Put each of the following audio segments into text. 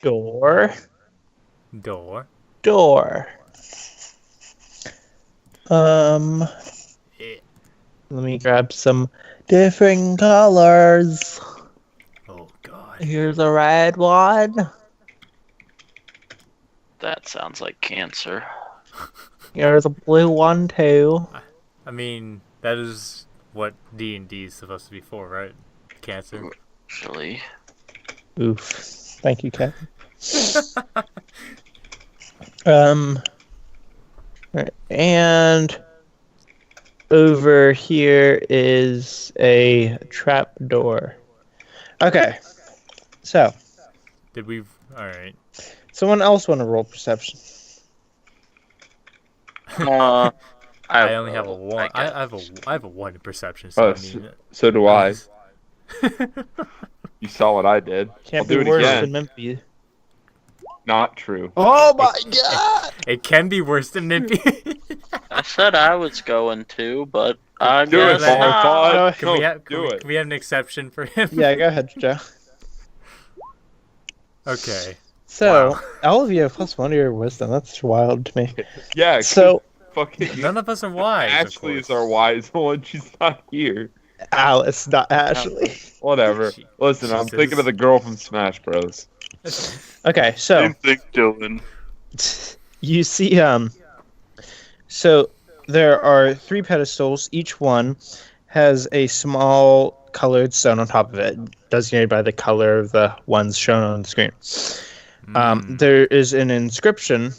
Door. Door. Door. Eh. Let me grab some different colors. Oh god. Here's a red one. That sounds like cancer. Here's a blue one too. I mean, that is what D&D is supposed to be for, right? Cancer. Actually. Oof. Thank you, Kevin. And over here is a trap door. Okay. So, Did we? All right. someone else want to roll perception? I only have a one. I have a one in perception. So I mean, so do I. You saw what I did. Can't I'll be do it worse again. than Mimpy. Not true. Oh my god! It can be worse than Mimpy. I said I was going to, but I Do it, guess not. Barthon. Can we have an exception for him? Yeah, go ahead, Joe. Okay. So, Wow. all of you have +1 to your wisdom. That's wild to me. Yeah. So, fucking None of us are wise. Ashley of is our wise one. She's not here. Alice, not Ashley. Whatever. Listen, I'm Jesus. thinking of the girl from Smash Bros. Okay, so Same thing, Dylan. you see, so there are 3 pedestals. Each one has a small colored stone on top of it, designated by the color of the ones shown on the screen. There is an inscription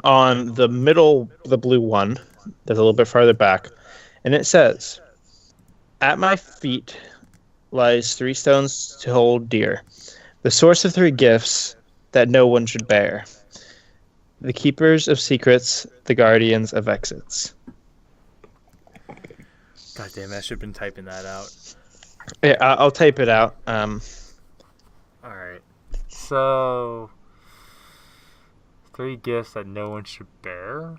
on the middle, the blue one, that's a little bit farther back, and it says, "At my feet lies 3 stones to hold dear, the source of 3 gifts that no one should bear, the keepers of secrets, the guardians of exits." God damn it! I should have been typing that out. Yeah, I'll type it out. All right. So, 3 gifts that no one should bear.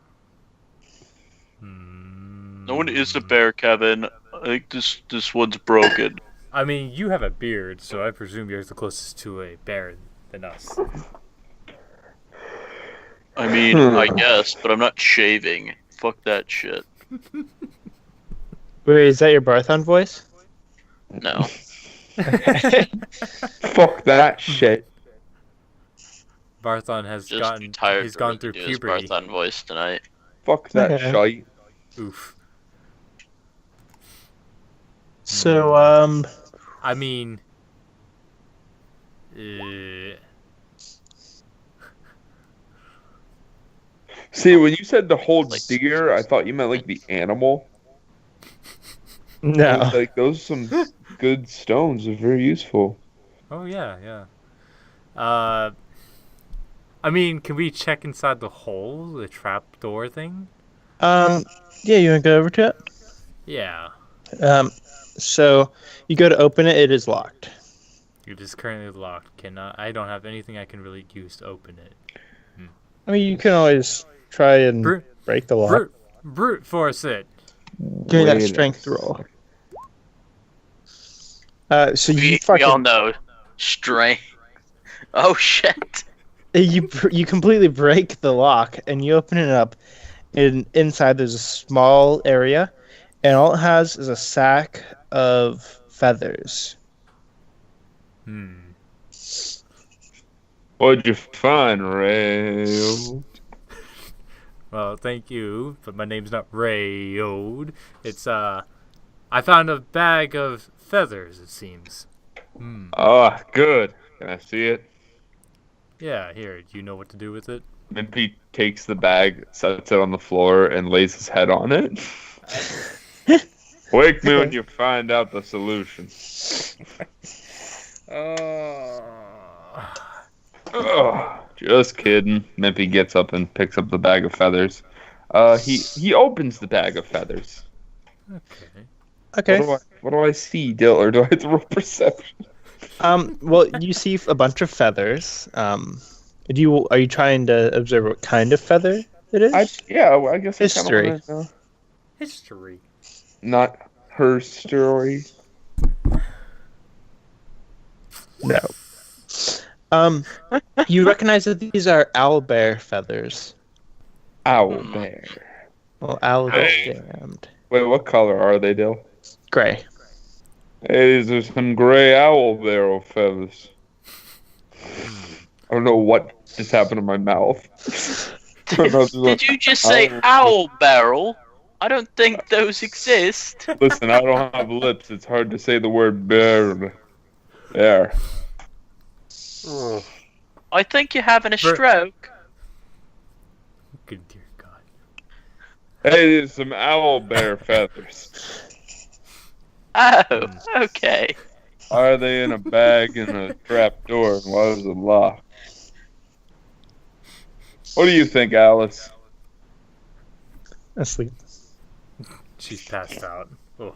No one is a bear, Kevin. I think this one's broken. I mean, you have a beard, so I presume you're the closest to a bear than us. I mean, I guess, but I'm not shaving. Fuck that shit. Wait, is that your Barthon voice? No. Fuck that shit. Barthon has Just gotten tired. he's gone through to do his puberty. Barthon voice tonight. Fuck that Okay. shite. Oof. So, I mean, See, when you said to hold Like- deer, I thought you meant like the animal. no. Like those are some good stones. They're very useful. oh yeah. I mean, can we check inside the hole, the trap door thing? Yeah, you want to go over to it? Yeah. So you go to open it, it is locked. It is currently locked. I don't have anything I can really use to open it. I mean, you can always try and Brute, break the lock. brute force it. Give me that Wait a strength roll. So We you all fucking know. Strength. Oh shit. you completely break the lock and you open it up, and inside there's a small area, and all it has is a sack of feathers. What'd you find, Rail? Well, thank you, but my name's not Rayode. It's I found a bag of feathers. It seems. Oh, good. Can I see it? Yeah, here. Do you know what to do with it? Mimpy takes the bag, sets it on the floor, and lays his head on it. Wake me when you find out the solution. Ugh, just kidding. Mimpy gets up and picks up the bag of feathers. He opens the bag of feathers. Okay. Okay. What do I see, Dill, or do I have to roll perception? Well, you see a bunch of feathers. Are you trying to observe what kind of feather it is? I guess I kinda History. wanna know. History. Not her story. No. You recognize that these are owlbear feathers. Owl bear. Well, owl Hey. damned. Wait, what color are they, Dill? Gray. Hey, these are some gray owl bear feathers. I don't know what just happened to my mouth. Did you just say owl barrel? I don't think those exist. Listen, I don't have lips. It's hard to say the word bear. There. I think you're having a stroke. Good dear God. Hey, there's some owl bear feathers. Oh, okay. Are they in a bag in a trap door? And why is it locked? What do you think, Alice? Asleep. She's passed out. Oh.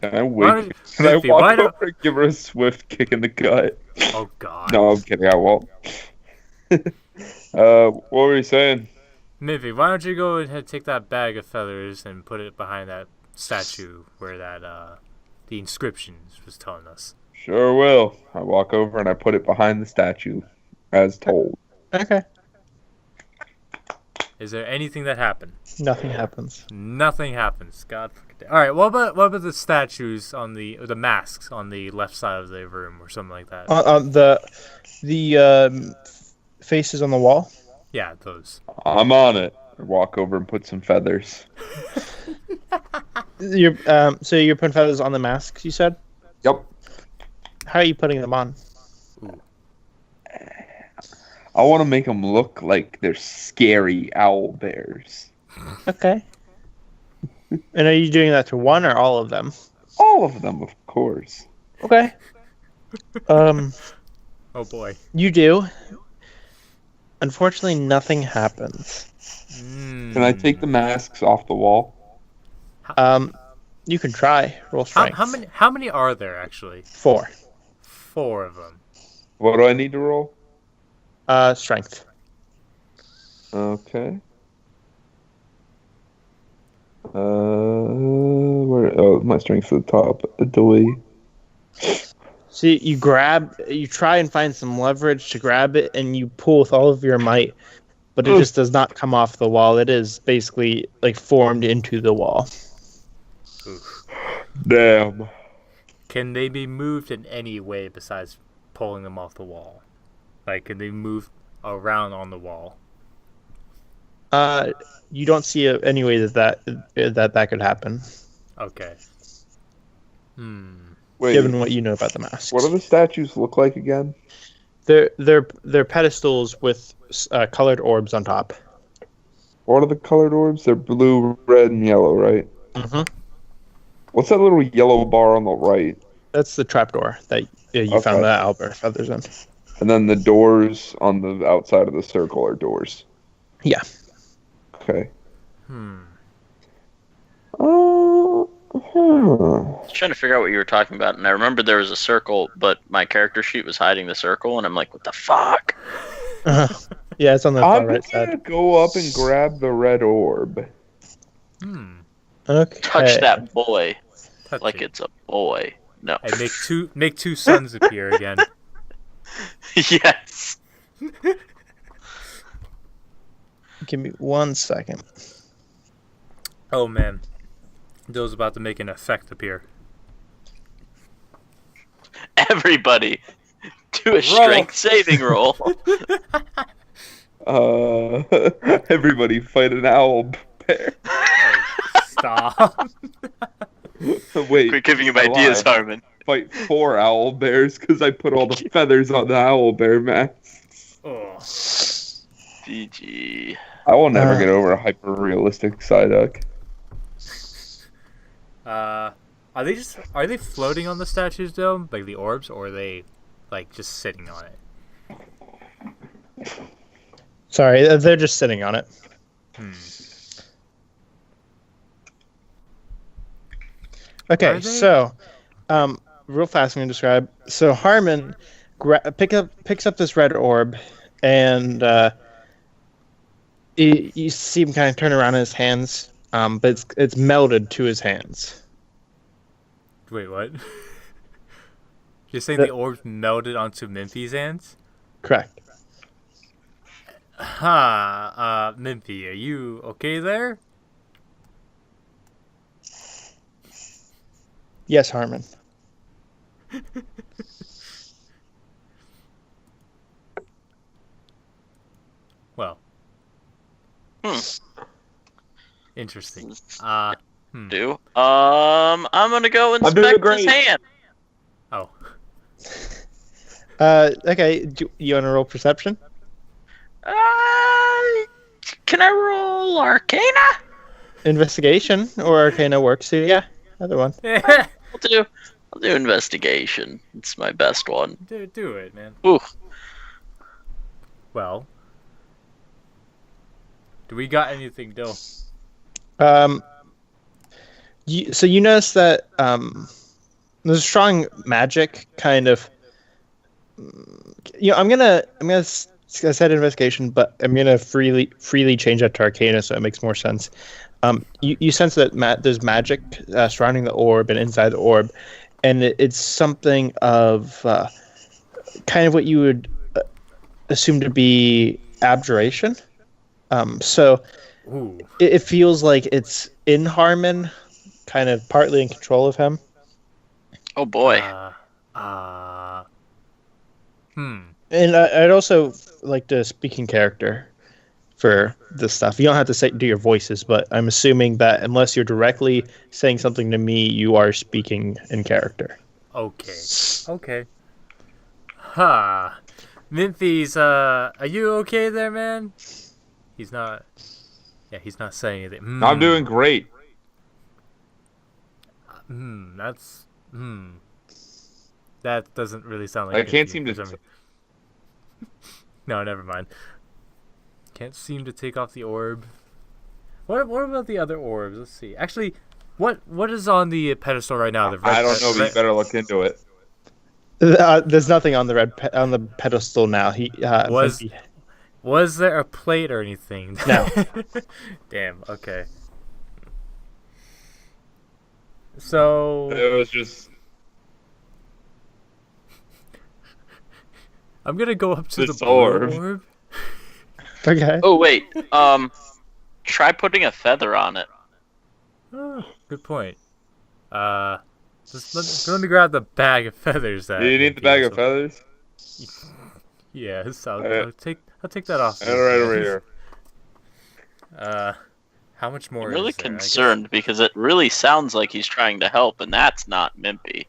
Can I Why wait? don't- Can I Miffy, walk why over don't- and give her a swift kick in the gut? Oh God. No, I'm kidding. I won't. What were you saying? Miffy, why don't you go ahead and take that bag of feathers and put it behind that statue where that the inscriptions was telling us. Sure will. I walk over and I put it behind the statue, as told. Okay. Is there anything that happened? Nothing happens. Nothing happens. God. All right. What about the statues on the masks on the left side of the room or something like that? The faces on the wall. Yeah, those. I'm on it. I walk over and put some feathers. So you're putting feathers on the masks, you said? Yep. How are you putting them on? I want to make them look like they're scary owl bears. Okay. And are you doing that to one or all of them? All of them, of course. Okay. Oh boy. You do. Unfortunately, nothing happens. Can I take the masks off the wall? You can try. Roll strength. How many are there actually? 4. 4 of them. What do I need to roll? Strength. Okay. Where? Oh, my strength's at the top. Adoy. So you try and find some leverage to grab it, and you pull with all of your might, but it just does not come off the wall. It is basically like formed into the wall. Oof. Damn. Can they be moved in any way besides pulling them off the wall? Like, can they move around on the wall? You don't see any way that could happen, Okay. Wait, given what you know about the masks. what do the statues look like again? They're pedestals with colored orbs on top. What are the colored orbs? They're blue, red, and yellow, right? Mm-hmm. What's that little yellow bar on the right? That's the trapdoor that you Okay. found the owlbear feathers in. And then the doors on the outside of the circle are doors. Yeah. Okay. I was trying to figure out what you were talking about, and I remember there was a circle, but my character sheet was hiding the circle, and I'm like, what the fuck? Yeah, it's on the I'm far right gonna side. go up and grab the red orb. Okay. Touch that boy Touch like it. it's a boy. No. And make two suns appear again. Yes. Give me 1 second. Oh man. Dill's about to make an effect appear. Everybody, do a strength saving roll. Everybody fight an owl bear. Stop. Wait, We're giving him I ideas, lied. Harmon. Fight 4 owl bears because I put all the feathers on the owl bear masks. Oh. GG. I will never get over a hyper realistic Psyduck. Are they floating on the statues though, like the orbs, or are they like just sitting on it? Sorry, they're just sitting on it. Okay, Are they- so, real fast, I'm gonna describe. So Harmon picks up this red orb, and you see him kind of turn around in his hands, but it's melded to his hands. Wait, what? You're saying the orbs melted onto Minfy's hands? Correct. Minty, are you okay there? Yes, Harmon. Well. Hmm. Interesting. I'm gonna go I'm doing inspect his great. hand. Oh. Okay. Do you want to roll perception? Can I roll Arcana? Investigation or Arcana works. So yeah, other one. I'll do investigation. It's my best one. Do it, man. Ooh. Well. Do we got anything, Dill? So you notice that there's strong magic kind of. I'm gonna set investigation, but I'm gonna freely change that to Arcana, so it makes more sense. You sense that there's magic surrounding the orb and inside the orb, and it's something of kind of what you would assume to be abjuration. So it feels like it's in Harmon, kind of partly in control of him. Oh boy. And I'd also like to speak in character for this stuff. You don't have to do your voices, but I'm assuming that unless you're directly saying something to me, you are speaking in character. Okay. Minty's, are you okay there, man? He's not. Yeah, he's not saying anything. I'm doing great. That doesn't really sound like. I can't seem to. No, never mind. Can't seem to take off the orb. What about the other orbs? Let's see. Actually, what is on the pedestal right now? The red I don't know, but you better look into it. There's nothing on the pedestal now. Was there a plate or anything? No. Damn. Okay. So It was just. I'm gonna go up to This the blue orb. orb. Okay. Oh wait. Try putting a feather on it. Oh, good point. Just let me grab the bag of feathers. Do you need the bag of feathers? Yes, I'll take that off. Right over here. How much more? I'm really is there? concerned because it really sounds like he's trying to help, and that's not Mimpy.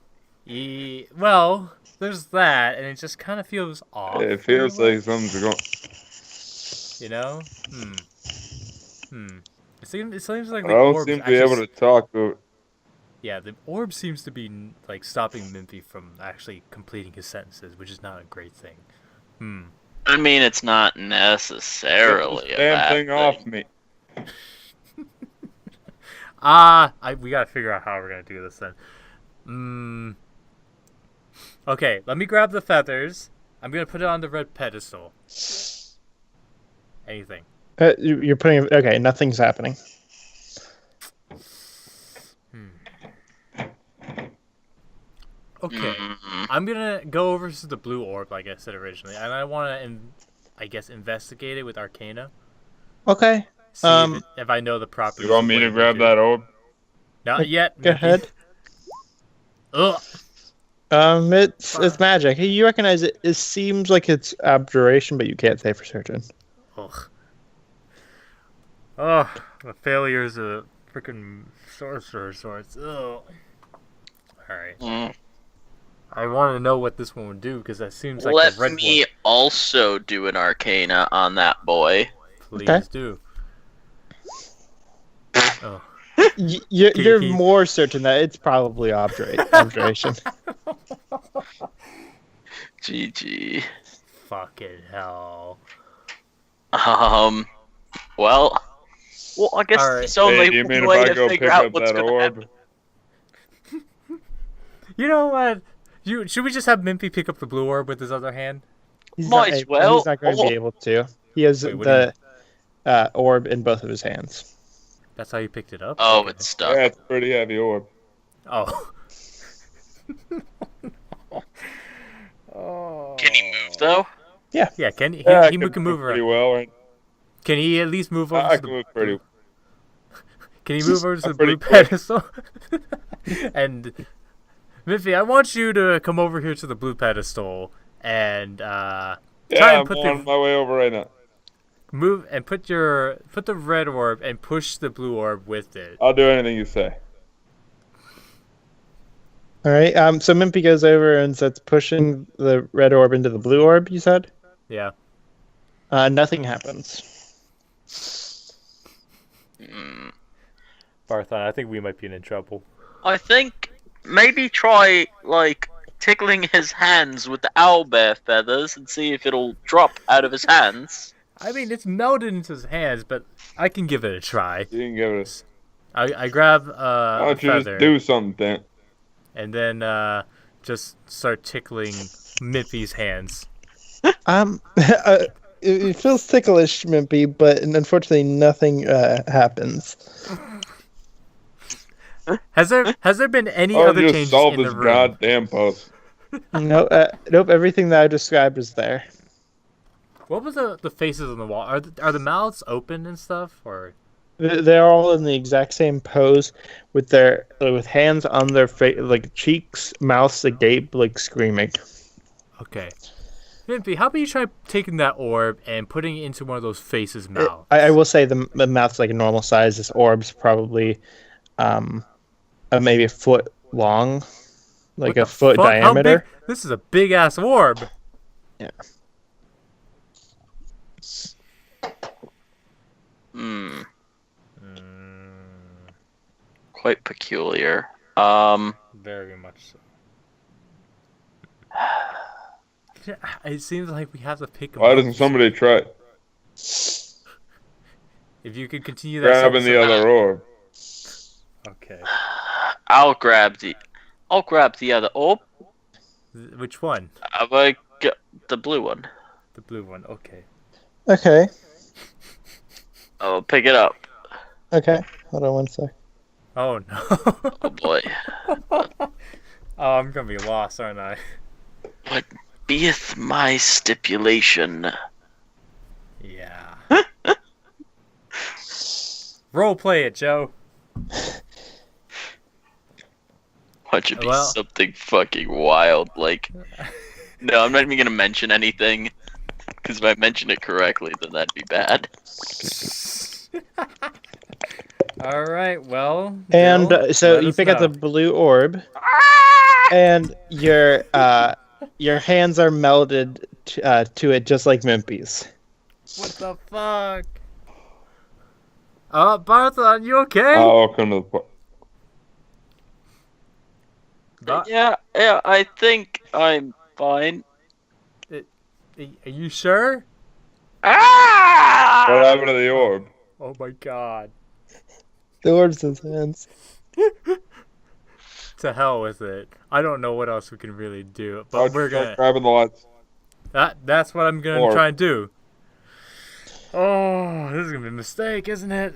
Well, there's that, and it just kind of feels off. It feels like something's going. You know? It seems like I the don't orb seem to be able to talk to it. Yeah, the orb seems to be like stopping Mimpy from actually completing his sentences, which is not a great thing. I mean, it's not necessarily a Damn bad thing off me. We gotta figure out how we're gonna do this then. Okay, let me grab the feathers. I'm gonna put it on the red pedestal. Anything? You're putting. Okay, nothing's happening. Okay, I'm gonna go over to the blue orb, like I said originally, and I want to, investigate it with Arcana. Okay. See if I know the properties. You want me to grab that orb? Not yet. Go ahead. Ugh. It's magic. You recognize it. It seems like it's abjuration, but you can't say for certain. Ugh. Oh, the failures of freaking sorcerer sorts. Ugh. Alright. I want to know what this one would do, because that seems like the red Let me one. also do an Arcana on that boy. Please do. Oh. You're more certain that it's probably abjuration. GG. Fucking hell. Well, I guess All right. it's only you one mean way if I to go figure pick out up what's that gonna orb? happen. You know what? Should we just have Mimpy pick up the blue orb with his other hand? He's Might not, as well. He's not going to be able to. He has Wait, what do the orb in both of his hands. That's how you picked it up? Oh, Okay. it's stuck. Yeah, it's a pretty heavy orb. Oh. Can he move though? Yeah. Yeah, can he? Yeah, I He can move pretty around. well. Right? Can he at least move over I to can the? move pretty. Can he move over to the pretty blue quick. pedestal? And Miffy, I want you to come over here to the blue pedestal and try Yeah, and I'm put on my way over right now. move and put the red orb and push the blue orb with it. I'll do anything you say. All right. So Mimpy goes over and starts pushing the red orb into the blue orb. You said. Yeah. Nothing happens. Barthon, I think we might be in trouble. I think maybe try like tickling his hands with the owlbear feathers and see if it'll drop out of his hands. I mean, it's melted into his hands, but I can give it a try. You can give it I grab Why a don't you feather just do something, Dan? and then just start tickling Miffy's hands. It feels ticklish, Mimpy, but unfortunately nothing happens. Has there been any Oh, other just changes solve in this the room? goddamn puzzle. No, nope. Everything that I described is there. What was the faces on the wall? Are the mouths open and stuff, or? They're all in the exact same pose, with hands on their like cheeks, mouths agape, like screaming. Okay. Mimpy, how about you try taking that orb and putting it into one of those faces' mouths? I will say the mouth's like a normal size. This orb's probably, maybe a foot long, like What a the foot fuck? How diameter. big? This is a big ass orb. Yeah. Quite peculiar. Very much so. It seems like we have to pick him Why up. doesn't somebody try If you could continue that. grabbing the other orb? Okay. I'll grab the other orb. Which one? I'm gonna get the blue one. The blue one. Okay. Okay. I'll pick it up. Okay. Hold on one sec. Oh no. Oh boy. Oh, I'm gonna be lost, aren't I? What beeth my stipulation? Yeah. Role play it, Joe. Watch it be Well- something fucking wild. Like, no, I'm not even gonna mention anything. Because if I mention it correctly, then that'd be bad. All right. Well. And Bill, so let you us pick up know. the blue orb, and your hands are melded to it, just like Mimpy's. What the fuck? Barthon, you okay? I'll come to the Yeah, I think I'm fine. Are you sure? Ah! What happened to the orb? Oh my god. The orb's in his hands. To hell with it. I don't know what else we can really do, but I'll we're start gonna. grabbing the lights. That's what I'm gonna Orb. try and do. Oh, this is gonna be a mistake, isn't it?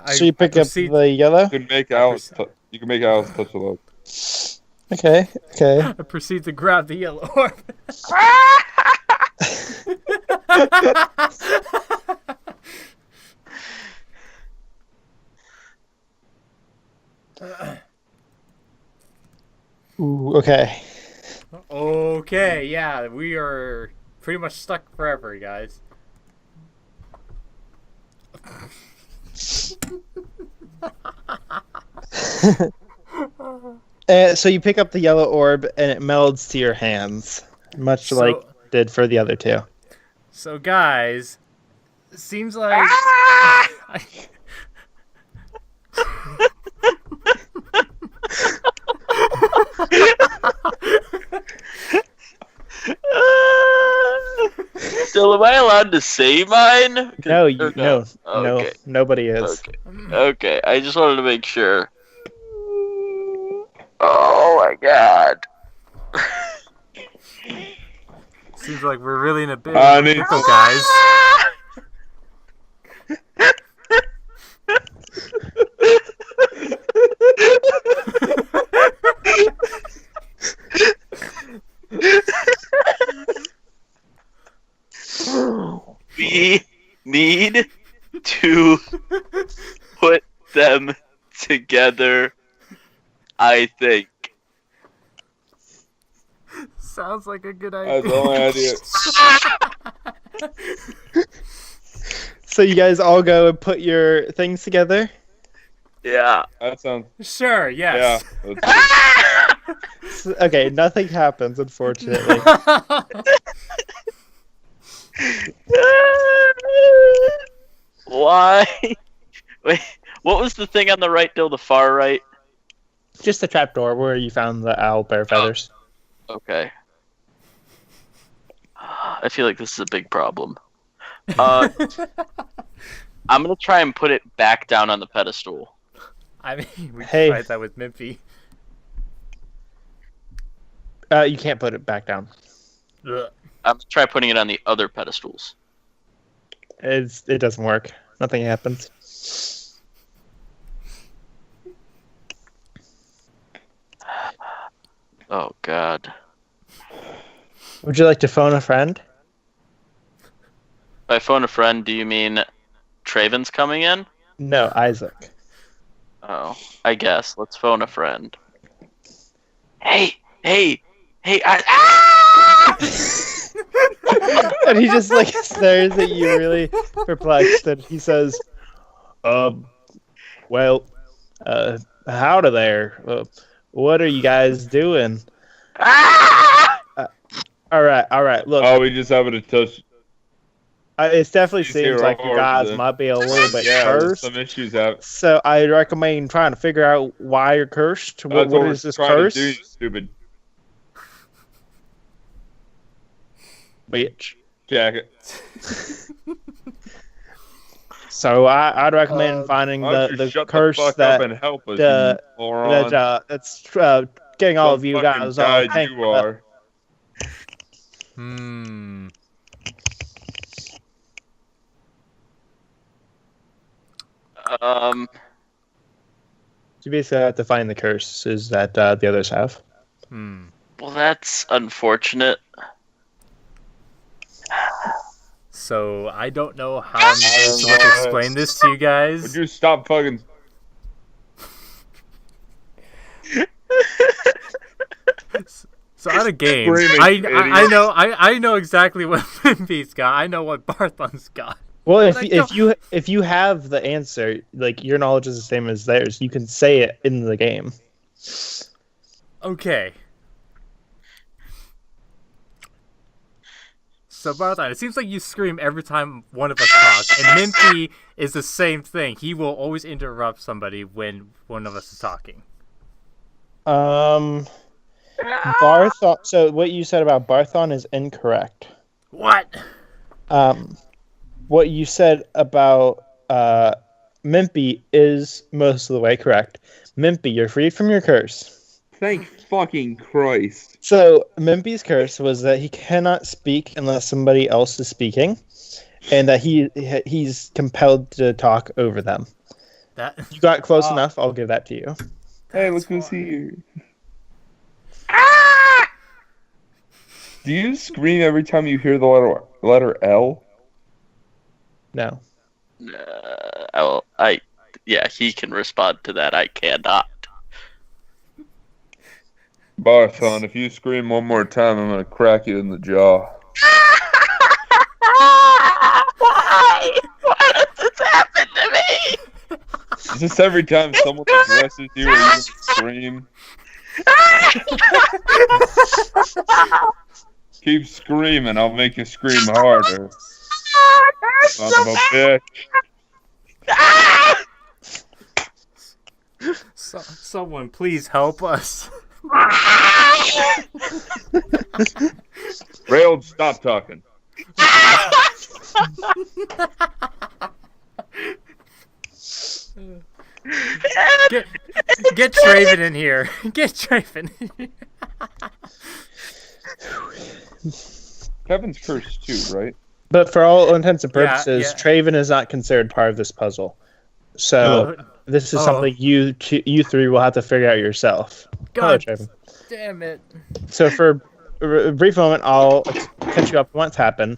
So you pick up proceed- the yellow. You can make Alice. You can make Alice touch the light. Okay. Okay. I proceed to grab the yellow orb. Ooh. Okay. Okay, yeah, we are pretty much stuck forever, guys. So you pick up the yellow orb, and it melds to your hands, much like it did for the other two. So, guys, it seems like. Still, am I allowed to say mine? No, Or no, Okay. nobody is. Okay, I just wanted to make sure. Oh my god. Seems like we're really in a big I need pickle, guys. We need to put them together, I think. Sounds like a good That's idea. the only idea. So you guys all go and put your things together? Yeah. That sounds. Sure, Yeah. yes. Okay, nothing happens, unfortunately. Why? Wait, what was the thing on the right till the far right? Just the trapdoor where you found the owl bear feathers. Okay. I feel like this is a big problem. I'm gonna try and put it back down on the pedestal. I mean, we Hey. tried that with Mimpy. You can't put it back down. Ugh. I'm gonna try putting it on the other pedestals. It doesn't work. Nothing happens. Oh God. Would you like to phone a friend? By phone a friend, do you mean Traven's coming in? No, Isaac. Oh, I guess. Let's phone a friend. Hey! And he just like stares at you really perplexed, and he says, well, howdy there. What are you guys doing? All right. Look, Oh, we just having a touch. it definitely He's seems here like you over guys the- might be a little bit Yeah, there's cursed. some issues happening. So I recommend trying to figure out why you're cursed. That's What we're is this trying curse? to do, you stupid Bitch. jacket. So I'd recommend finding Why don't you the shut curse the fuck that up and help us, the- you moron. that's getting all of you Some fucking guys all guide tangled you up. are. You basically have to find the curses that the others have. Well, that's unfortunate. So I don't know how I'm supposed to explain this to you Would guys. you stop fucking? So out of games, Screaming, I know exactly what Mimpy's got. I know what Barthon's got. Well, But I if you have the answer, like your knowledge is the same as theirs, you can say it in the game. Okay. So Barthon, it seems like you scream every time one of us talks, and Mimpy is the same thing. He will always interrupt somebody when one of us is talking. Barthon. So what you said about Barthon is incorrect. What? What you said about Mimpy is most of the way correct. Mimpy, you're free from your curse. Thank fucking Christ. So Mimpy's curse was that he cannot speak unless somebody else is speaking, and that he's compelled to talk over them. That You got close enough. I'll give that to you. Hey, look who's here. Do you scream every time you hear the letter L? No. Yeah, he can respond to that. I cannot. Barthon, if you scream one more time, I'm gonna crack you in the jaw. Why? Why does this happen to me? It's just every time someone addresses you or you scream. Keep screaming, I'll make you scream harder. Son of a bitch. someone please help us. Railed, stop talking. Get Traven in here. Get Traven in here. Kevin's cursed too, right? But for all intents and purposes, yeah. Traven is not considered part of this puzzle. So this is something you three will have to figure out yourself. Hello, God Traven. damn it. So for a brief moment, I'll catch you up on what's happened.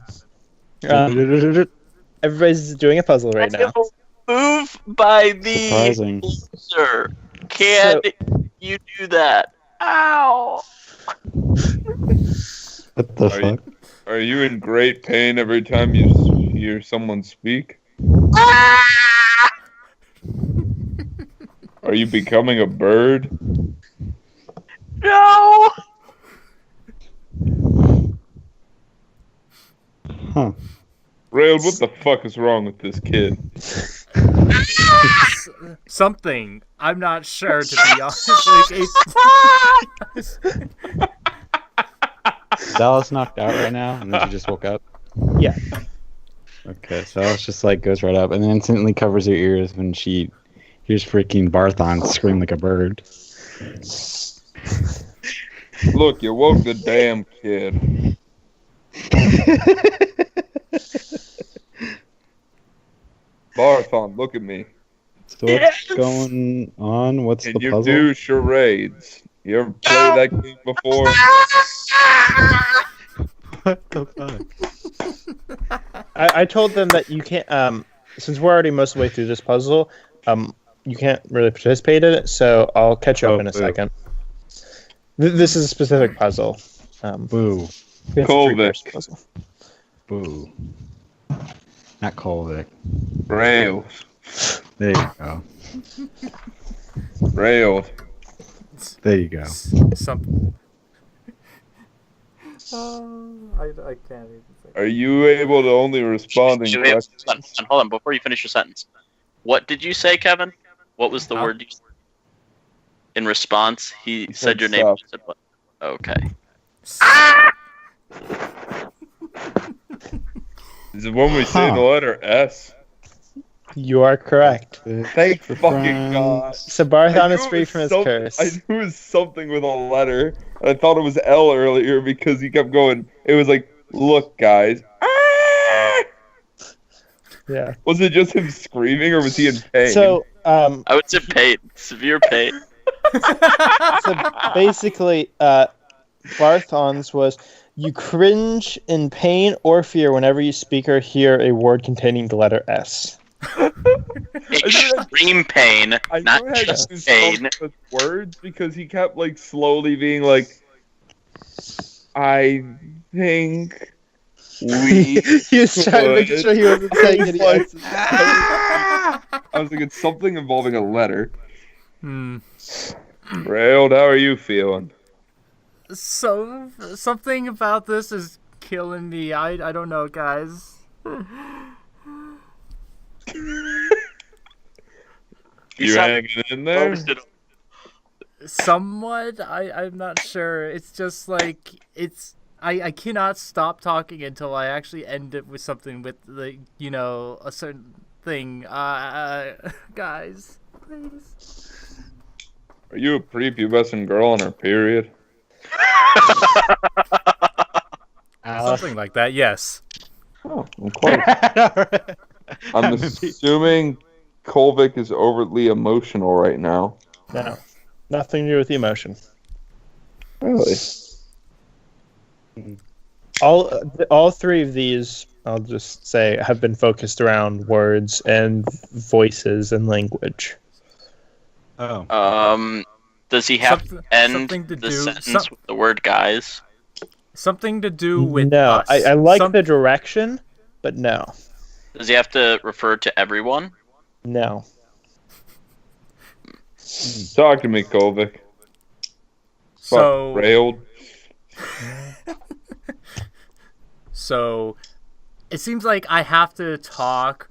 Everybody's doing a puzzle right now. Move by the Surprising. sir. Can you do that? Ow! What the fuck? Are you in great pain every time you hear someone speak? Ah! Are you becoming a bird? No! Huh. Rail, what the fuck is wrong with this kid? Something. I'm not sure, to be honest. Like, Dallas knocked out right now, and then she just woke up. Yeah. Okay, so Dallas just like goes right up, and then instantly covers her ears when she hears freaking Barthon scream like a bird. Look, you woke the damn kid. Barthon, look at me. So what's going on? What's Can the you puzzle? do charades? You ever played that game before? What the fuck? I told them that you can't. Since we're already most of the way through this puzzle, you can't really participate in it. So I'll catch you up in a second. This is a specific puzzle. Boo. It's a Kolvik. three-person puzzle. Boo. Not Kolvik. Rails. There you go. Rails. There you go. something. I can't even say. Are you able to only respond in questions? Hold on, before you finish your sentence. What did you say, Kevin? What was the word you said? In response, he said said your name. sup. You said what? Okay. Is it when we say the letter S? You are correct. Thank fucking God. So Barthon I is knew it free was from his some- curse. I knew it was something with a letter. I thought it was L earlier because he kept going. It was like, look, guys. Ah! Yeah. Was it just him screaming or was he in pain? So I would say pain. Severe pain. so basically, Barthon's was you cringe in pain or fear whenever you speak or hear a word containing the letter S. Extreme pain, I not knew it had just to do pain. something with words because he kept like slowly being like, I think we. He was trying to make sure he wasn't saying any Like, S's. I was like, it's something involving a letter. Hmm. Railed, how are you feeling? So something about this is killing me. I don't know, guys. You hanging in there? Somewhat. I'm not sure. It's just like I cannot stop talking until I actually end it with something with a certain thing. Guys, please. Are you a prepubescent girl on her period? Something like that. Yes. Oh, I'm close. I'm assuming Kolvik is overtly emotional right now. No, nothing to do with the emotion. Really? All three of these, I'll just say, have been focused around words and voices and language. Oh. Does he have to end something to the do- sentence with the word guys? Something to do with No, us. I like the direction, but no. Does he have to refer to everyone? No. Talk to me, Kolvik. So Railed. So it seems like I have to talk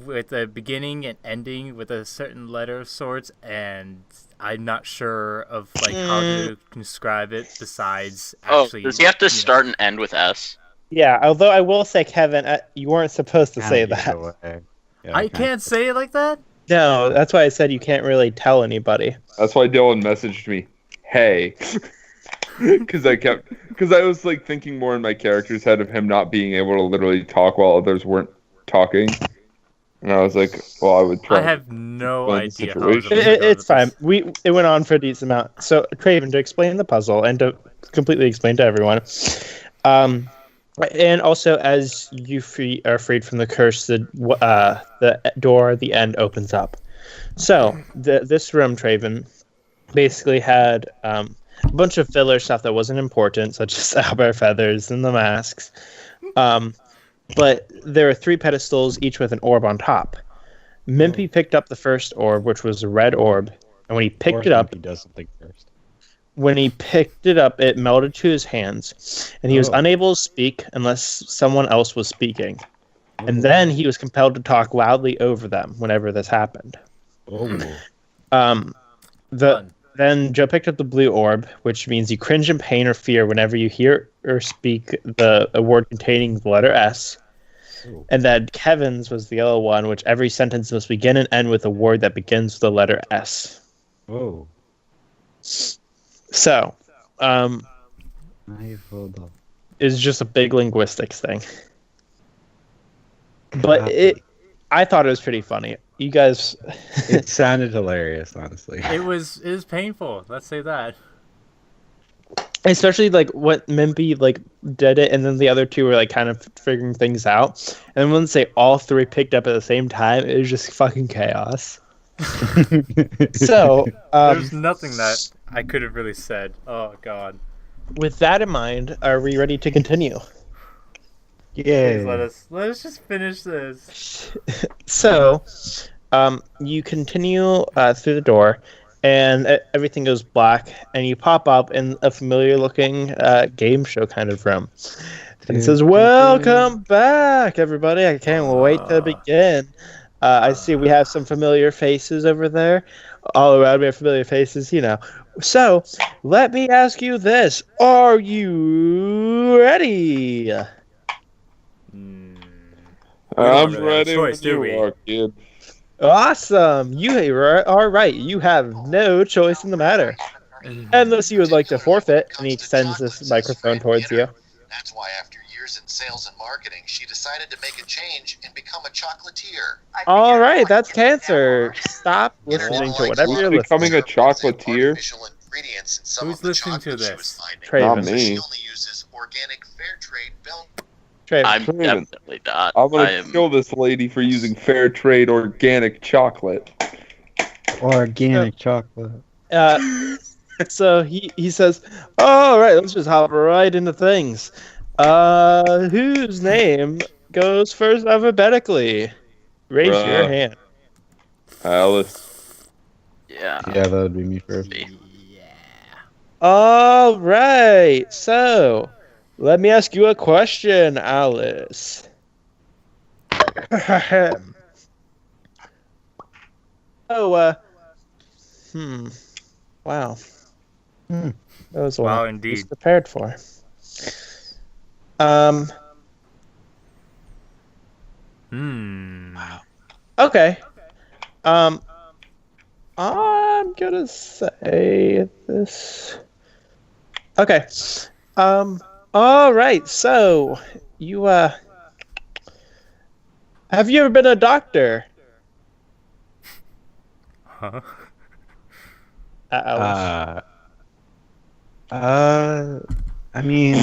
with a beginning and ending with a certain letter of sorts, and I'm not sure of like how to describe it besides actually. Does he have to start and end with S? Yeah, although I will say, Kevin, you weren't supposed to say that. Yeah, I can't say it like that? No, that's why I said you can't really tell anybody. That's why Dylan messaged me, hey. Because I was like thinking more in my character's head of him not being able to literally talk while others weren't talking. And I was like, well, I would try. I have no explain the idea how I was situation. supposed to go It's with fine. this. It went on for a decent amount. So, Craven, to explain the puzzle and to completely explain to everyone, And also, as you are freed from the curse, the door at the end opens up. So this room, Traven, basically had a bunch of filler stuff that wasn't important, such as owlbear feathers and the masks. But there are 3 pedestals, each with an orb on top. Mimpy picked up the first orb, which was a red orb, and when he picked it up, he does something first. When he picked it up, it melted to his hands, and he was unable to speak unless someone else was speaking. And then he was compelled to talk loudly over them whenever this happened. Then Joe picked up the blue orb, which means you cringe in pain or fear whenever you hear or speak a word containing the letter S. And then Kevin's was the yellow one, which every sentence must begin and end with a word that begins with the letter S. Whoa. So, it's just a big linguistics thing. But I thought it was pretty funny. You guys... It sounded hilarious, honestly. It was painful. Let's say that. Especially like what Mimpy like did it, and then the other 2 were like kind of figuring things out. And once they all 3 picked up at the same time, it was just fucking chaos. So there's nothing that I could have really said. Oh god. With that in mind, are we ready to continue? Yeah. Please let us just finish this. So, you continue through the door, and everything goes black, and you pop up in a familiar-looking game show kind of room. And it says, "Welcome back, everybody! I can't wait to begin." I see we have some familiar faces over there. All around me are familiar faces, you know. So, let me ask you this. Are you ready? I'm really have a ready choice, when do you we? are, kid. Awesome! You are right. You have no choice in the matter. Unless you would like to forfeit, and he extends this microphone towards you. That's why after years in sales and marketing, she decided to make a change and become a chocolatier. All right, that's cancer. Stop listening to whatever you're listening Becoming a chocolatier? Artificial ingredients in some Who's of the listening to chocolate she this? was finding. Traven. Not So me. she only uses organic fair trade bell. Traven. I'm Traven. definitely not. I'm gonna I am. kill this lady for using fair trade organic chocolate. Organic chocolate. So he says, all right, let's just hop right into things. Whose name goes first alphabetically? Raise your hand. Alice. Yeah. Yeah, that would be me first. Me. All right, so let me ask you a question, Alice. Wow. That was one Wow, I was indeed. prepared for. Okay. I'm gonna say this. Okay. All right. So you have you ever been a doctor? Huh? I mean,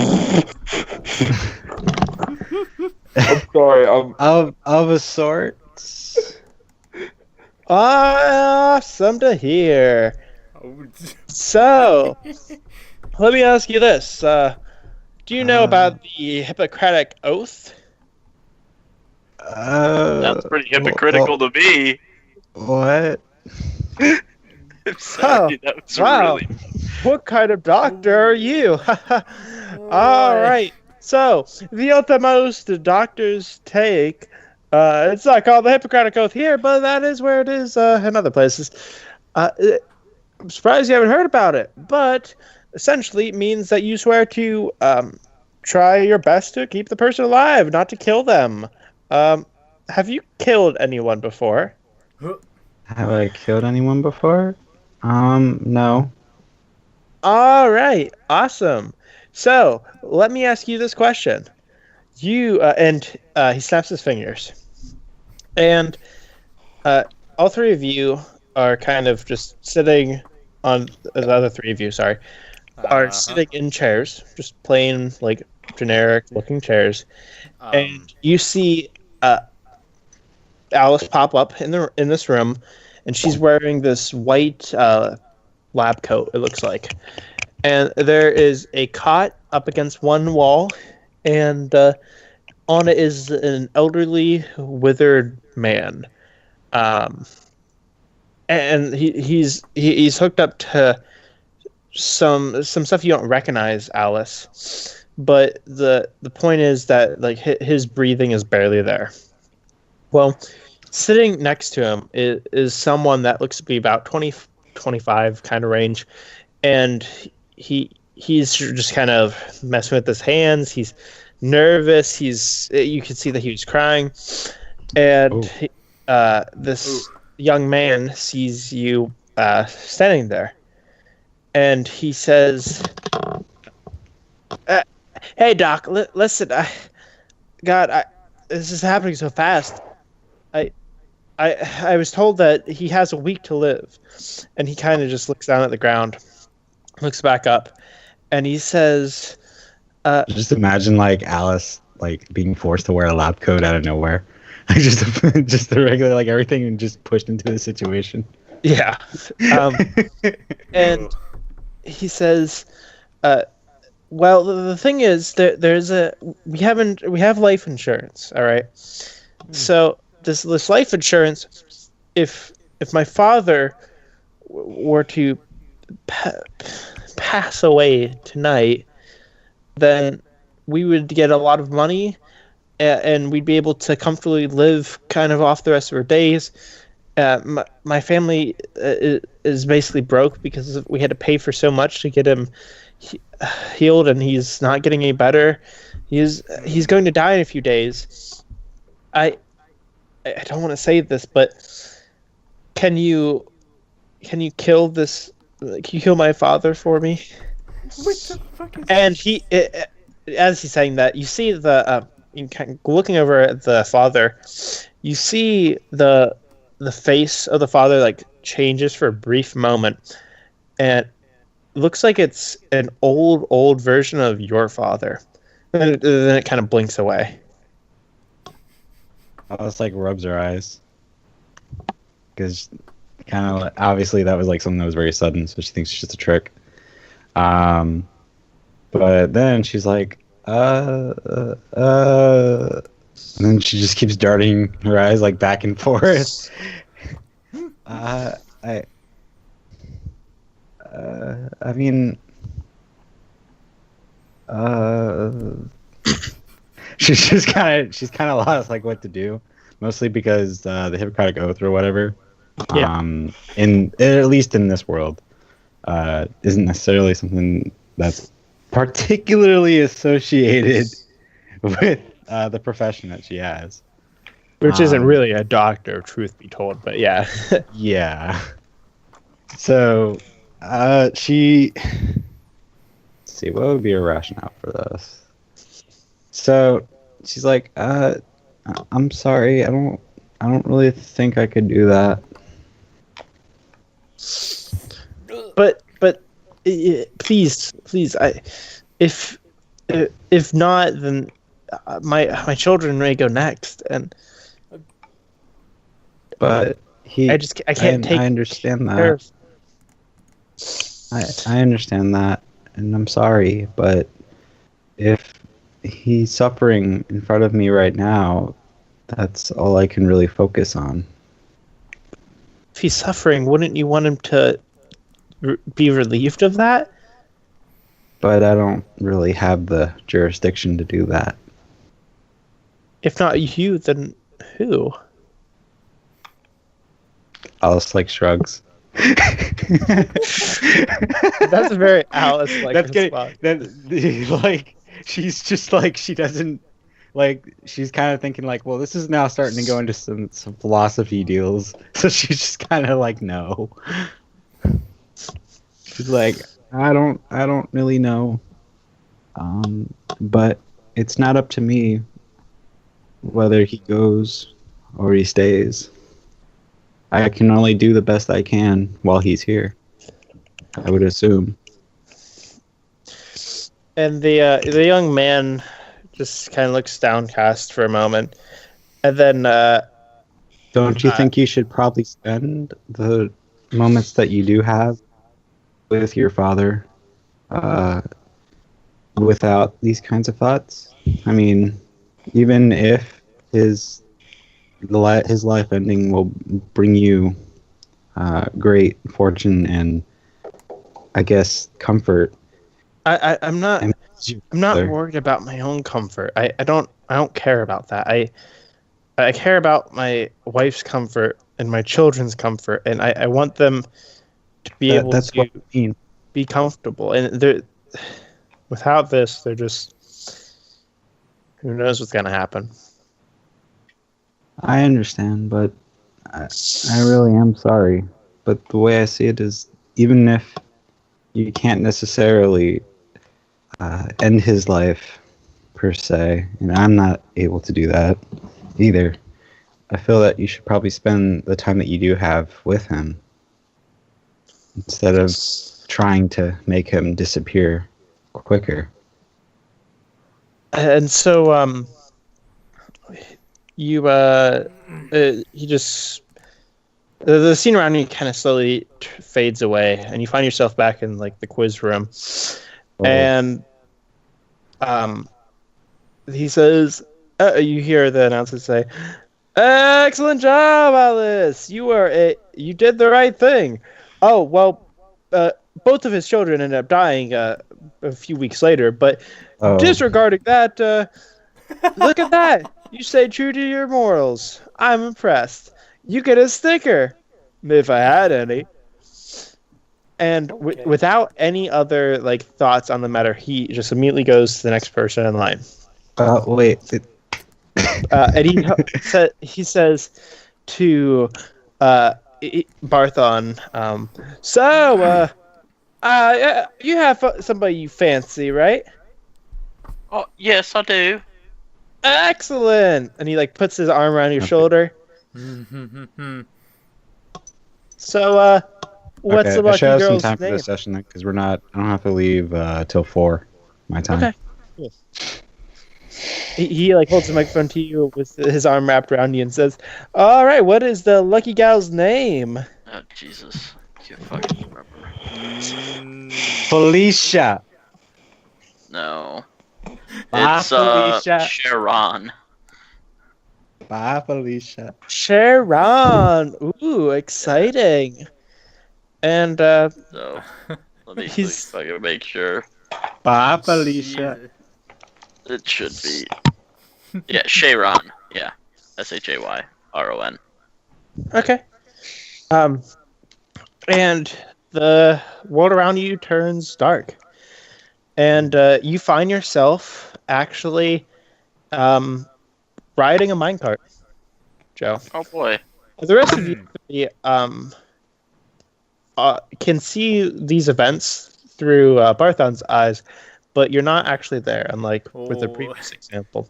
I'm sorry. of a sort. Awesome to hear. Oh, So, let me ask you this. Do you know about the Hippocratic Oath? That's pretty hypocritical to me. What? I'm sorry, that was really. What kind of doctor are you? All right. So, the utmost doctors take. It's not called the Hippocratic Oath here, but that is where it is in other places. I'm surprised you haven't heard about it, but essentially it means that you swear to try your best to keep the person alive, not to kill them. Have you killed anyone before? Have I killed anyone before? No. All right, awesome. So let me ask you this question. You and he snaps his fingers, and all 3 of you are kind of just sitting on the other 3 of you. Sorry, are sitting in chairs, just plain like generic looking chairs, Um, and you see Alice pop up in this room, and she's wearing this white lab coat. It looks like, and there is a cot up against one wall, and on it is an elderly, withered man. Um, and he's hooked up to some stuff you don't recognize, Alice. But the point is that like his breathing is barely there. Well, sitting next to him is someone that looks to be about 20, 25 kind of range, and he's just kind of messing with his hands. He's nervous. You can see that he was crying, and this young man sees you standing there, and he says, "Hey, Doc, listen. This is happening so fast. I was told that he has a week to live," and he kind of just looks down at the ground, looks back up, and he says, Just imagine like Alice like being forced to wear a lab coat out of nowhere. Like just the regular like everything and just pushed into the situation. "Yeah," and he says, "Well, the thing is, we have life insurance, all right. So this life insurance, if my father were to pass away tonight, then we would get a lot of money, and we'd be able to comfortably live kind of off the rest of our days. My family is basically broke because we had to pay for so much to get him healed, and he's not getting any better. He's going to die in a few days. I don't want to say this, but can you kill this? Can you kill my father for me?" what the fuck is And as he's saying that, you see looking over at the father, you see the face of the father like changes for a brief moment, and it looks like it's an old version of your father. And then it kind of blinks away. Alice like rubs her eyes because kind of obviously that was like something that was very sudden, so she thinks it's just a trick. But then she's like, and then she just keeps darting her eyes like back and forth. I mean, she's kind of lost like what to do, mostly because the Hippocratic Oath or whatever, at least in this world, isn't necessarily something that's particularly associated with the profession that she has. Which isn't really a doctor, truth be told, but yeah. Yeah. So, let's see, what would be a rationale for this? So, she's like, I'm sorry, I don't really think I could do that. But please, if not, then my children may go next, and but I can't take. I understand care that. of- I understand that, and I'm sorry, but if he's suffering in front of me right now, that's all I can really focus on. If he's suffering, wouldn't you want him to be relieved of that? But I don't really have the jurisdiction to do that. If not you, then who? Alice like shrugs. That's a very Alice-like That's response. like she's just like she doesn't like she's kind of thinking like, well, this is now starting to go into some philosophy deals. So she's just kind of like, no. She's like, I don't really know. But it's not up to me whether he goes or he stays. I can only do the best I can while he's here, I would assume. And the young man just kind of looks downcast for a moment, and then Don't you think you should probably spend the moments that you do have with your father without these kinds of thoughts? I mean, even if his life ending will bring you great fortune and, I guess, comfort. I'm not and I'm not worried about my own comfort. I don't care about that. I care about my wife's comfort and my children's comfort, and I want them to be able That's to what I mean. be comfortable. And without this, they're just, who knows what's gonna happen. I understand, but I really am sorry. But the way I see it is, even if you can't necessarily end his life per se, and I'm not able to do that either, I feel that you should probably spend the time that you do have with him instead of trying to make him disappear quicker. And so you he just the scene around you kind of slowly fades away, and you find yourself back in like the quiz room. And he says, you hear the announcer say, "Excellent job, Alice. You did the right thing." Oh, well, both of his children ended up dying a few weeks later, but disregarding that, look at that. You stayed true to your morals. I'm impressed. You get a sticker, if I had any. And without any other like thoughts on the matter, he just immediately goes to the next person in line. Wait. And he says to Barthon, "So, you have somebody you fancy, right?" Oh, yes, I do. Excellent. And he like puts his arm around your shoulder. So, what's the lucky I should have some girl's time for name? this session because I don't have to leave till 4 my time. Okay. Cool. He like holds the microphone to you with his arm wrapped around you and says, "All right, what is the lucky gal's name?" Oh, Jesus. You fucking remember. Felicia. No. Bye, It's, Felicia. Sharon. Bye, Felicia. Sharon. Ooh, exciting. And So, let me He's- fucking make sure. Bye, Felicia. It should be. Yeah, Sharon. Yeah. Shayron. okay. And the world around you turns dark, and you find yourself actually riding a minecart, Joe. Oh boy. The rest of you can see these events through Barthon's eyes, but you're not actually there, unlike with the previous example.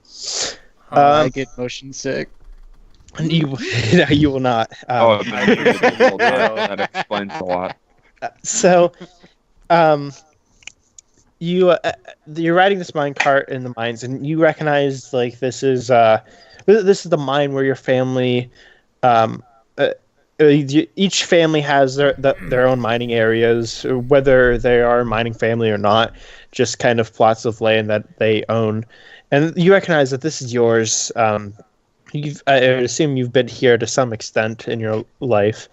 I get motion sick. You will not. That explains a lot. So, you're riding this minecart in the mines, and you recognize like this is the mine where your family. Each family has their own mining areas, whether they are a mining family or not, just kind of plots of land that they own. And you recognize that this is yours. I would assume you've been here to some extent in your life,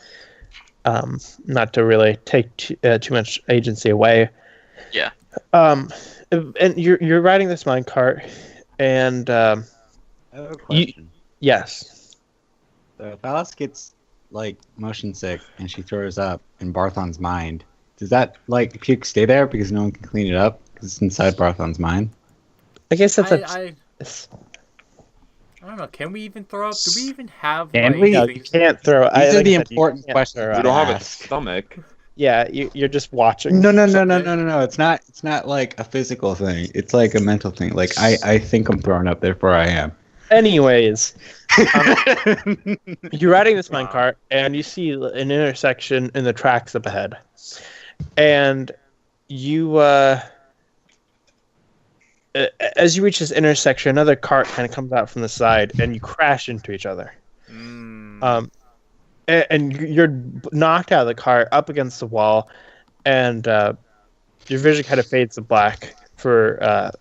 not to really take too much agency away. Yeah. And you're riding this minecart, and I have a question. yes. So if Alice gets like motion sick and she throws up in Barthon's mind, does that like puke stay there because no one can clean it up because it's inside Barthon's mind? I guess that's I don't know. Can we even throw up? Do we even have? Can like, we? No, things- you can't throw. These are like the I said, you important can't questions. throw We up. don't have a Ask. stomach. Yeah, you're just watching. No. It's not like a physical thing. It's like a mental thing. Like I think I'm throwing up, therefore I am. Anyways, you're riding this minecart, and you see an intersection in the tracks up ahead, and you as you reach this intersection, another cart kind of comes out from the side, and you crash into each other. And you're knocked out of the cart, up against the wall, and your vision kind of fades to black for a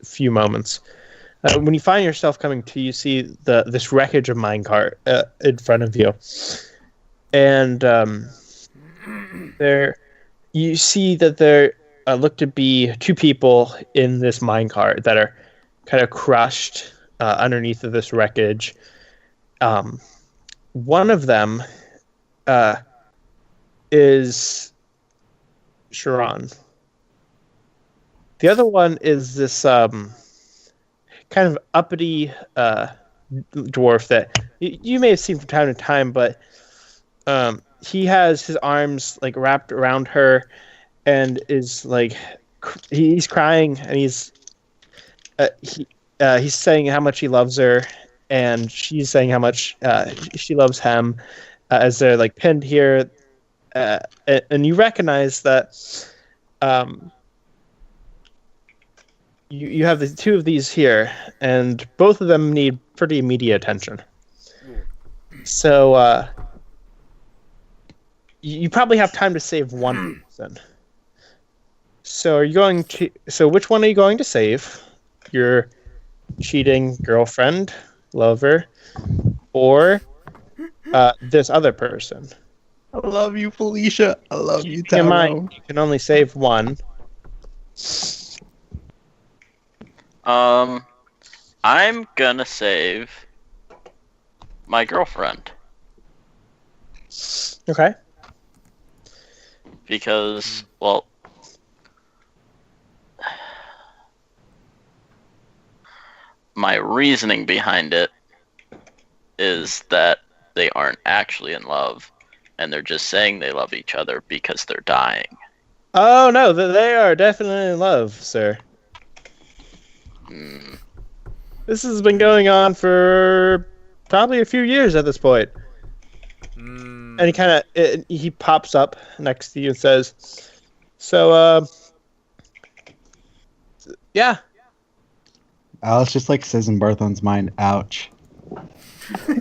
few moments. When you find yourself coming to, you see this wreckage of minecart in front of you, and there you see that there look to be two people in this minecart that are kind of crushed underneath of this wreckage. One of them is Sharon. The other one is this kind of uppity dwarf that you may have seen from time to time, but he has his arms like wrapped around her and is like he's crying, and he's saying how much he loves her, and she's saying how much she loves him, as they're like pinned here, and you recognize that you have the two of these here, and both of them need pretty immediate attention. So you probably have time to save one person. So are you going to? So which one are you going to save? Your cheating girlfriend, lover, or this other person? I love you, Felicia. I love you, Keep in Tyrone. mind, you can only save one. I'm gonna save my girlfriend Okay. because, well, my reasoning behind it is that they aren't actually in love, and they're just saying they love each other because they're dying. Oh no, they are definitely in love, sir. This has been going on for probably a few years at this point. And he kind of he pops up next to you and says, "So, yeah." Alice just like says in Barthon's mind, "Ouch."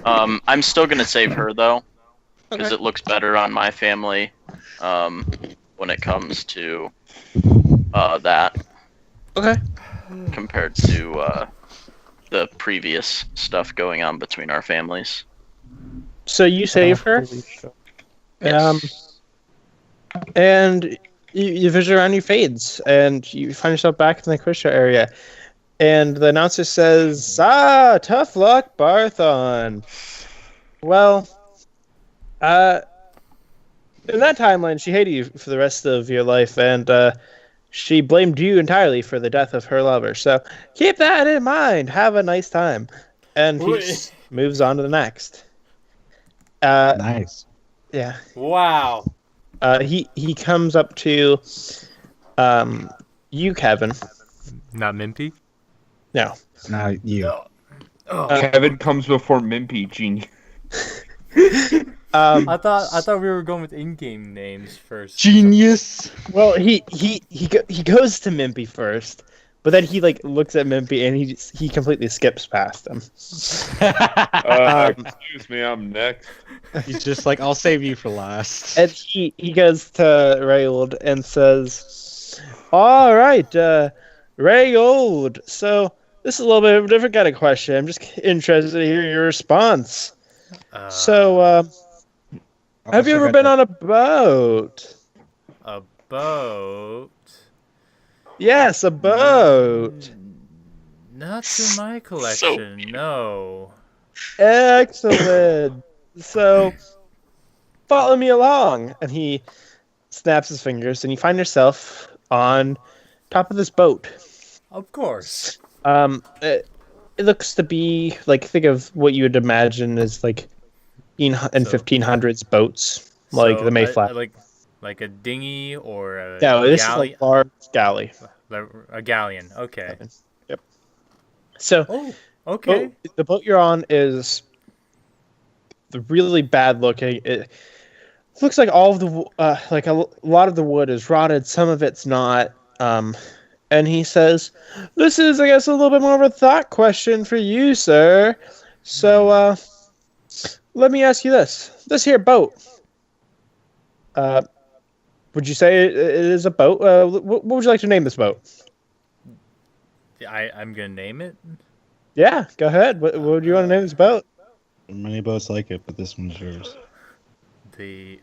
I'm still gonna save her though, because Okay. it looks better on my family when it comes to that Okay. compared to the previous stuff going on between our families. So you save her, Yes. and your vision around you fades, and you find yourself back in the Krisha area. And the announcer says, "Ah, tough luck, Barthon. Well, in that timeline, she hated you for the rest of your life, and she blamed you entirely for the death of her lover. So keep that in mind. Have a nice time." And he just moves on to the next. Nice. Yeah. Wow. He comes up to you, Kevin. Not Mimpy? No. Now you. Kevin comes before Mimpy, genius. I thought we were going with in-game names first. Genius. Well, he goes to Mimpy first, but then he like looks at Mimpy and he completely skips past him. Excuse me, I'm next. He's just like, I'll save you for last. And he goes to Rayold and says, "All right, Rayold. So this is a little bit of a different kind of question. I'm just interested to hear your response. So, have you ever been on a boat?" A boat? Yes, a boat. Not to my collection, no. Excellent. So, follow me along. And he snaps his fingers, and you find yourself on top of this boat. Of course. It looks to be like, think of what you would imagine as like in 1500s boats, like So, the Mayflower. like a dinghy or a No, this is galley? like large galley. A galleon, okay. Yep. So, Oh, okay. the boat you're on is the really bad looking. It looks like all of the like a lot of the wood is rotted. Some of it's not. and he says, "This is, I guess, a little bit more of a thought question for you, sir. So, let me ask you this: this here boat. Would you say it is a boat? What would you like to name this boat?" I'm gonna name it. Yeah, go ahead. What would you want to name this boat? There are many boats like it, but this one's yours. The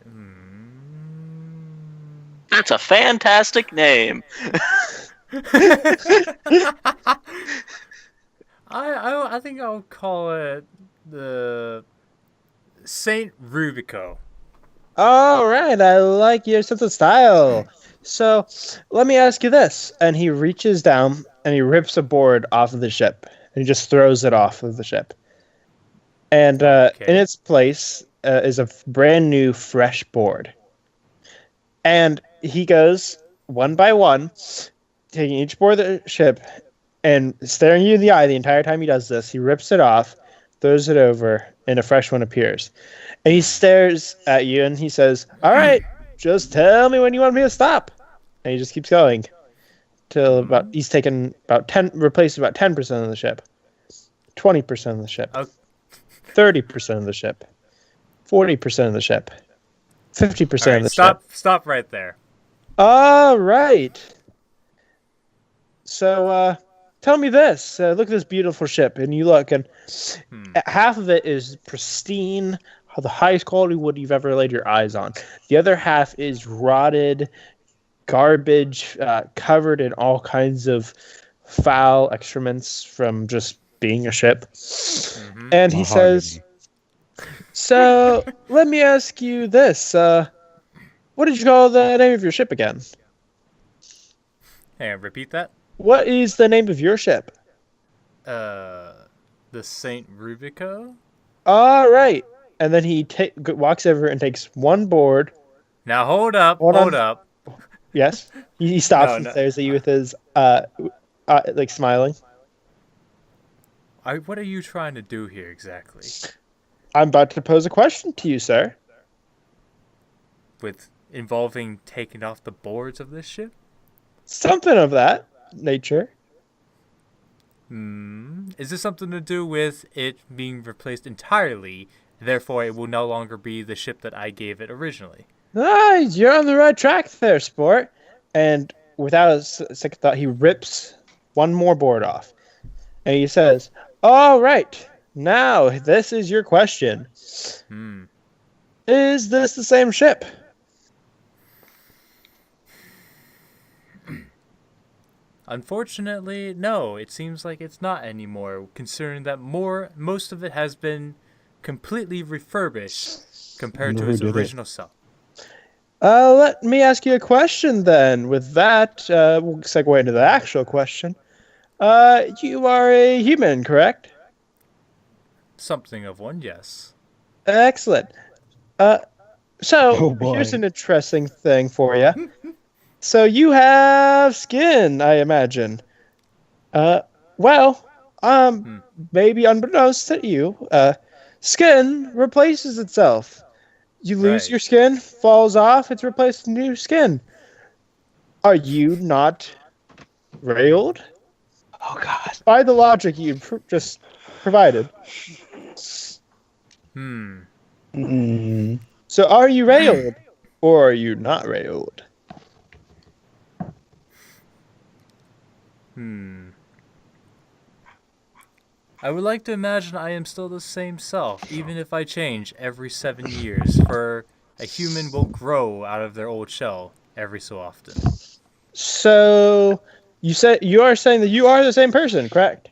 That's a fantastic name. I think I'll call it the Saint Rubico. All right, I like your sense of style. So, let me ask you this. And he reaches down and he rips a board off of the ship. And he just throws it off of the ship. And in its place is a brand new, fresh board. And he goes one by one, taking each board of the ship and staring you in the eye the entire time he does this. He rips it off, throws it over, and a fresh one appears. And he stares at you and he says, "All right, just tell me when you want me to stop." And he just keeps going till he's taken replaced about 10% of the ship, 20% of the ship, 30% of the ship, 40% of the ship, 50% of the ship. Stop right there. All right. So, tell me this. Look at this beautiful ship, and you look, and half of it is pristine, the highest quality wood you've ever laid your eyes on. The other half is rotted, garbage, covered in all kinds of foul excrements from just being a ship. And he says, "So, let me ask you this. What did you call the name of your ship again?" Hey, repeat that. What is the name of your ship? The Saint Rubico. All right. And then he walks over and takes one board. Now hold up. Yes. He stops and stares at you with his like smiling. What are you trying to do here exactly? I'm about to pose a question to you, sir. With involving taking off the boards of this ship? Something of that nature. Is this something to do with it being replaced entirely? Therefore, it will no longer be the ship that I gave it originally. You're on the right track there, sport. And without a second thought, he rips one more board off. And he says, "All right, now this is your question. Is this the same ship?" Unfortunately, no. It seems like it's not anymore, considering that most of it has been completely refurbished compared to its original self. Let me ask you a question then. With that, we'll segue into the actual question. You are a human, correct? Something of one, yes. Excellent. Here's an interesting thing for you. So you have skin, I imagine. Maybe unbeknownst to you, skin replaces itself. You lose your skin, falls off, it's replaced with new skin. Are you not railed? Oh, God. By the logic you just provided. So are you railed, or are you not railed? I would like to imagine I am still the same self, even if I change every 7 years, for a human will grow out of their old shell every so often. So, you are saying that you are the same person, correct?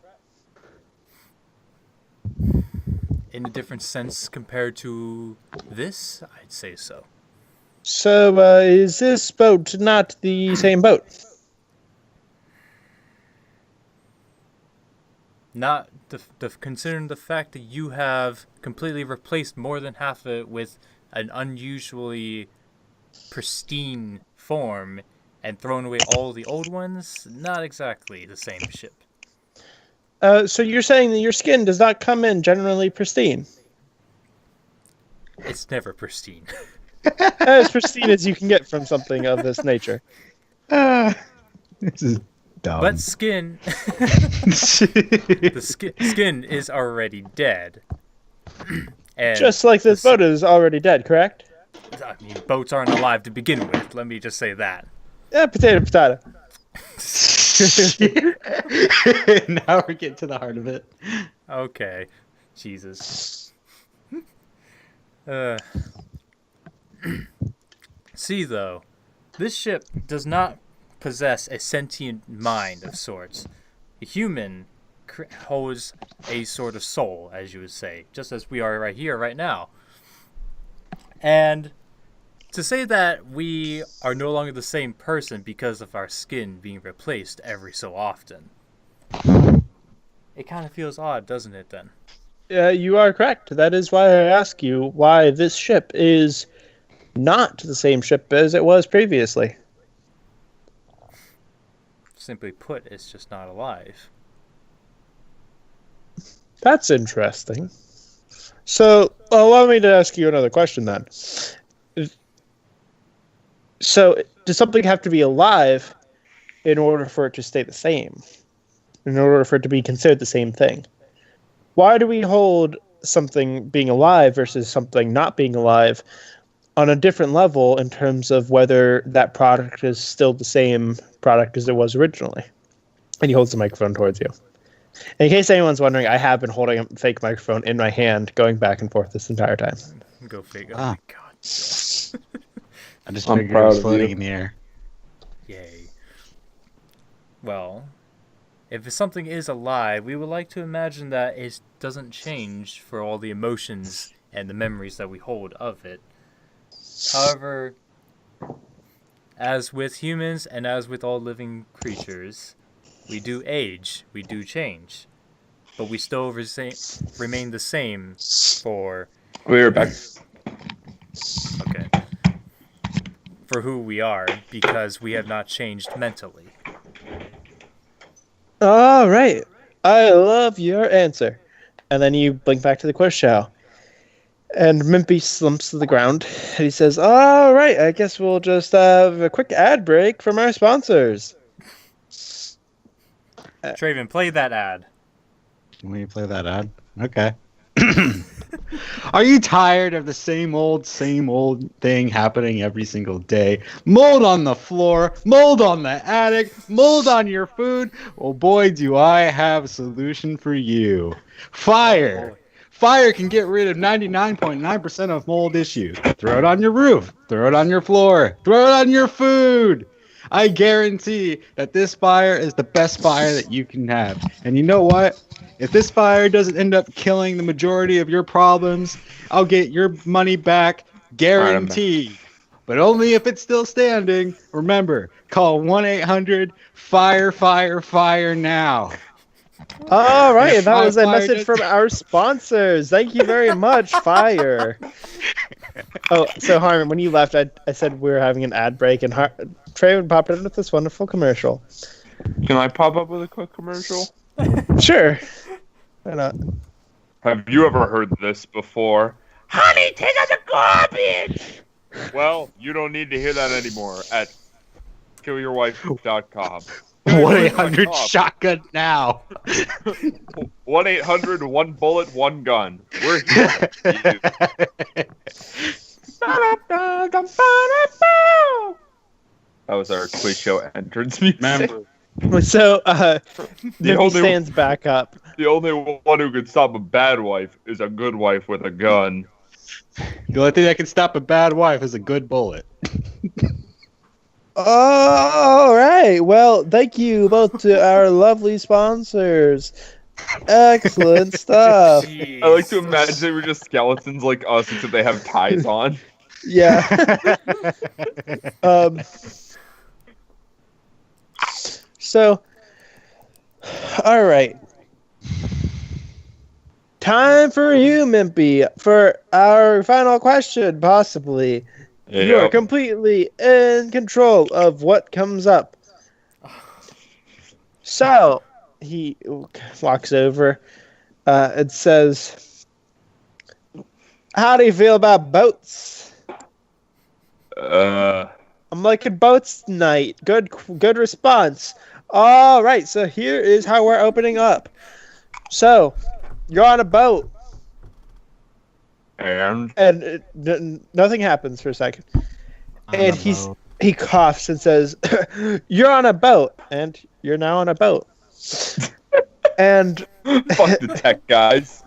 In a different sense compared to this, I'd say so. So, is this boat not the same boat? Not considering the fact that you have completely replaced more than half of it with an unusually pristine form and thrown away all the old ones, not exactly the same ship. So you're saying that your skin does not come in generally pristine? It's never pristine. As pristine as you can get from something of this nature. This is Dumb. But skin, the skin is already dead. And Just like this boat is already dead, correct? I mean, boats aren't alive to begin with. Let me just say that. Yeah, potato. Now we're getting to the heart of it. Okay, Jesus. See, though, this ship does not possess a sentient mind of sorts. A human holds a sort of soul, as you would say, just as we are right here, right now. And to say that we are no longer the same person because of our skin being replaced every so often, it kind of feels odd, doesn't it, then? Yeah, you are correct. That is why I ask you why this ship is not the same ship as it was previously. Simply put, it's just not alive. That's interesting. So, allow me to ask you another question then. So, does something have to be alive in order for it to stay the same? In order for it to be considered the same thing? Why do we hold something being alive versus something not being alive on a different level in terms of whether that product is still the same product as it was originally? And he holds the microphone towards you. In case anyone's wondering, I have been holding a fake microphone in my hand, going back and forth this entire time. Go figure. Ah. Oh my god. I just I'm figured it proud was of floating you. in the air. Yay. Well, if something is alive, we would like to imagine that it doesn't change for all the emotions and the memories that we hold of it. However, as with humans and as with all living creatures, we do age, we do change, but we still remain the same for... We're back. Okay. For who we are, because we have not changed mentally. All right. I love your answer. And then you blink back to the quiz show. And Mimpy slumps to the ground. And he says, all right, I guess we'll just have a quick ad break from our sponsors. Traven, play that ad. When you play that ad? Okay. Are you tired of the same old thing happening every single day? Mold on the floor, mold on the attic, mold on your food? Well, boy, do I have a solution for you. Fire! Fire can get rid of 99.9% of mold issues. Throw it on your roof, throw it on your floor, throw it on your food. I guarantee that this fire is the best fire that you can have. And you know what? If this fire doesn't end up killing the majority of your problems, I'll get your money back, guaranteed. But only if it's still standing. Remember, call 1-800-FIRE-FIRE-FIRE now. All right, If that was a Fire message does- from our sponsors. Thank you very much, Fire. Oh, so Harmon, when you left, I said we were having an ad break, and Traven popped in with this wonderful commercial. Can I pop up with a quick commercial? Sure. Why not? Have you ever heard this before? Honey, take out the garbage! Well, you don't need to hear that anymore at killyourwife.com. 1-800-SHOTGUN now. 1-800-1-bullet-1-gun. We're here. That was our quiz show entrance music. Remember, So, Mimpy stands back up. The only one who can stop a bad wife is a good wife with a gun. the only thing that can stop a bad wife is a good bullet. All right. Well, thank you both to our lovely sponsors. Excellent stuff. I like to imagine they were just skeletons like us, except they have ties on. Yeah. So, all right. Time for you, Mimpy, for our final question, possibly. You are completely in control of what comes up. So, he walks over and says, how do you feel about boats? I'm liking boats tonight. Good response. All right, so here is how we're opening up. So, you're on a boat, And nothing happens for a second. And boat. he coughs and says, "You're on a boat, and you're now on a boat." And fuck the tech guys.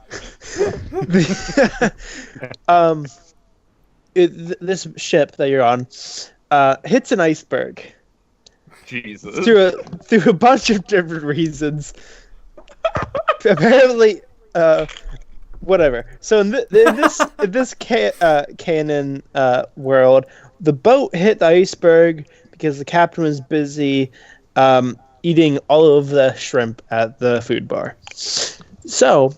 this ship that you're on hits an iceberg Jesus. through a bunch of different reasons. Apparently, whatever. So in this canon world, the boat hit the iceberg because the captain was busy eating all of the shrimp at the food bar. So,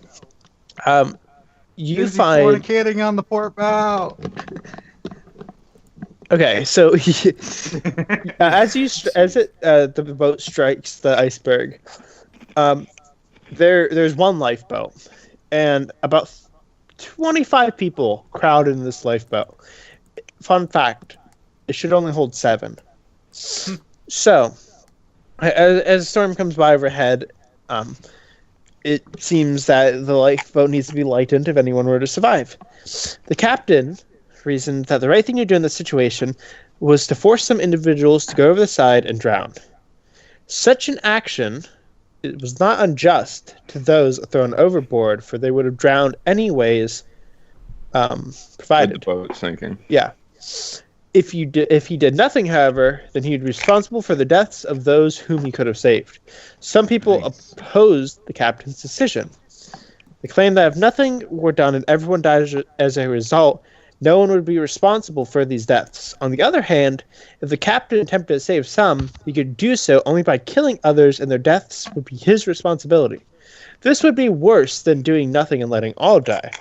you find fornicating on the port bow. Okay, so the boat strikes the iceberg, there's one lifeboat, and about 25 people crowd in this lifeboat. Fun fact: it should only hold 7. So, as a storm comes by overhead, it seems that the lifeboat needs to be lightened if anyone were to survive. The captain reasoned that the right thing to do in this situation was to force some individuals to go over the side and drown. Such an action, it was not unjust to those thrown overboard, for they would have drowned anyways, provided the boat sinking. Yeah. If he did nothing, however, then he would be responsible for the deaths of those whom he could have saved. Some people opposed the captain's decision. They claimed that if nothing were done and everyone died as a result, no one would be responsible for these deaths. On the other hand, if the captain attempted to save some, he could do so only by killing others, and their deaths would be his responsibility. This would be worse than doing nothing and letting all die.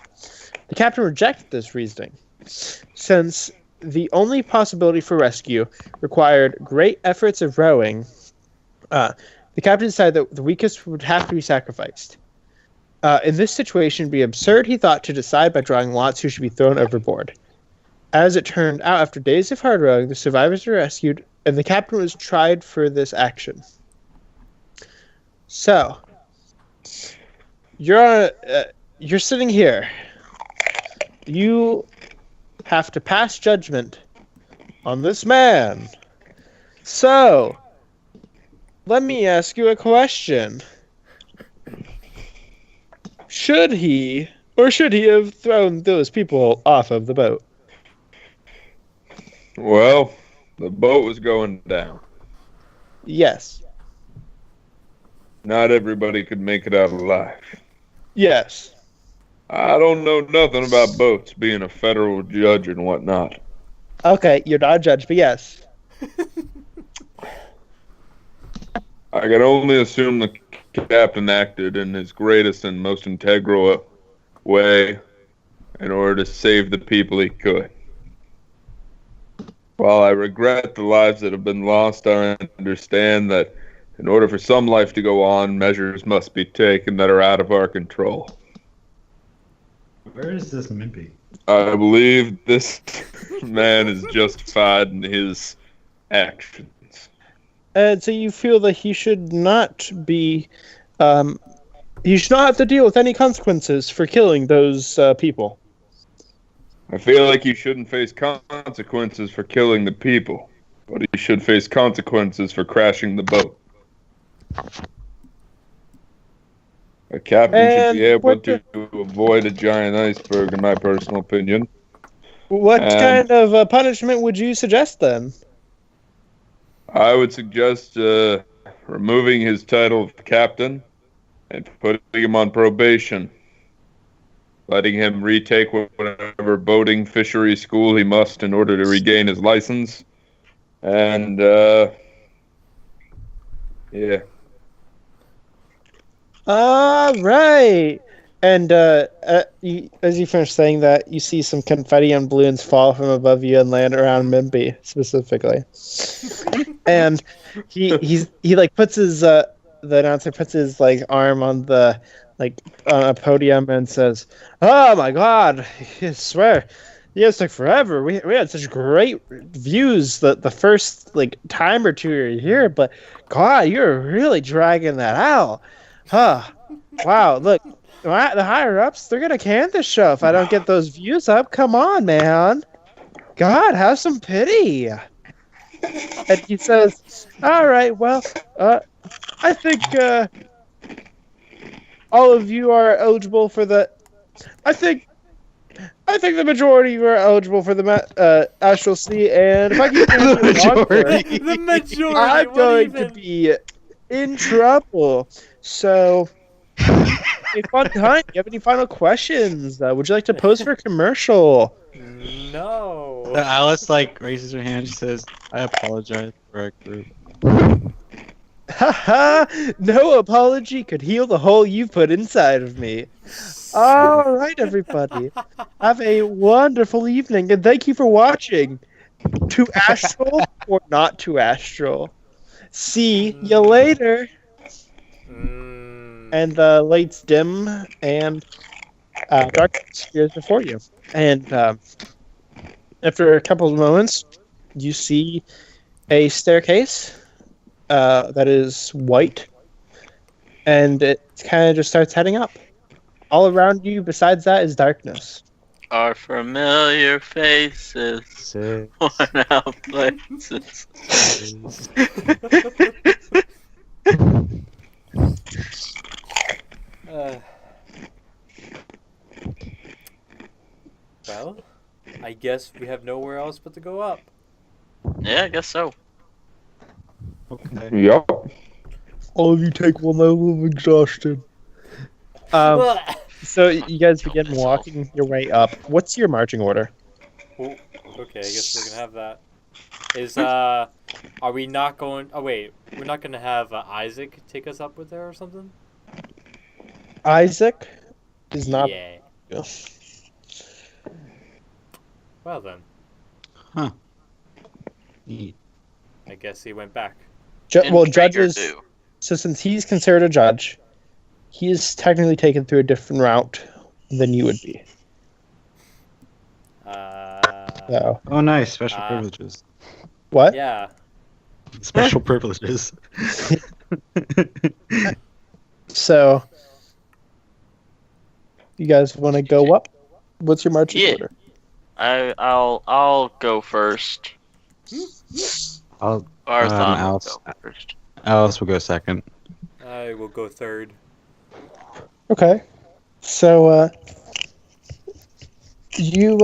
The captain rejected this reasoning, since the only possibility for rescue required great efforts of rowing. The captain decided that the weakest would have to be sacrificed. In this situation, it would be absurd, he thought, to decide by drawing lots who should be thrown overboard. As it turned out, after days of hard rowing, the survivors were rescued, and the captain was tried for this action. So, you're sitting here. You have to pass judgment on this man. So, let me ask you a question. Should he have thrown those people off of the boat? Well, the boat was going down. Yes. Not everybody could make it out alive. Yes. I don't know nothing about boats, being a federal judge and whatnot. Okay, you're not a judge, but yes. I can only assume the captain acted in his greatest and most integral way in order to save the people he could. While I regret the lives that have been lost, I understand that in order for some life to go on, measures must be taken that are out of our control. Where is this Mimpy? I believe this man is justified in his actions. And so you feel that he should not be... he should not have to deal with any consequences for killing those people. I feel like he shouldn't face consequences for killing the people, but he should face consequences for crashing the boat. A captain should be able to avoid a giant iceberg, in my personal opinion. What kind of punishment would you suggest then? I would suggest removing his title of captain and putting him on probation. Letting him retake whatever boating fishery school he must in order to regain his license. And, yeah. All right. And as you finish saying that, you see some confetti and balloons fall from above you and land around Mimpy specifically. And he like puts his the announcer puts his like arm on on a podium and says, "Oh my God! I swear, Yeah, it's took forever. We had such great views the first time or two you're here, but God, you're really dragging that out. Huh. Wow, look, the higher ups, they're gonna can this show if I don't get those views up. Come on, man. God, have some pity. And he says, all right, well, I think all of you are eligible for the. I think the majority of you are eligible for the Astral Sea, and if I keep The majority. I'm what going even? to be in trouble. So, a fun time. Do you have any final questions? Would you like to pose for a commercial? No. So Alice raises her hand. She says, "I apologize for our group." Haha! No apology could heal the hole you've put inside of me. All right, everybody. Have a wonderful evening, and thank you for watching. To Astral or not to Astral. See you later. And the lights dim, and darkness appears before you. And after a couple of moments, you see a staircase that is white, and it kind of just starts heading up. All around you, besides that, is darkness. Our familiar faces, Six. worn out places. Well, I guess we have nowhere else but to go up. Yeah, I guess so. Okay. Yup. All of you take one level of exhaustion. So you guys begin walking your way up. What's your marching order? Okay, I guess we're gonna have that. Are we not going? Oh wait, we're not gonna have Isaac take us up with her or something? Isaac is not. Yeah. Yeah. Well then, Huh. Neat. I guess he went back. Well, Intrigue or judges. do. So since he's considered a judge, he is technically taken through a different route than you would be. So Oh, nice. Special privileges. what? Yeah. Special privileges. So you guys want to go up? What's your marching order? I'll go first. I'll. Arthon will Alice. go first. Alice will go second. I will go third. Okay. So you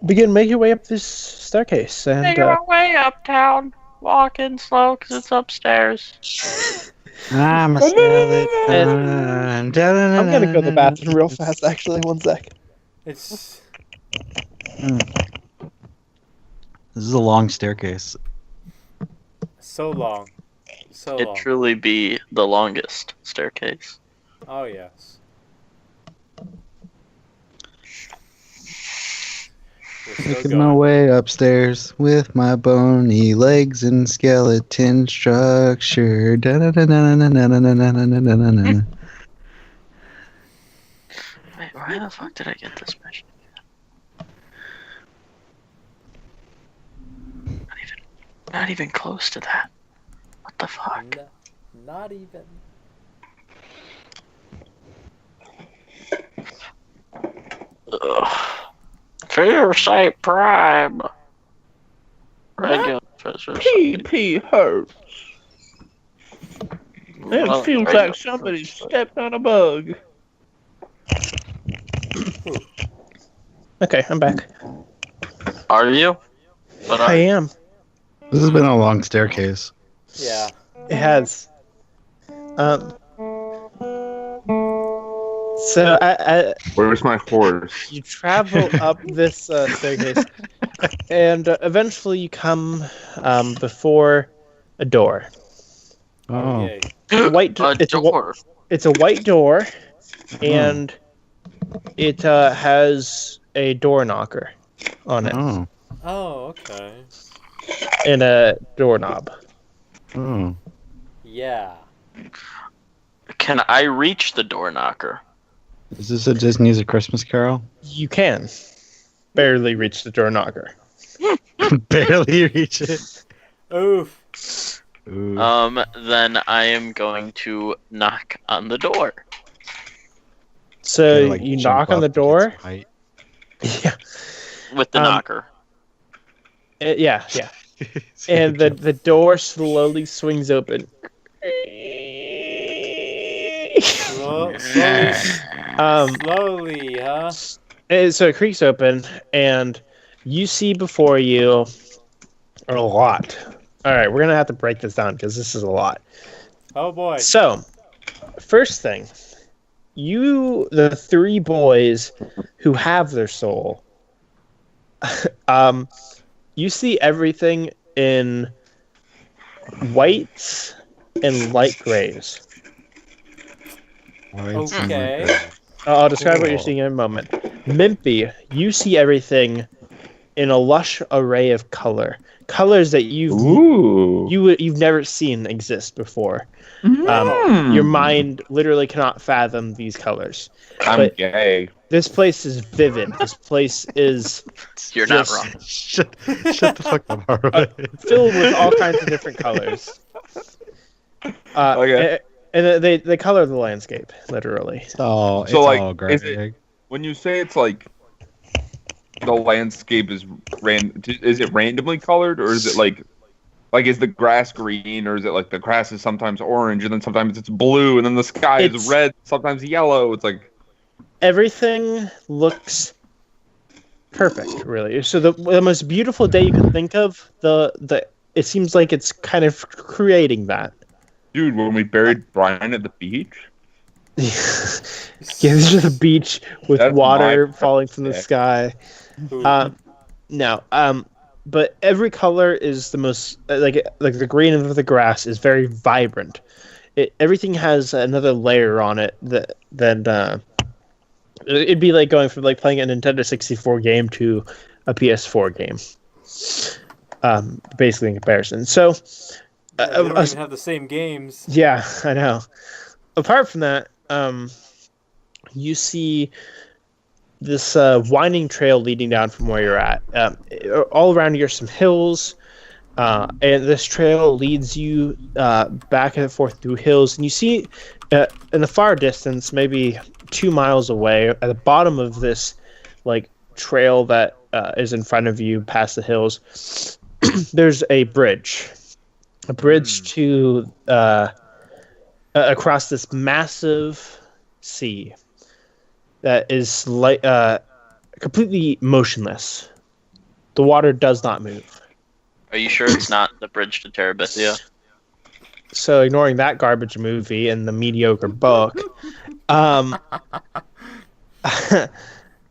begin making your way up this staircase, and Make our way uptown. Walking slow because it's upstairs. I'm a skeleton. I'm gonna go to the bathroom real fast. Actually, one sec. It's This is a long staircase. so long. So It long. truly be the longest staircase. Oh yes. We're still Making my going. way upstairs with my bony legs and skeleton structure. Da-da-da-da-da-da-da-da-da-da-da-da. Wait, why the fuck did I get this mission? Not even close to that. What the fuck? Not even. Ugh. Fear Sight Prime. Regular PP hurts. Well, It feels regular- like somebody stepped on a bug. Okay, I'm back. Are you? But I am. This has been a long staircase. Yeah. It has. So Where's my horse? you travel up this staircase, and eventually you come before a door. Oh. Yay. A white. a door. It's a white door, and it has a door knocker on it Oh. Oh, okay. and a doorknob. Oh. Yeah. Can I reach the door knocker? Is this a Disney's A Christmas Carol? You can. barely reach the door knocker. Barely reach it. Oof. Ooh. Then I am going to knock on the door. So Kinda, like, you jump knock on up the and get door. some height. Yeah. With the knocker. Yeah. So you And jump- the door slowly swings open. Slowly, huh? So it creaks open, and you see before you a lot. All right, we're gonna have to break this down because this is a lot. Oh boy. So, first thing, the three boys who have their soul, you see everything in whites and light grays. Okay. I'll describe what you're Cool. seeing in a moment. Mimpy, you see everything in a lush array of colors that Ooh. you've never seen exist before. Your mind literally cannot fathom these colors. I'm but- gay. This place is vivid. This place is You're not just wrong. Shut the fuck up, Harwood. filled with all kinds of different colors. Okay. And they color the landscape, literally. It's all like, is Greg. When you say it's like the landscape is randomly colored, or is it like is the grass green, or is it like the grass is sometimes orange and then sometimes it's blue and then the sky is It's- red, sometimes yellow? It's like Everything looks perfect, really. So the most beautiful day you can think of, it seems like it's kind of creating that. dude, when we buried Brian at the beach. Yeah, this is a beach with That's water my falling from the pick. sky. No, but every color is the most like the green of the grass is very vibrant. Everything has another layer on it that it'd be like going from like playing a Nintendo 64 game to a PS4 game. Basically in comparison. So They don't even have the same games. yeah, I know. Apart from that, you see this winding trail leading down from where you're at. All around you are some hills, and this trail leads you back and forth through hills. And you see in the far distance, maybe 2 miles away, at the bottom of this like trail that is in front of you past the hills, there's a bridge. A bridge to across this massive sea that is completely motionless. The water does not move. Are you sure it's not the bridge to Terabithia? So, ignoring that garbage movie and the mediocre book,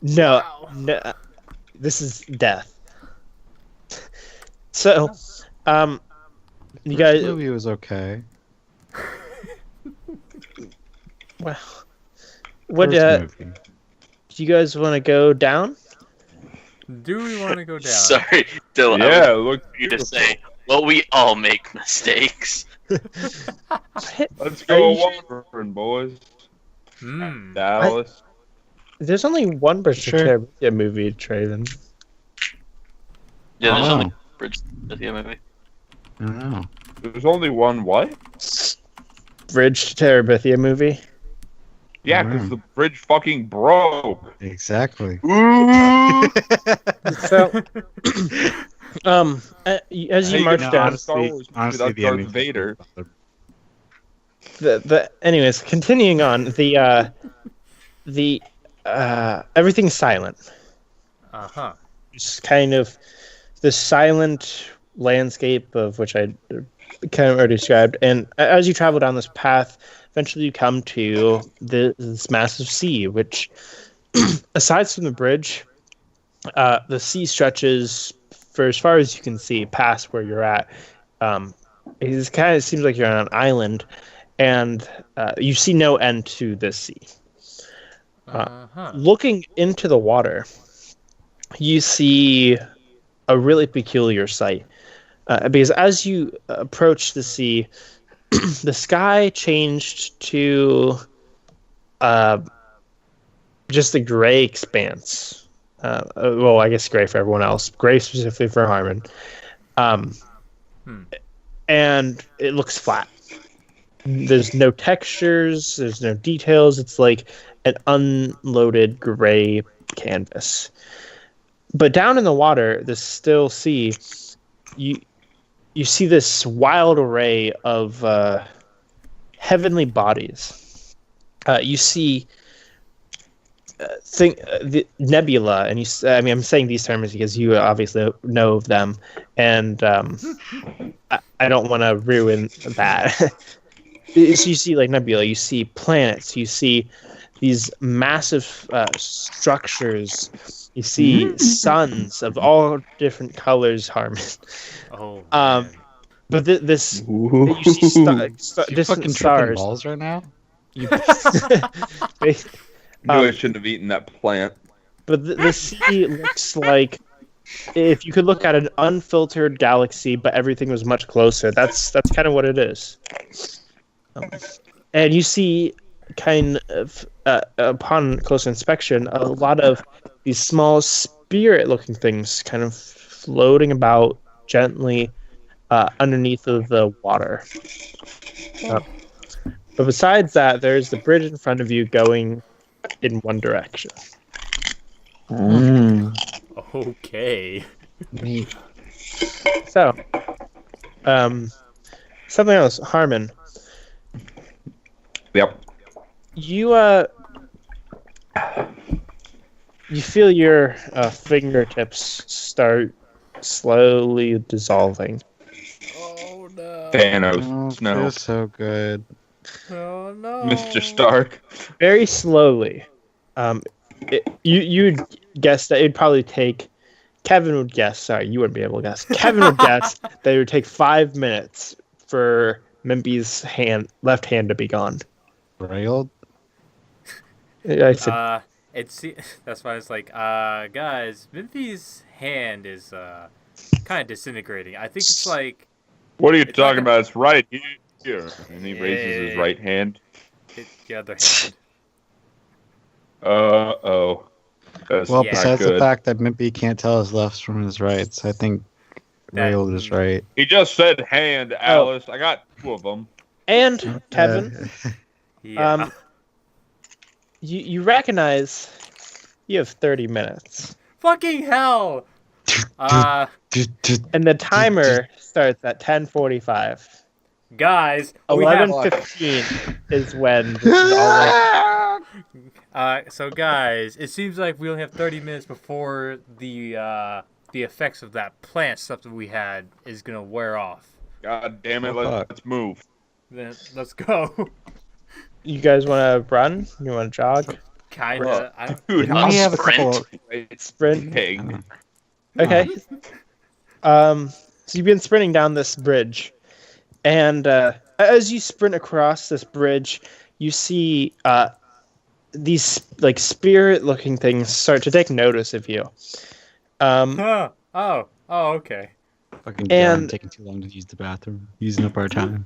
no, this is death. So, you guys, This movie was okay. well, what First movie. do you guys want to go down? Do we want to go down? Sorry, Dylan. Yeah, I look. was you to say, well, we all make mistakes. Let's Are go you sure? wandering, boys. Hmm. There's only one Bridge to Sure. Terabithia movie, Traven. Yeah, there's Oh. only bridge to Terabithia maybe. I don't know. There's only one what? Bridge to Terabithia movie. Yeah, Wow. because the bridge fucking broke. Exactly. So, as you march Hey, down, honest- Star Wars movie honestly, without the Darth ending Vader. anyways, continuing on, the everything's silent. Uh-huh. Just kind of the silent landscape of which I kind of already described. And as you travel down this path, eventually you come to this massive sea, which, aside from the bridge, the sea stretches for as far as you can see past where you're at. It kind of seems like you're on an island, and you see no end to this sea. Uh-huh. Looking into the water, you see a really peculiar sight. Because as you approach the sea, the sky changed to just a gray expanse. Well, I guess gray for everyone else. Gray specifically for Harmon. And it looks flat. There's no textures. There's no details. It's like an unloaded gray canvas. But down in the water, the still sea, you see this wild array of heavenly bodies. You see the nebula, and I'm saying these terms because you obviously know of them, and I don't want to ruin that. So you see like nebula, you see planets, you see these massive structures, you see suns of all different colors, Harmon. Oh. But this you see You fucking tripping stars. balls right now? You, I shouldn't have eaten that plant. but the sea looks like if you could look at an unfiltered galaxy, but everything was much closer. That's kind of what it is. And you see, kind of upon closer inspection, a lot of these small spirit-looking things kind of floating about gently underneath of the water. But besides that, there's the bridge in front of you going in one direction. Okay. Neat. So, something else, Harmon. Yep. You feel your fingertips start slowly dissolving. Oh no. Thanos. No. Feels so good. Oh no. Mr. Stark. Very slowly. You'd guess that it'd probably take. Kevin would guess. Sorry, you wouldn't be able to guess. Kevin would guess that it would take 5 minutes for Mimpy's left hand to be gone. Railed? I said, That's why it's like, guys, Mimpy's hand is kind of disintegrating. I think it's like What are you It's talking like about? It's right here. And he raises his right hand. the other hand. Uh-oh. That's Well, Yeah. not besides the good. fact that Mimpy can't tell his lefts from his rights, I think Railed is right. He just said hand, Alice. I got 2 of them. and Kevin, Yeah. you recognize you have 30 minutes, Fucking hell. and the timer starts at 10:45. Guys, we have 11:15 is when this is all. so guys, it seems like we only have 30 minutes before the effects of that plant stuff that we had is gonna wear off. God damn it, Oh, fuck. let's move. Then let's go. You guys want to run? You want to jog? Kinda. Dude, We I'll have a sprint. couple. Sprint. Pig. Okay. So you've been sprinting down this bridge, and as you sprint across this bridge, you see these like spirit-looking things start to take notice of you. Huh. Oh, okay. Fucking And- John taking too long to use the bathroom, using up our time.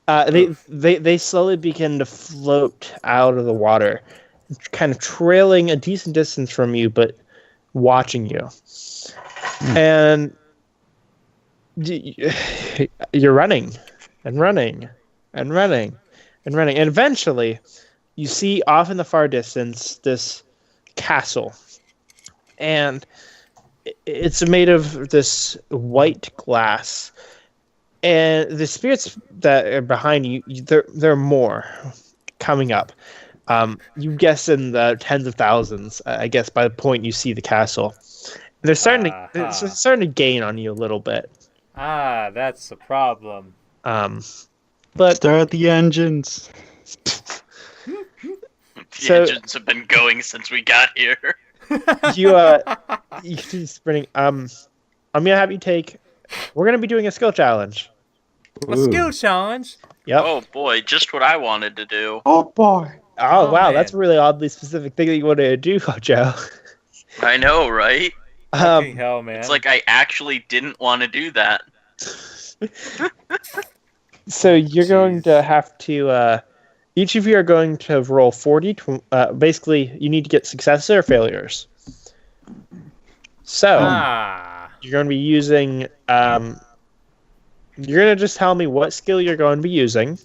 They slowly begin to float out of the water, kind of trailing a decent distance from you, but watching you. And you're running and running and running and running, and eventually you see off in the far distance this castle, and it's made of this white glass. And the spirits that are behind you, there are more coming up. You guess in the tens of thousands, I guess, by the point you see the castle. They're starting it's starting to gain on you a little bit. That's the problem. But Start the engines. The So- engines have been going since we got here. you keep sprinting. I'm gonna have you take. We're gonna be doing a skill challenge. A skill challenge. Yep. Oh boy, just what I wanted to do. Oh boy. Oh wow, man. that's a really oddly specific thing that you wanted to do, Joe. I know, right? Fucking hell, man. It's like I actually didn't want to do that. So you're going to have to. Each of you are going to roll 40. Basically, you need to get successes or failures. So you're going to be using. You're going to just tell me what skill you're going to be using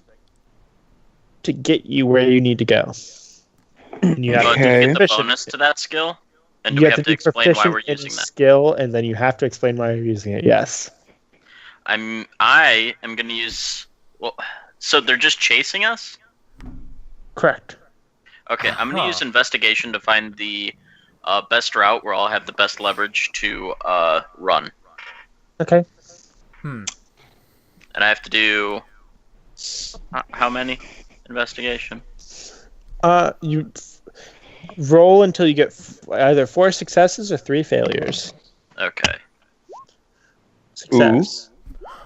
to get you where you need to go. And you have But to do you be get the proficient. bonus to that skill? And do You we have have to to be explain why we're proficient in using that? skill, and then you have to explain why you're using it. Yes. I am going to use. Well, so they're just chasing us? Correct. Okay, I'm going to use investigation to find the best route where I'll have the best leverage to run. Okay. And I have to do how many investigation? You roll until you get either 4 successes or 3 failures. Okay. Success.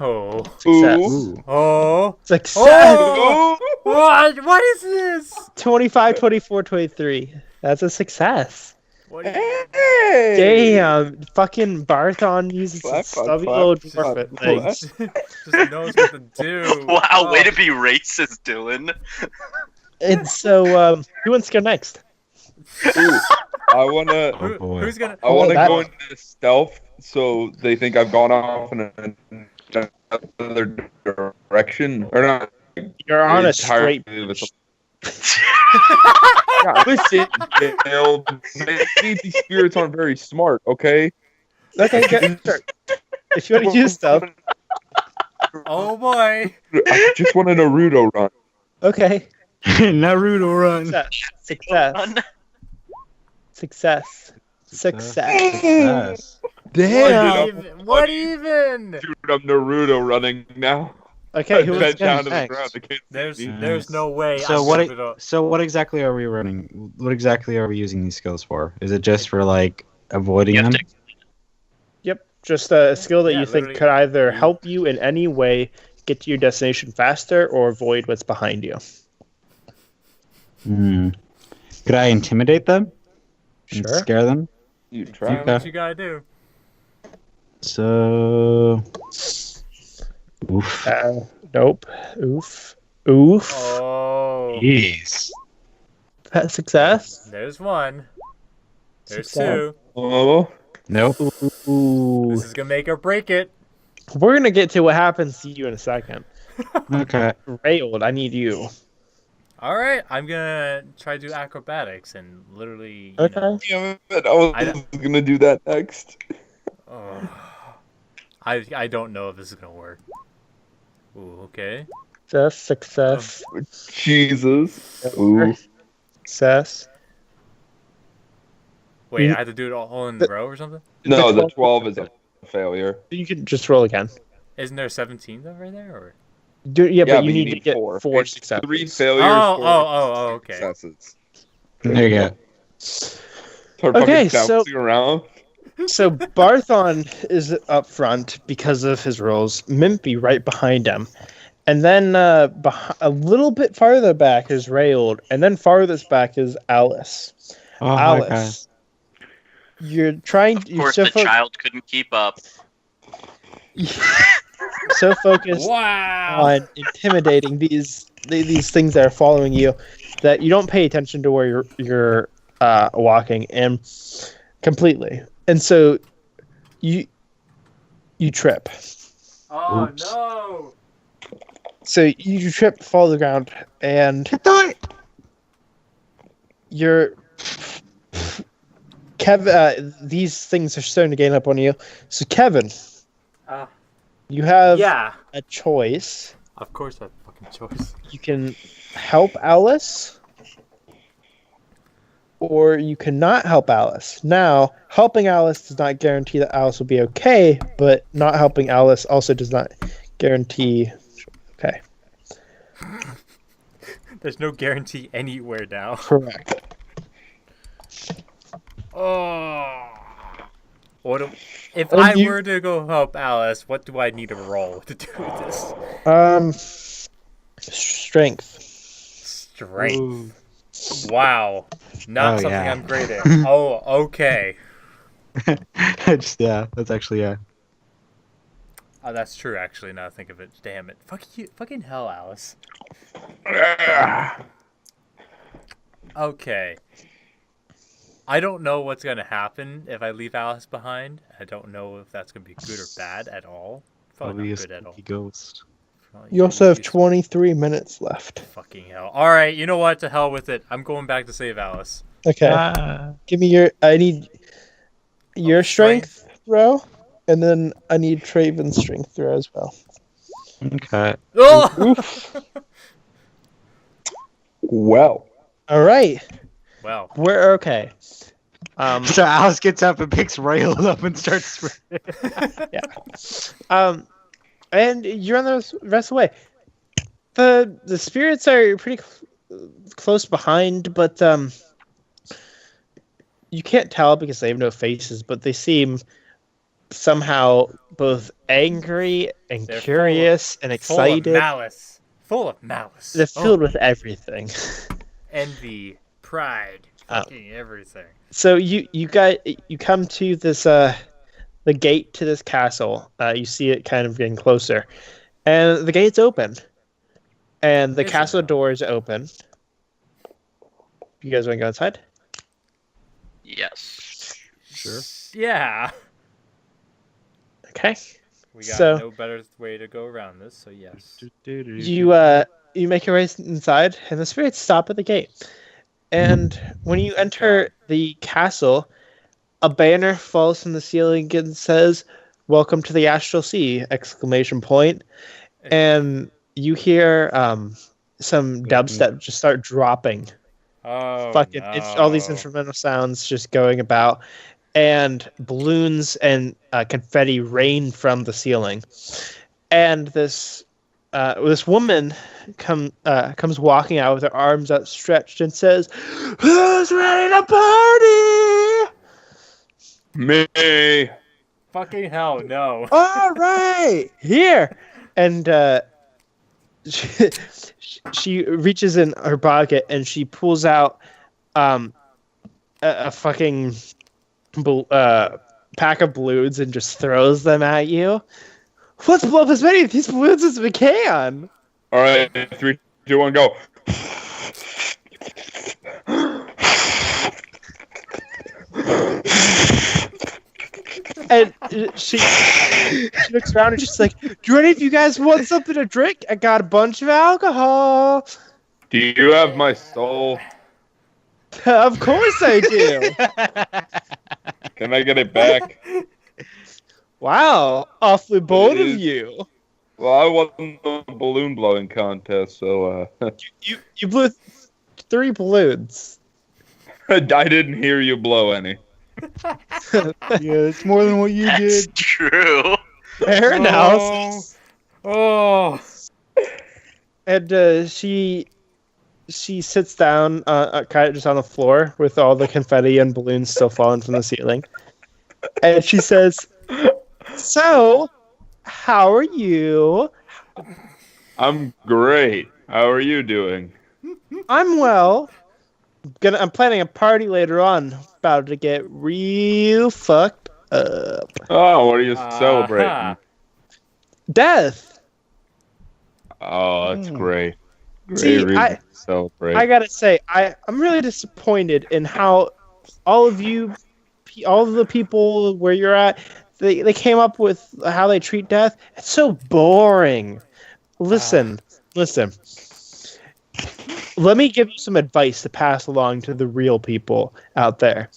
Oh. Success. Ooh. Oh. Success. Oh. What is this? 25, 24, 23. That's a success. What is this? Hey! Damn. Fucking Barthon uses Clap, his clap, stubby clap, little clap, dwarf clap. legs. Just knows what to do. Wow, way to be racist, Dylan. And so, who wants to go next? Ooh, I wanna. Who- boy. who's gonna? I want to that- go into stealth so they think I've gone off in another direction. Or not. You're on a entirely straight. with yeah, listen, Dale, these spirits aren't very smart, okay? Okay, good. Sure. If you want to use stuff, Oh boy. I just want a Naruto run. okay. Naruto run. Success. Run. Success. Success. Yes. Damn! What even? Dude, I'm Naruto running now. Okay, who I wants bent to down go to the next? ground. I can't see. There's no way. So I'm what? gonna do it. So what exactly are we running? What exactly are we using these skills for? Is it just for like avoiding You have them? to Yep, just a skill that Yeah, you think literally. could either help you in any way get to your destination faster or avoid what's behind you. Hmm. Could I intimidate them? And Sure. scare them? You Do try. what you gotta do. So. Oof. Nope. Oof. Oof. Oh. Jeez. That's success. There's one. There's Success. two. Oh, Nope. Ooh. This is gonna make or break it. We're gonna get to what happens to you in a second. Okay. Railed, I need you. All right, I'm gonna try to do acrobatics and literally. You Okay. know, damn it! I was gonna do that next. oh. I don't know if this is gonna work. Ooh, okay. Success. Jesus. Ooh. Success. Wait, I have to do it all in a row or something? No, the 12 is a failure. You can just roll again. Isn't there 17 though right there? Or? Yeah, but you need to get 4 It's successes. 3 failures. Oh, okay. Successes. There you go. Start Okay, fucking so- bouncing around. So Barthon is up front because of his rolls. Mimpy right behind him. And then a little bit farther back is Rayold. And then farthest back is Alice. Oh, Alice. You're trying Of to course, so, the child couldn't keep up. so focused Wow. on intimidating these things that are following you that you don't pay attention to where you're walking and completely. And so you trip. Oh Oops. no. So you trip, fall to the ground, and you're Kevin. These things are starting to gain up on you. So Kevin, you have Yeah. a choice. Of course, that fucking choice. You can help Alice, or you cannot help Alice. Now, helping Alice does not guarantee that Alice will be okay, but not helping Alice also does not guarantee. Okay, There's no guarantee anywhere now. correct. Oh. If Oh, I you- were to go help Alice, what do I need to roll to do this? Strength. Strength. Wow. Not Oh, something yeah. I'm great at. Oh, okay. Yeah, that's actually, yeah. Oh, that's true, actually, now I think of it. Damn it. Fuck you. Fucking hell, Alice. Okay. I don't know what's gonna happen if I leave Alice behind. I don't know if that's gonna be good or bad at all. Probably not good at all. Ghost. You also have 23 minutes left. Fucking hell. All right, you know what? To hell with it. I'm going back to save Alice. Okay. Give me your. I need your strength throw, and then I need Traven's strength throw as well. Okay. Oh! Well. All right. Well, We're okay. So Alice gets up and picks Rail up and starts. And you're on the rest of the way. The spirits are pretty close behind, but you can't tell because they have no faces. But they seem somehow both angry and They're curious and excited. full of malice. Full of malice. They're filled with everything. Envy, pride, fucking everything. So you come to this the gate to this castle. You see it kind of getting closer, and the gate's open, and the castle door is open. You guys want to go inside? Yes. Sure. Yeah. Okay. We got So- no better way to go around this, so yes. You make your way inside, and the spirits stop at the gate. And when you enter the castle, a banner falls from the ceiling and says, "Welcome to the Astral Sea!" Exclamation point. And you hear some dubstep just start dropping. Oh, Fucking no. it's all these instrumental sounds just going about, and balloons and confetti rain from the ceiling. And this woman comes walking out with her arms outstretched and says, "Who's ready to party?" Me. Fucking hell, no. All right, here. And she reaches in her pocket and she pulls out a fucking pack of balloons and just throws them at you. Let's blow up as many of these balloons as we can. All right, 3, 2, 1, go. And she looks around and she's like, "Do any of you guys want something to drink? I got a bunch of alcohol." Do you have my soul? Of course I do. Can I get it back? Wow, awfully bold of is- you. Well, I won the balloon blowing contest, so You blew 3 balloons. I didn't hear you blow any. Yeah, it's more than what you That's did. true. Fair analysis. Oh. And she sits down, kind of just on the floor with all the confetti and balloons still falling from the ceiling, and she says, "So, how are you?" I'm great. How are you doing? "I'm well. I'm planning a party later on. About to get real fucked up. Oh, what are you Uh-huh. celebrating? Death. Oh, that's great. Great See, reason to celebrate. I gotta say, I'm really disappointed in how all of the people where you're at, they came up with how they treat death. It's so boring. Listen. Let me give you some advice to pass along to the real people out there.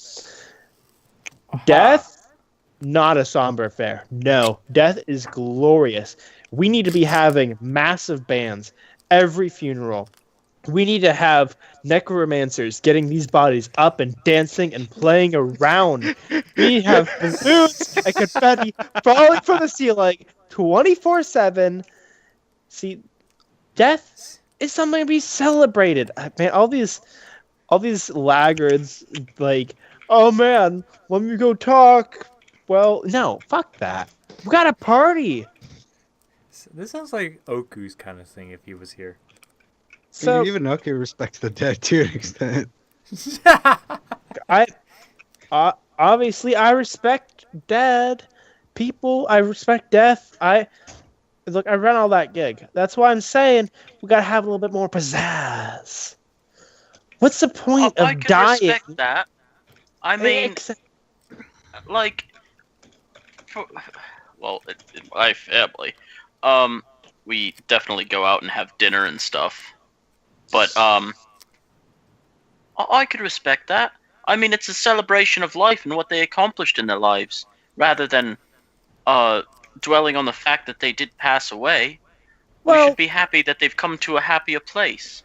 Death, not a somber affair. No, death is glorious. We need to be having massive bands every funeral. We need to have necromancers getting these bodies up and dancing and playing around. We have balloons and confetti falling from the ceiling 24/7. See, death is something to be celebrated. Man, all these laggards, like, "Oh man, let me go talk." Well, no, fuck that. We got a party. This sounds like Oku's kind of thing if he was here. So Even Oki respects the dead to an extent. obviously I respect dead people. I respect death. I ran all that gig. That's why I'm saying we gotta have a little bit more pizzazz. What's the point I of can dying? respect that. I mean, like, well, in my family, we definitely go out and have dinner and stuff. But I could respect that. I mean, it's a celebration of life and what they accomplished in their lives, rather than dwelling on the fact that they did pass away. We Well, should be happy that they've come to a happier place.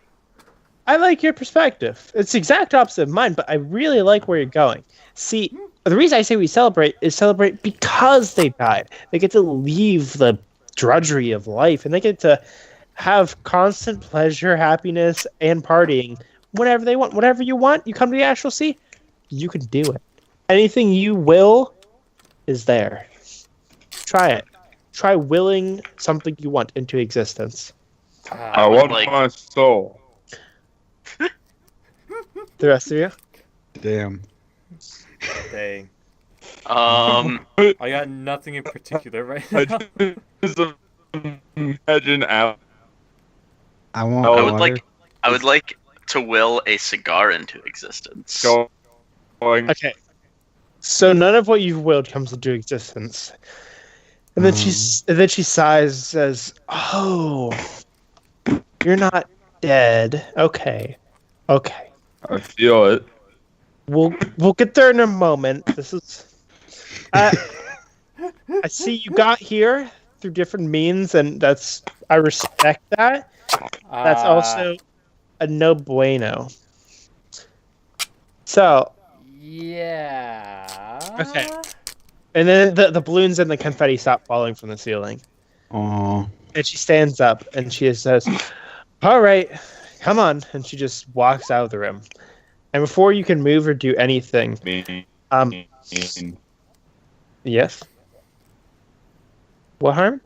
I like your perspective. It's the exact opposite of mine, but I really like where you're going. See, the reason I say we celebrate is celebrate because they died. They get to leave the drudgery of life, and they get to have constant pleasure, happiness, and partying whenever they want. Whatever you want, you come to the Astral Sea, you can do it. Anything you will is there. Try it. Try willing something you want into existence. I want my soul. The rest of you? Damn. Dang. Um, I got nothing in particular right now. Just imagine out. I want I would water. like to will a cigar into existence. Going. Okay. So none of what you've willed comes into existence. And then she sighs and says, "Oh, you're not dead. Okay. I feel it. We'll get there in a moment. This is I see you got here through different means, and I respect that. That's also a no bueno. So Yeah. Okay. And then the balloons and the confetti stop falling from the ceiling. Oh. And she stands up and she says, "All right, come on." And she just walks out of the room. And before you can move or do anything, yes? What harm?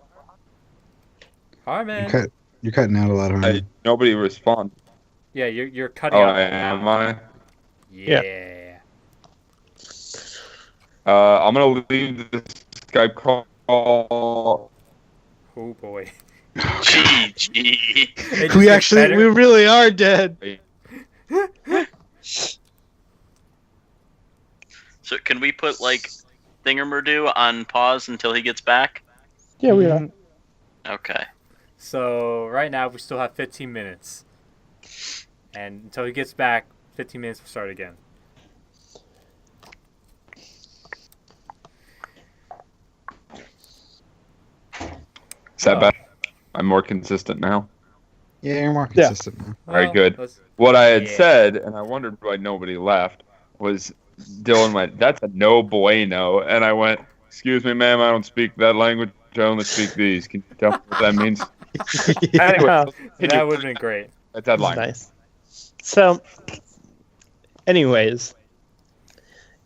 Harmon. You're cutting out a lot, Harmon. Nobody respond. Yeah, you're cutting Oh, out. am I? Yeah. I'm gonna leave the Skype call. Oh boy. GG. It just gets better. really are dead. So can we put like Thingamadoo on pause until he gets back? Yeah, we are. Okay. So right now we still have 15 minutes, and until he gets back, 15 minutes will start again. Is that better? I'm more consistent now. Yeah, you're more consistent now. Very good. What I had said, and I wondered why nobody left, was Dylan went, "That's a no bueno," and I went, "Excuse me, ma'am, I don't speak that language. I only speak these. Can you tell me what that means?" Anyway, That would have been great. that's that line. Nice. So, anyways,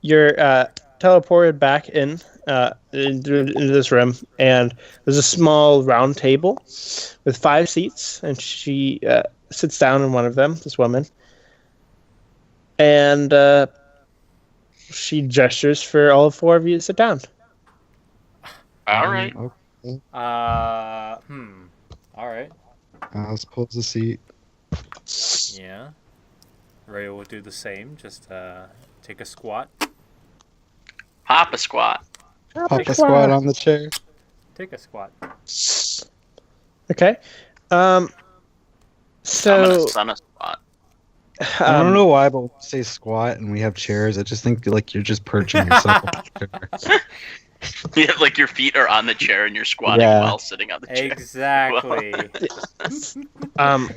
you're teleported back into this room, and there's a small round table with 5 seats, and she sits down in one of them, this woman, and she gestures for all 4 of you to sit down. All right. Okay. All right. Let's pause the seat. Yeah. Ray will do the same. Just take a squat. Hop a squat. Pop a squat on the chair. Take a squat. Okay. I'm So gonna sun a squat. I don't know why, but when you say squat and we have chairs, I just think like you're just perching yourself on the chair. Yeah, like your feet are on the chair and you're squatting while sitting on the chair. Exactly.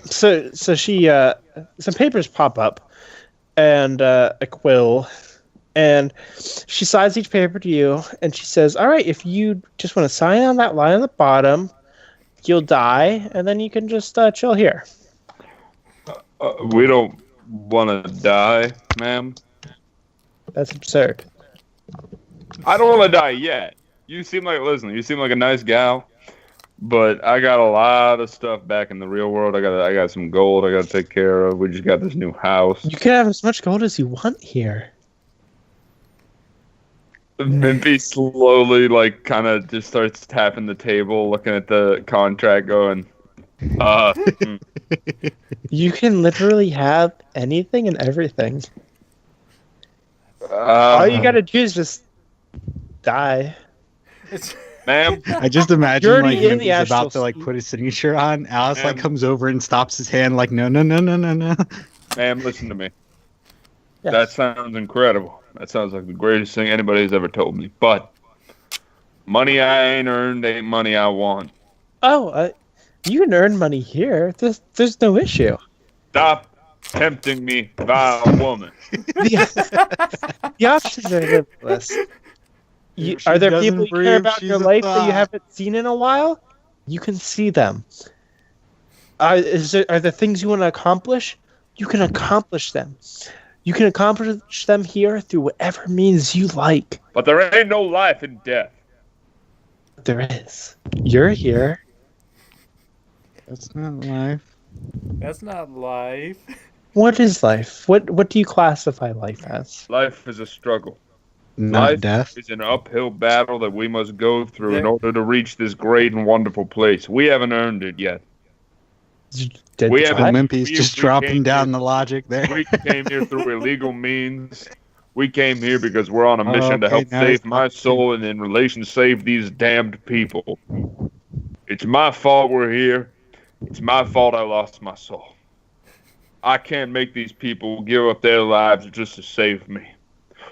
So she some papers pop up and a quill, and she signs each paper to you, and she says, "All right, if you just want to sign on that line on the bottom, you'll die, and then you can just chill here." We don't want to die, ma'am. That's absurd. I don't want to die yet. You seem like a nice gal, but I got a lot of stuff back in the real world. I got some gold I got to take care of. We just got this new house. You can have as much gold as you want here. Mimpy slowly, like, kind of just starts tapping the table, looking at the contract, going, You can literally have anything and everything. All you gotta do is just die. Ma'am, I just imagine You're like already in when the he's astral about to like state. put his signature on. Alice like Ma'am. comes over and stops his hand like no. ma'am, listen to me. Yes. That sounds incredible. That sounds like the greatest thing anybody's ever told me. But money I ain't earned ain't money I want. Oh, you can earn money here. There's no issue. Stop tempting me, vile woman. The options are limitless. If she Are there doesn't people you care breathe, about in she's your a life that you thought. haven't seen in a while? You can see them. Are there things you want to accomplish? You can accomplish them. You can accomplish them here through whatever means you like. But there ain't no life in death. There is. You're here. That's not life. That's not life. What is life? What do you classify life as? Life is a struggle. Not Life death. is an uphill battle that we must go through in There- order to reach this great and wonderful place. We haven't earned it yet. Dead We die? haven't- Mimpy's we- just we dropping came down here- the logic there. We came here through illegal means. We came here because we're on a mission to okay, help now he's save my talking. soul and in relation save these damned people. It's my fault we're here. It's my fault I lost my soul. I can't make these people give up their lives just to save me.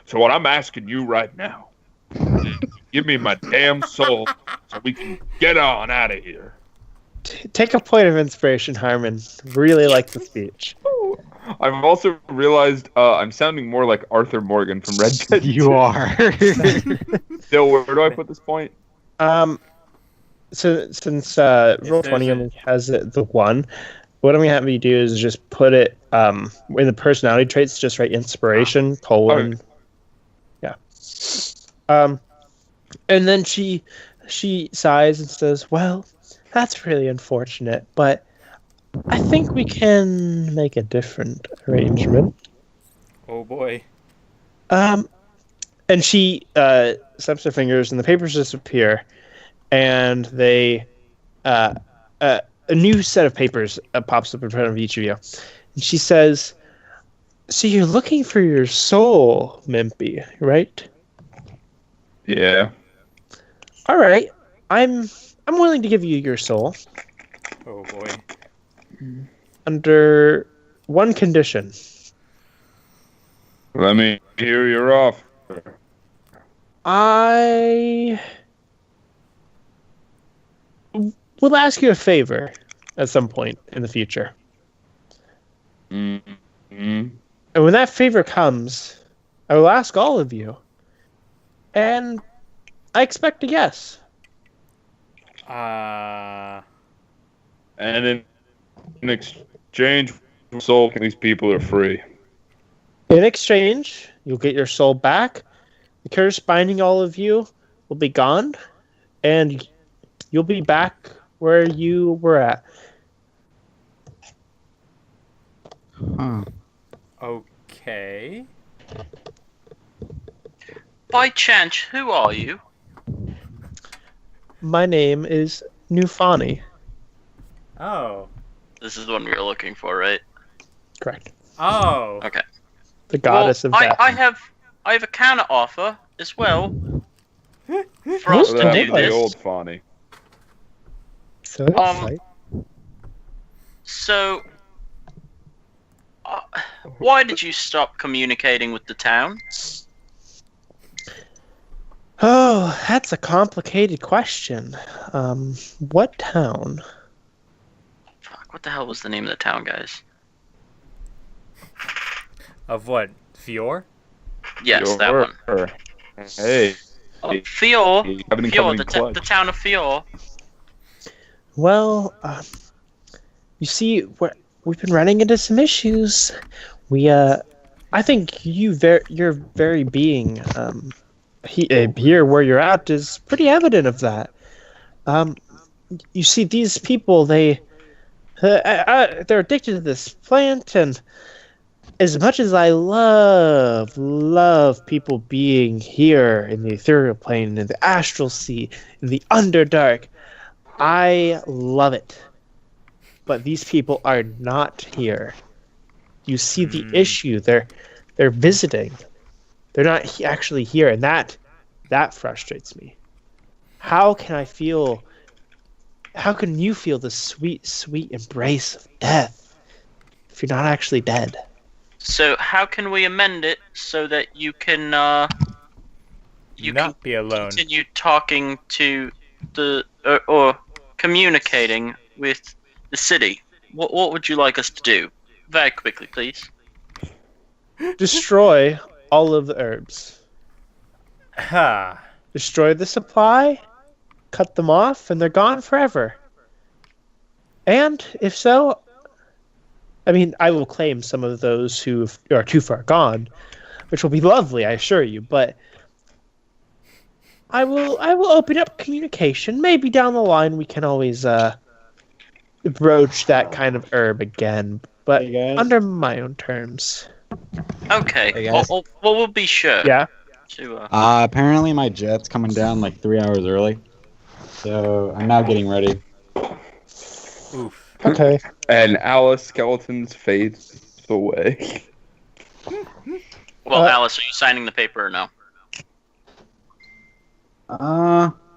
So what I'm asking you right now is give me my damn soul so we can get on out of here. Take a point of inspiration, Harmon. Really like the speech. I've also realized I'm sounding more like Arthur Morgan from Red Dead. You are. Still, where do I put this point? So since Roll20 there's only has the one, what I'm gonna have you do is just put it in the personality traits. Just write inspiration : Okay. yeah. And then she sighs and says, "Well, that's really unfortunate, but I think we can make a different arrangement." Oh boy. And she snaps her fingers, and the papers disappear, and they a new set of papers pops up in front of each of you. And she says, "So you're looking for your soul, Mimpy, right? Yeah. All right, I'm willing to give you your soul Oh boy. under one condition." Let me hear your offer. I will ask you a favor at some point in the future. Mm-hmm. And when that favor comes, I will ask all of you. And I expect a yes. And in exchange, soul, these people are free. In exchange, you'll get your soul back. The curse binding all of you will be gone. And you'll be back where you were at. Huh. Okay. By chance, who are you? My name is Nufani. Oh. This is the one we were looking for, right? Correct. Oh. Okay. The goddess well, of death. I have a counter offer as well for us Who's to that do was the this. old Fawny. So that's right. So, why did you stop communicating with the town? Oh, that's a complicated question. What town? Fuck, what the hell was the name of the town, guys? Of what? Fior? Yes, that one. Hey. Fior. You haven't Fior, come the in clutch. the town of Fior. Well, you see, we've been running into some issues. I think your very being here where you're at is pretty evident of that. You see, these people, they're addicted to this plant, and as much as I love people being here in the ethereal plane, in the astral sea, in the underdark, I love it. But these people are not here. You see the issue. They're visiting. They're not actually here, and that frustrates me. How can you feel the sweet, sweet embrace of death if you're not actually dead? So how can we amend it so that you can Not be alone. continue talking to the or communicating with the city? What would you like us to do? Very quickly, please. Destroy all of the herbs. Ha. Destroy the supply, cut them off, and they're gone forever. And if so, I mean, I will claim some of those who are too far gone, which will be lovely, I assure you. But I will open up communication. Maybe down the line we can always broach that kind of herb again, but Hey, guys. under my own terms. Okay. Hey, guys. Well, we'll be sure. Yeah. To, Apparently my jet's coming down like 3 hours early. So I'm now getting ready. Oof. Okay. And Alice Skeleton's fades away. well, Alice, are you signing the paper or no?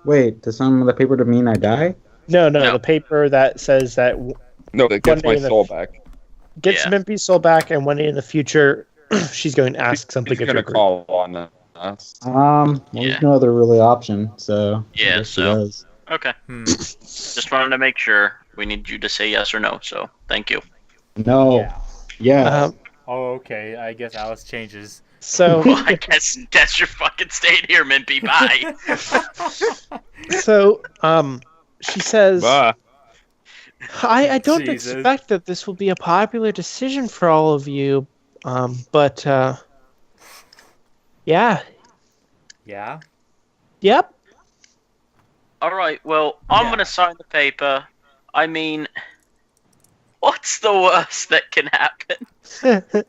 Wait, does some of the paper to mean I die? No, No. the paper that says that No, that gets One my day in the- soul back. gets Yeah. Mimpy's soul back, and one day in the future, she's going to ask something He's of gonna your group. call on us. Well, Yeah. there's no other really option, so. I Yeah, guess she so- does. Okay. Hmm. Just wanted to make sure. We need you to say yes or no. So thank you. No. Yeah. Oh, okay. I guess Alice changes. So, Well, I guess you're fucking staying here, Mimpy. Bye. she says, Bah. I don't Jesus. expect that this will be a popular decision for all of you, but, yeah. Yeah? Yep. All right. Well, I'm Yeah. gonna sign the paper. I mean, what's the worst that can happen?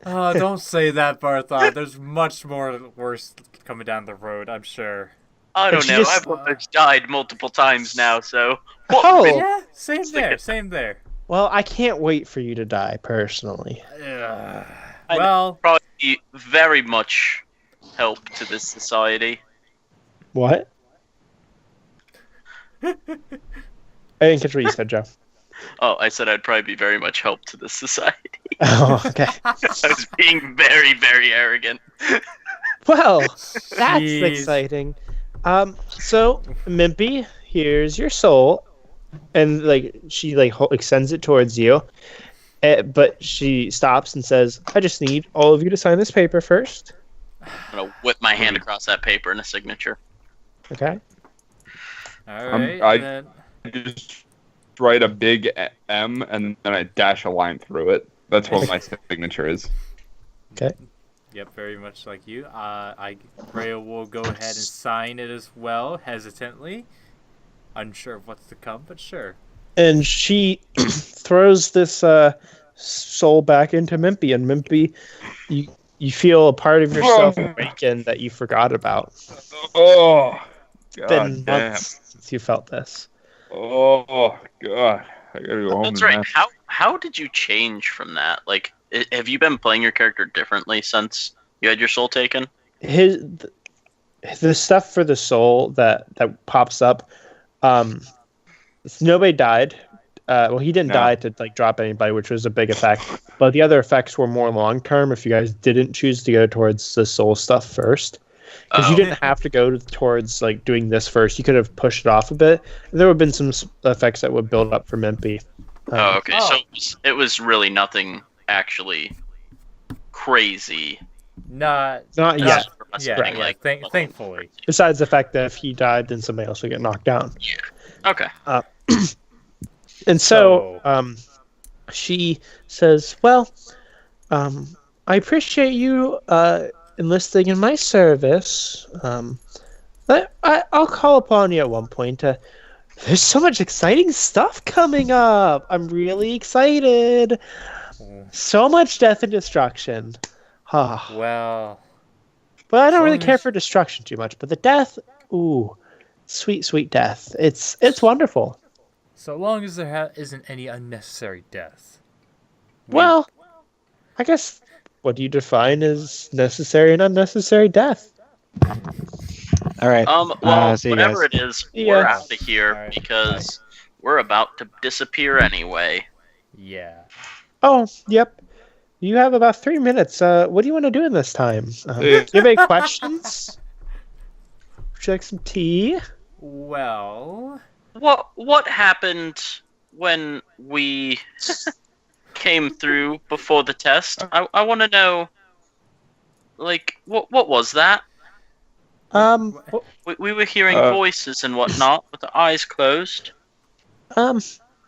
Oh, don't say that, Barthol. There's much more worse coming down the road, I'm sure. I don't she know. just- I've almost died multiple times now, so. What Oh. really- Yeah, same there, same there. Well, I can't wait for you to die, personally. Ugh. I- Well, Probably be very much help to this society. What? I didn't catch what you said, Joe. Oh, I said I'd probably be very much help to this society. Oh, okay. I was being very, very arrogant. Well, that's Jeez. exciting. So Mimpy, here's your soul, and she extends it towards you, but she stops and says, "I just need all of you to sign this paper first." I'm gonna whip my hand across that paper in a signature. Okay. alright, I- then. Just write a big M and then I dash a line through it. That's what my signature is. Yep, very much like you. Rhea will go ahead and sign it as well, hesitantly. Unsure of what's to come, but sure. And she throws this soul back into Mimpy, and Mimpy, you feel a part of yourself awaken that you forgot about. Oh, It's been god damn. months since you felt this. Oh god, I gotta go home. That's and right. rest. How did you change from that? Like, have you been playing your character differently since you had your soul taken? The stuff for the soul that pops up, nobody died. Well, he didn't No. die to drop anybody, which was a big effect. But the other effects were more long term. If you guys didn't choose to go towards the soul stuff first, because you Oh. didn't have to go towards doing this first. You could have pushed it off a bit. And there would have been some effects that would build up for Mimpy. Oh, okay. Oh. So it was really nothing actually crazy. Not Not Not yet. for us yeah, getting, yeah, thankfully. Besides the fact that if he died, then somebody else would get knocked down. Okay. And so, she says, "Well, I appreciate you enlisting in my service. I'll call upon you at one point. There's so much exciting stuff coming up. I'm really excited. So much death and destruction. Ah, Well, but I don't really long care as- for destruction too much. But the death, ooh, sweet, sweet death. It's wonderful. so long as there isn't any unnecessary death. Well, I guess what do you define as necessary and unnecessary death? All right. Well, see you whatever guys. it is, Yeah. we're out of here Alright. because we're about to disappear anyway. Yeah. Oh, yep. You have about 3 minutes. What do you want to do in this time? Do you have any questions? Would you like some tea? Well, What happened when we came through before the test? I want to know. Like, what was that? We were hearing voices and whatnot with the eyes closed.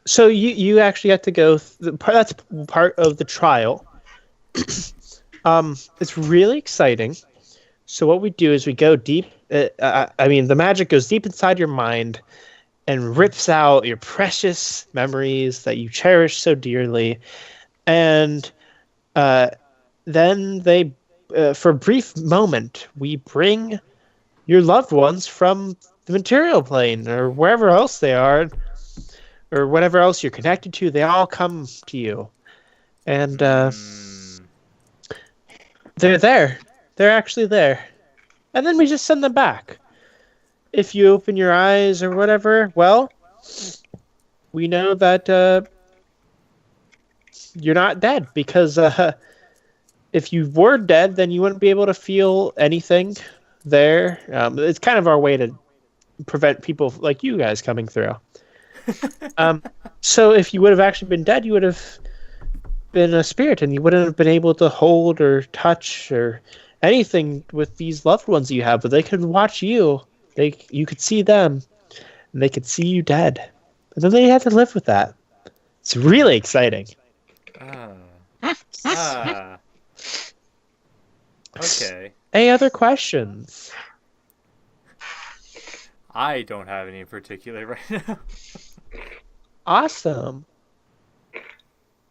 So you actually have to go. That's part of the trial. It's really exciting. So what we do is we go deep. The magic goes deep inside your mind, and rips out your precious memories that you cherish so dearly, and then they, for a brief moment, we bring your loved ones from the material plane or wherever else they are, or whatever else you're connected to. They all come to you, and they're there. They're actually there, and then we just send them back. If you open your eyes or whatever, well, we know that you're not dead, because if you were dead, then you wouldn't be able to feel anything there. It's kind of our way to prevent people like you guys coming through. So if you would have actually been dead, you would have been a spirit, and you wouldn't have been able to hold or touch or anything with these loved ones you have, but they could watch you. You could see them, and they could see you dead, and then they had to live with that. It's really exciting. Okay. Any other questions? I don't have any in particular right now. Awesome.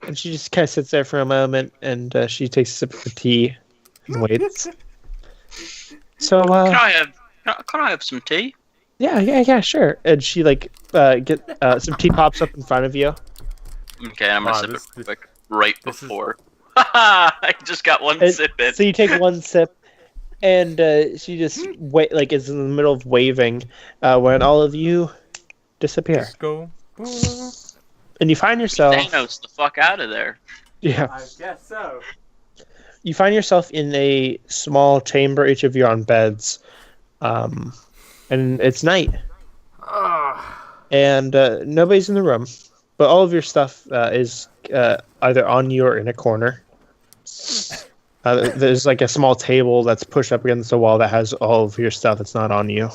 And she just kind of sits there for a moment, and she takes a sip of the tea and waits. So, Can I have some tea? yeah, sure. And she get some tea pops up in front of you. Okay, I'm gonna Wow, sip this- it quick right this is- before. I just got one And sip in. so you take one sip, and she just is in the middle of waving when all of you disappear, Just go. and you find yourself. Thanos the fuck out of there. Yeah. I guess so. You find yourself in a small chamber, each of you on beds, and it's night, and nobody's in the room, but all of your stuff is either on you or in a corner. There's like a small table that's pushed up against the wall that has all of your stuff that's not on you.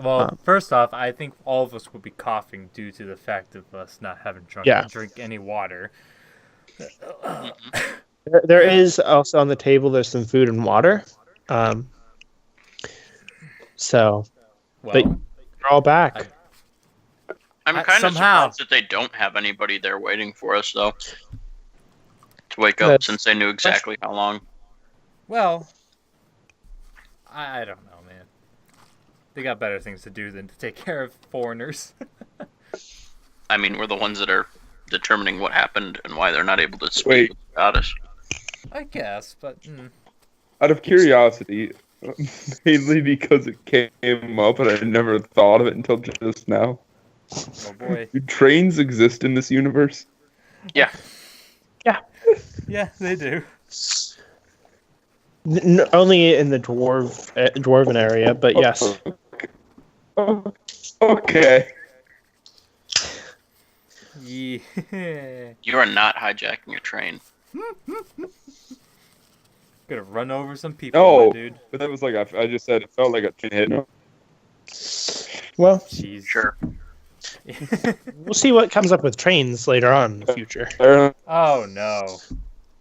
Well, first off, I think all of us would be coughing due to the fact of us not having drink any water. There is also on the table, there's some food and water. So, Well, but you're all back. I'm kind of somehow- surprised that they don't have anybody there waiting for us, though. To wake up, since they knew exactly how long. well, I don't know, man. They got better things to do than to take care of foreigners. I mean, we're the ones that are determining what happened and why they're not able to speak Wait. with the goddess. I guess, but Out of curiosity, mainly because it came up and I never thought of it until just now. oh boy. Do trains exist in this universe? Yeah. Yeah, they do. Only in the dwarven area, but yes. Oh, okay. Yeah. You are not hijacking a train. Gonna run over some people, No, my dude. but that was like I just said. It felt like a train hit. No. Well, Jeez. Sure. we'll see what comes up with trains later on in the future. Oh no.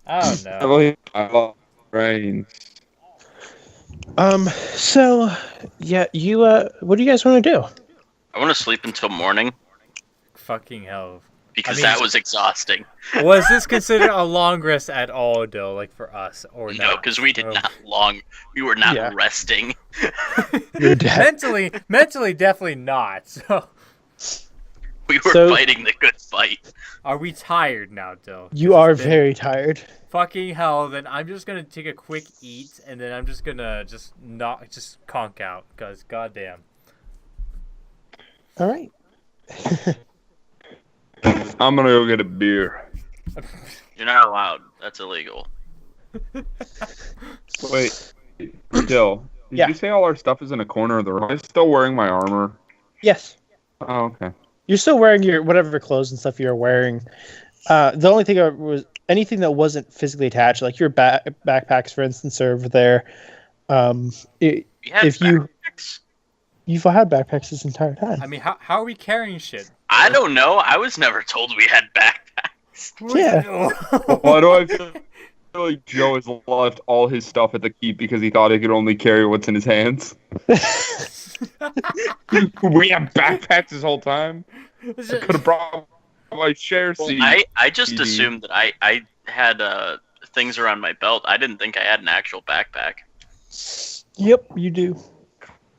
Oh no. I love trains. So, yeah, you, what do you guys want to do? I want to sleep until morning Fucking hell. because I mean- that was exhausting. Was this considered a long rest at all, though, like for us, or No, not? because we did Oh. not long. We were not Yeah. resting. You're dead. mentally, definitely not. So, We were So- fighting the good fight. Are we tired now, Dill? You are very tired. Fucking hell, then I'm just gonna take a quick eat, and then I'm just gonna just conk out, because goddamn. All right. I'm gonna go get a beer. You're not allowed. That's illegal. Wait, Dill, did Yeah. you say all our stuff is in a corner of the room? Am I still wearing my armor? Yes. Oh, okay. You're still wearing your whatever clothes and stuff you're wearing. The only thing was anything that wasn't physically attached, like your backpacks, for instance, are over there. You had If you- backpacks? You've had backpacks this entire time. I mean, how are we carrying shit? I don't know. I was never told we had backpacks. Yeah. Why do I feel like Joe has left all his stuff at the keep because he thought he could only carry what's in his hands? We have backpacks this whole time. I could have brought my share seat. I just CD. assumed that I had things around my belt. I didn't think I had an actual backpack. Yep, you do.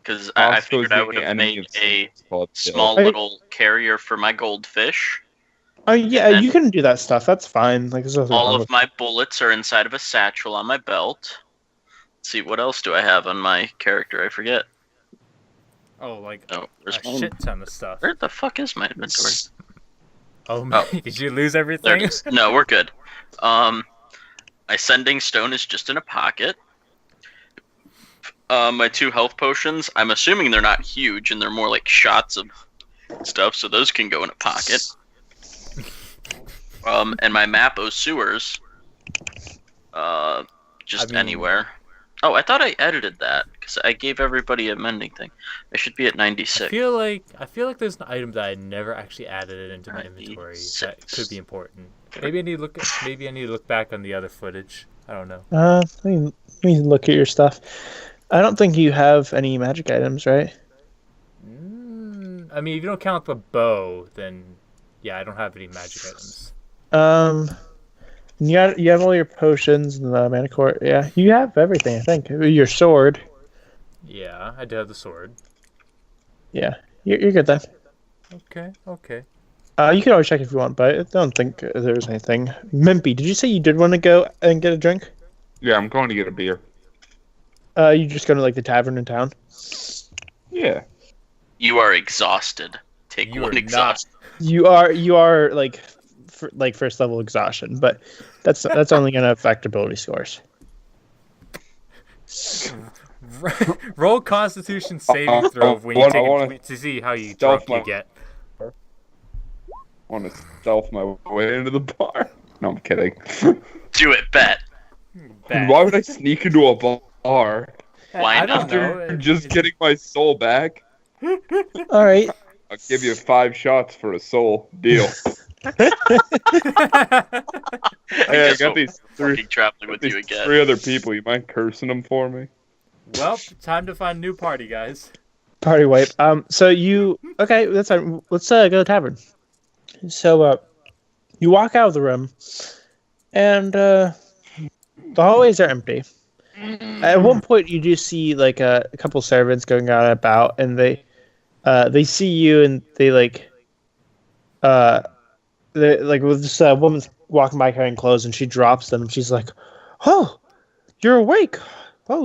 Because I Costco's figured I the would have enemy made of a Club small Hey. little carrier for my goldfish. Oh yeah, And- you can do that stuff. That's fine. Like there's nothing All wrong of with- my bullets are inside of a satchel on my belt. Let's see, what else do I have on my character? I forget. Oh, like Oh, there's a one. shit ton of stuff. Where the fuck is my inventory? Oh man, did you lose There everything? it is. No, we're good. My sending stone is just in a pocket. My 2 health potions, I'm assuming they're not huge and they're more like shots of stuff, so those can go in a pocket. And my map of sewers, just I mean- anywhere. Oh, I thought I edited that because I gave everybody a mending thing. I should be at I 96. feel like there's an item that I never actually added it into my inventory that 96. could be important. Maybe I need to look back on the other footage. I don't know. let me look at your stuff. I don't think you have any magic items, right? I mean, if you don't count the bow, then yeah, I don't have any magic items. You have all your potions and the mana core. Yeah, you have everything. I think your sword. Yeah, I do have the sword. Yeah, you're good then. Okay. You can always check if you want, but I don't think there's anything. Mimpy, did you say you did want to go and get a drink? Yeah, I'm going to get a beer. You just go to like the tavern in town. Yeah. You are exhausted. Take You one are exhaust. You are like first level exhaustion, but that's only going to affect ability scores. Roll Constitution saving throw when you I take wanna to see how you stealth drunk you my- get. I want to stealth my way into the bar. No, I'm kidding. Do it, bet. Bad. Why would I sneak into a bar Why I don't not? know. after just getting my soul back? All right. I'll give you 5 shots for a soul. Deal. I Hey, I guess got we'll these three, fucking traveling with you again. 3 other people. You mind cursing them for me? Well, time to find a new party, guys. Party wipe. So you okay? That's fine. Let's go to the tavern. So you walk out of the room, and the hallways are empty. At one point, you do see like a couple servants going out and about, and they see you, and they like with this woman's walking by carrying clothes, and she drops them, and she's like, "Oh, you're awake! Oh,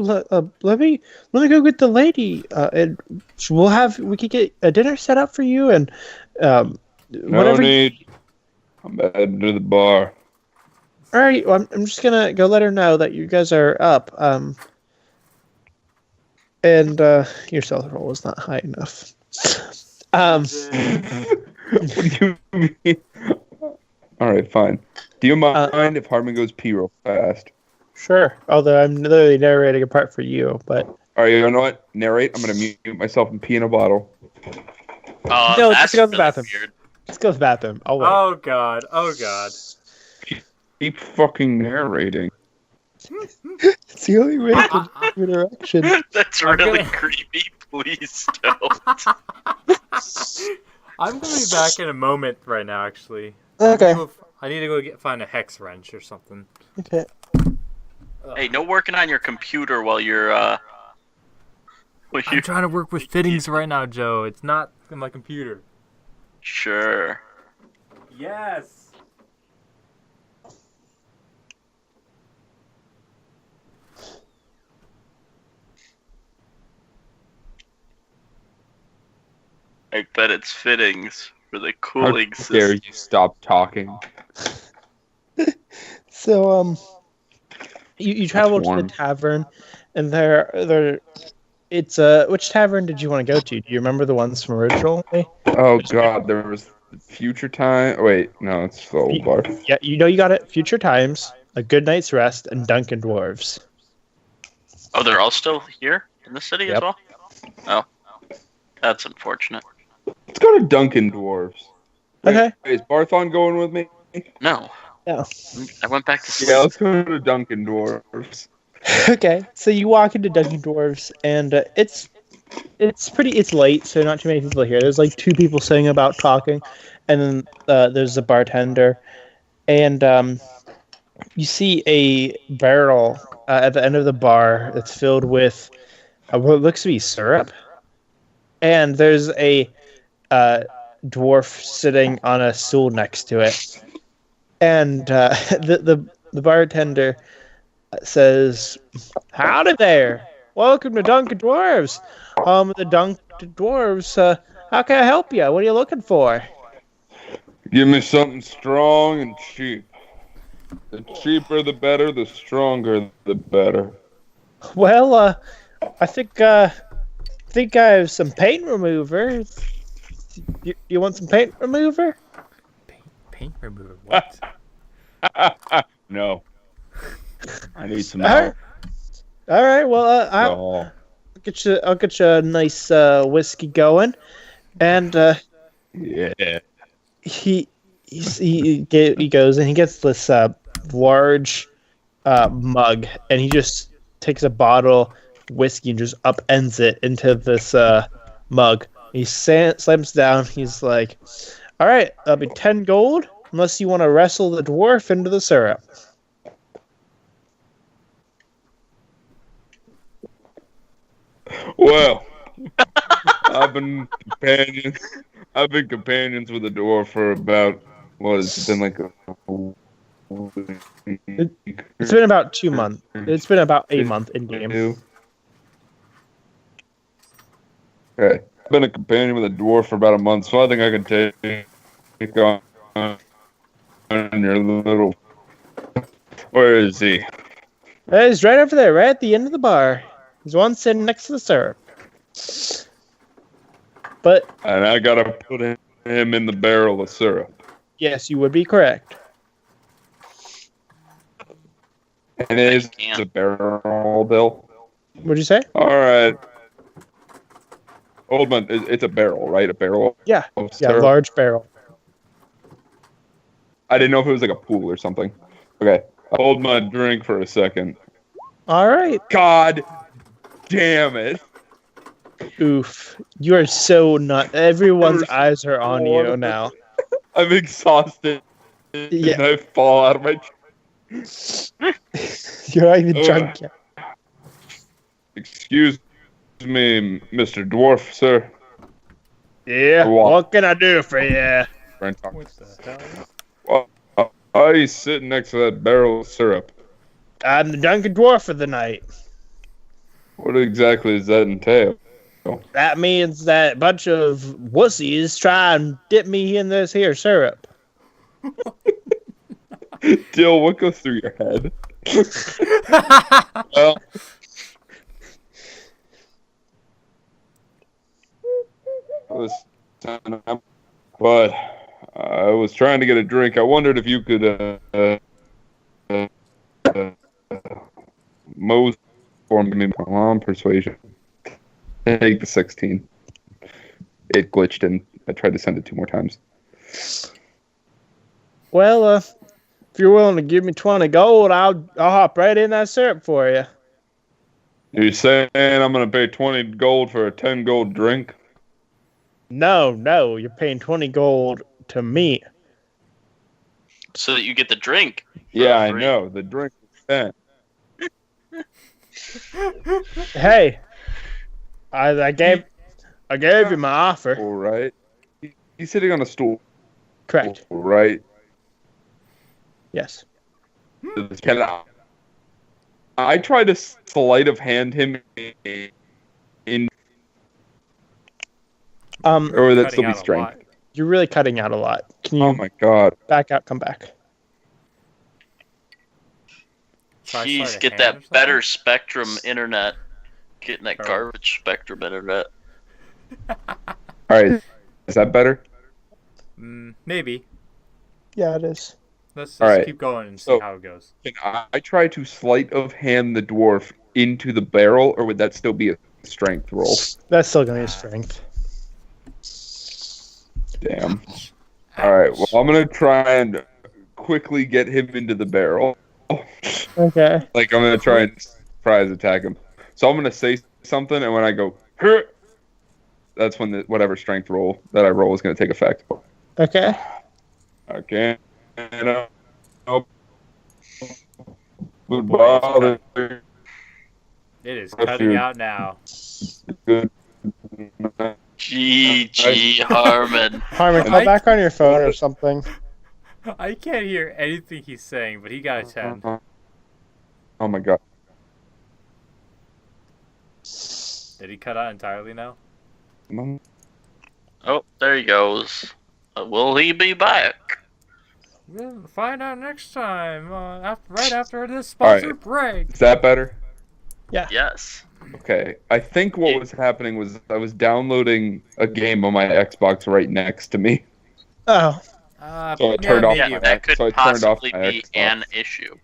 let me go get the lady, and we could get a dinner set up for you, and No whatever." need. I'm heading to the bar. All right, well, I'm just gonna go let her know that you guys are up. And your stealth roll is not high enough. What do you mean? Alright, fine. Do you mind if Harmon goes pee real fast? Sure. Although I'm literally narrating a part for you, but Alright, you know what? Narrate. I'm gonna mute myself and pee in a bottle. No, That's just go to the really bathroom. weird. let's go to the bathroom. I'll wait. Oh god. Oh god. Keep fucking narrating. It's the only way to interaction. That's I'm really gonna- creepy. Please don't. I'm gonna be back in a moment right now. Actually. Okay. I need to go find a hex wrench or something. Okay. Hey, no working on your computer while you're I'm trying to work with fittings right now, Joe. It's not in my computer. Sure. Yes. I bet it's fittings for the How cooling dare system. you stop talking? So you travel to the warm. tavern, and it's which tavern did you want to go to? Do you remember the ones from originally? Oh god, there was Future Time. Wait, no, it's the old bar. Yeah, you got it. Future Times, A Good Night's Rest, and Dunkin' Dwarves. Oh, they're all still here in the city as Yep. well? Oh. That's unfortunate. Let's go to Dunkin' Dwarves. Okay. Wait, is Barthon going with me? No. Yeah. I went back to sleep. Yeah, let's go to Dunkin' Dwarves. Okay, so you walk into Dunkin' Dwarves, and it's late, so not too many people here. There's like 2 people sitting about talking, and then there's a bartender, and you see a barrel at the end of the bar that's filled with what looks to be syrup, and there's a dwarf sitting on a stool next to it, and the bartender says, "Howdy there! Welcome to Dunkin' Dwarves. The Dunkin' Dwarves. How can I help you? What are you looking for?" Give me something strong and cheap. The cheaper the better, the stronger the better. Well, I think I have some paint remover. You want some paint remover? Paint remover. What? No. I need some All right. help. All right. Well, I'll get you a nice whiskey going, and Yeah. he goes and he gets this large mug, and he just takes a bottle of whiskey and just upends it into this mug. He slams down. He's like, "All right, that'll be 10 gold, unless you want to wrestle the dwarf into the syrup." Well, I've been companions with the dwarf for about it's been like It's been about 2 months. It's been about a month in game. Okay, I've been a companion with a dwarf for about a month, so I think I can take on your little. Where is he? He's right over there, right at the end of the bar. He's one sitting next to the syrup. But And I gotta put him in the barrel of syrup. yes, you would be correct. And it is a barrel, Bill. What'd you say? All right. Old man, it's a barrel, right? A barrel. Yeah, of yeah, syrup? large barrel. I didn't know if it was like a pool or something. Okay, I'll hold my drink for a second. All right. God damn it! Oof. You are so not. Everyone's eyes are on you now. I'm exhausted. Yeah. And I fall out of my. You're not even drunk yet. Excuse me, Mr. Dwarf, sir. Yeah. What can I do for you? What the hell? Why are you sitting next to that barrel of syrup? I'm the Dunkin' Dwarf for the night. What exactly does that entail? That means that a bunch of wussies try and dip me in this here syrup. Dill, what goes through your head? Well, but I was trying to get a drink. I wondered if you could Mose for me. Come on, persuasion. Take the 16. It glitched and I tried to send it 2 more times. Well, if you're willing to give me 20 gold, I'll hop right in that syrup for you. You're saying I'm gonna pay 20 gold for a 10 gold drink? No, you're paying 20 gold to me. So that you get the drink. Yeah, I free. know. The drink is 10. Hey, I gave you my offer. All right. he's sitting on a stool, Correct. right? Yes. Can I try to sleight of hand him in, or would that still be Cutting out a strength? lot. You're really cutting out a lot. Can you Oh my god! back out? Come back. Try Jeez, sleight of get hand or that something? better Spectrum internet. Getting that Oh. garbage Spectrum internet. All right, is that better? Maybe. Yeah, it is. Let's just Alright, keep going and see so- how it goes. Can I try to sleight of hand the dwarf into the barrel, or would that still be a strength roll? That's still gonna be a strength. Damn. All right. Well, I'm gonna try and quickly get him into the barrel. Okay. Like I'm gonna try and surprise attack him. So I'm gonna say something, and when I go, "Hur," that's when whatever strength roll that I roll is gonna take effect. Okay. Okay. Boy, it is cutting out now. GG Harmon. Harmon, call back on your phone or something. I can't hear anything he's saying, but he got a 10. Oh my god. Did he cut out entirely now? Oh, there he goes. Will he be back? We'll find out next time, right after this sponsored break. Is that better? Yes. Okay. I think what was happening was I was downloading a game on my Xbox right next to me. Oh. So I turned off Yeah, my that could so I turned off possibly my be Xbox. an issue.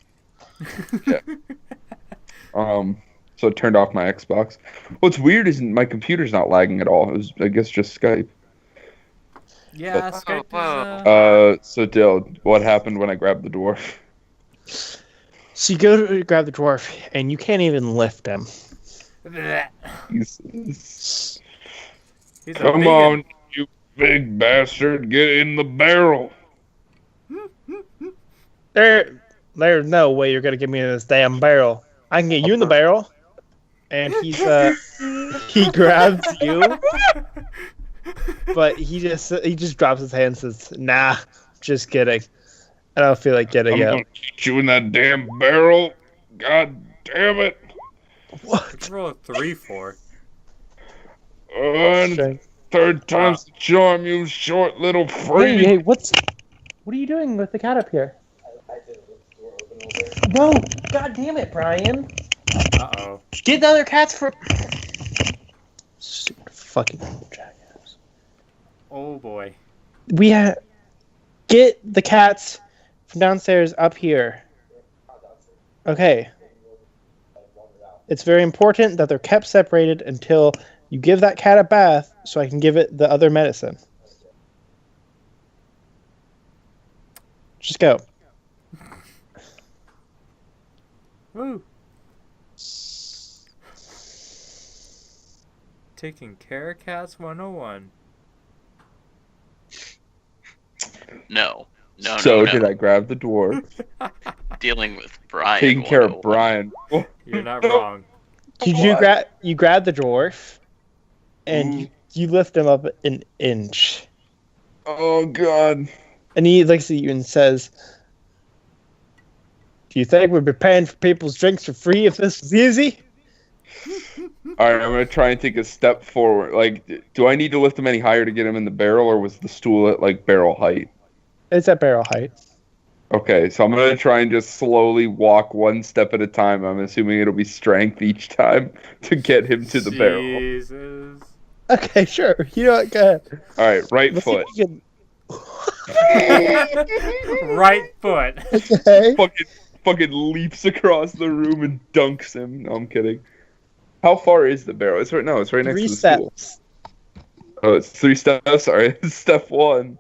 So I turned off my Xbox. What's weird is my computer's not lagging at all. It was, I guess, just Skype. Yeah, Skype is, So Dill, what happened when I grabbed the dwarf? So you go to grab the dwarf, and you can't even lift him. He's a Come bigot. on, you big bastard, get in the barrel. There's no way you're gonna get me in this damn barrel. I can get you in the barrel. And he grabs you, but he just drops his hand and says, "Nah, just kidding. I don't feel like getting I'm up." gonna get you in that damn barrel. God damn it. What? Roll a 3 for. And third time's the charm, you short little freak. Hey, what are you doing with the cat up here? No, god damn it, Brian. Uh-oh. Get the other cats for... Stupid fucking jackass. Oh boy. Get the cats from downstairs up here. Okay. It's very important that they're kept separated until you give that cat a bath so I can give it the other medicine. Just go. Woo. Taking care of cats 101. No. So no. did I grab the dwarf? Dealing with Brian. Taking care of 101. Brian. Oh, You're not wrong. You grab the dwarf and you lift him up an inch. oh god. And he looks at you and says, "Do you think we'd be paying for people's drinks for free if this was easy?" Alright, I'm gonna try and take a step forward. Like, do I need to lift him any higher to get him in the barrel, or was the stool at like barrel height? It's at barrel height. Okay, so I'm gonna try and just slowly walk one step at a time. I'm assuming it'll be strength each time to get him to the barrel. Jesus. Okay, sure. You know what? Go ahead. Alright, right Let's see foot. if you can... Right foot. Okay. Fucking leaps across the room and dunks him. No, I'm kidding. How far is the barrel? It's right next 3 to the stool. steps. Oh, it's 3 steps. Sorry, step 1.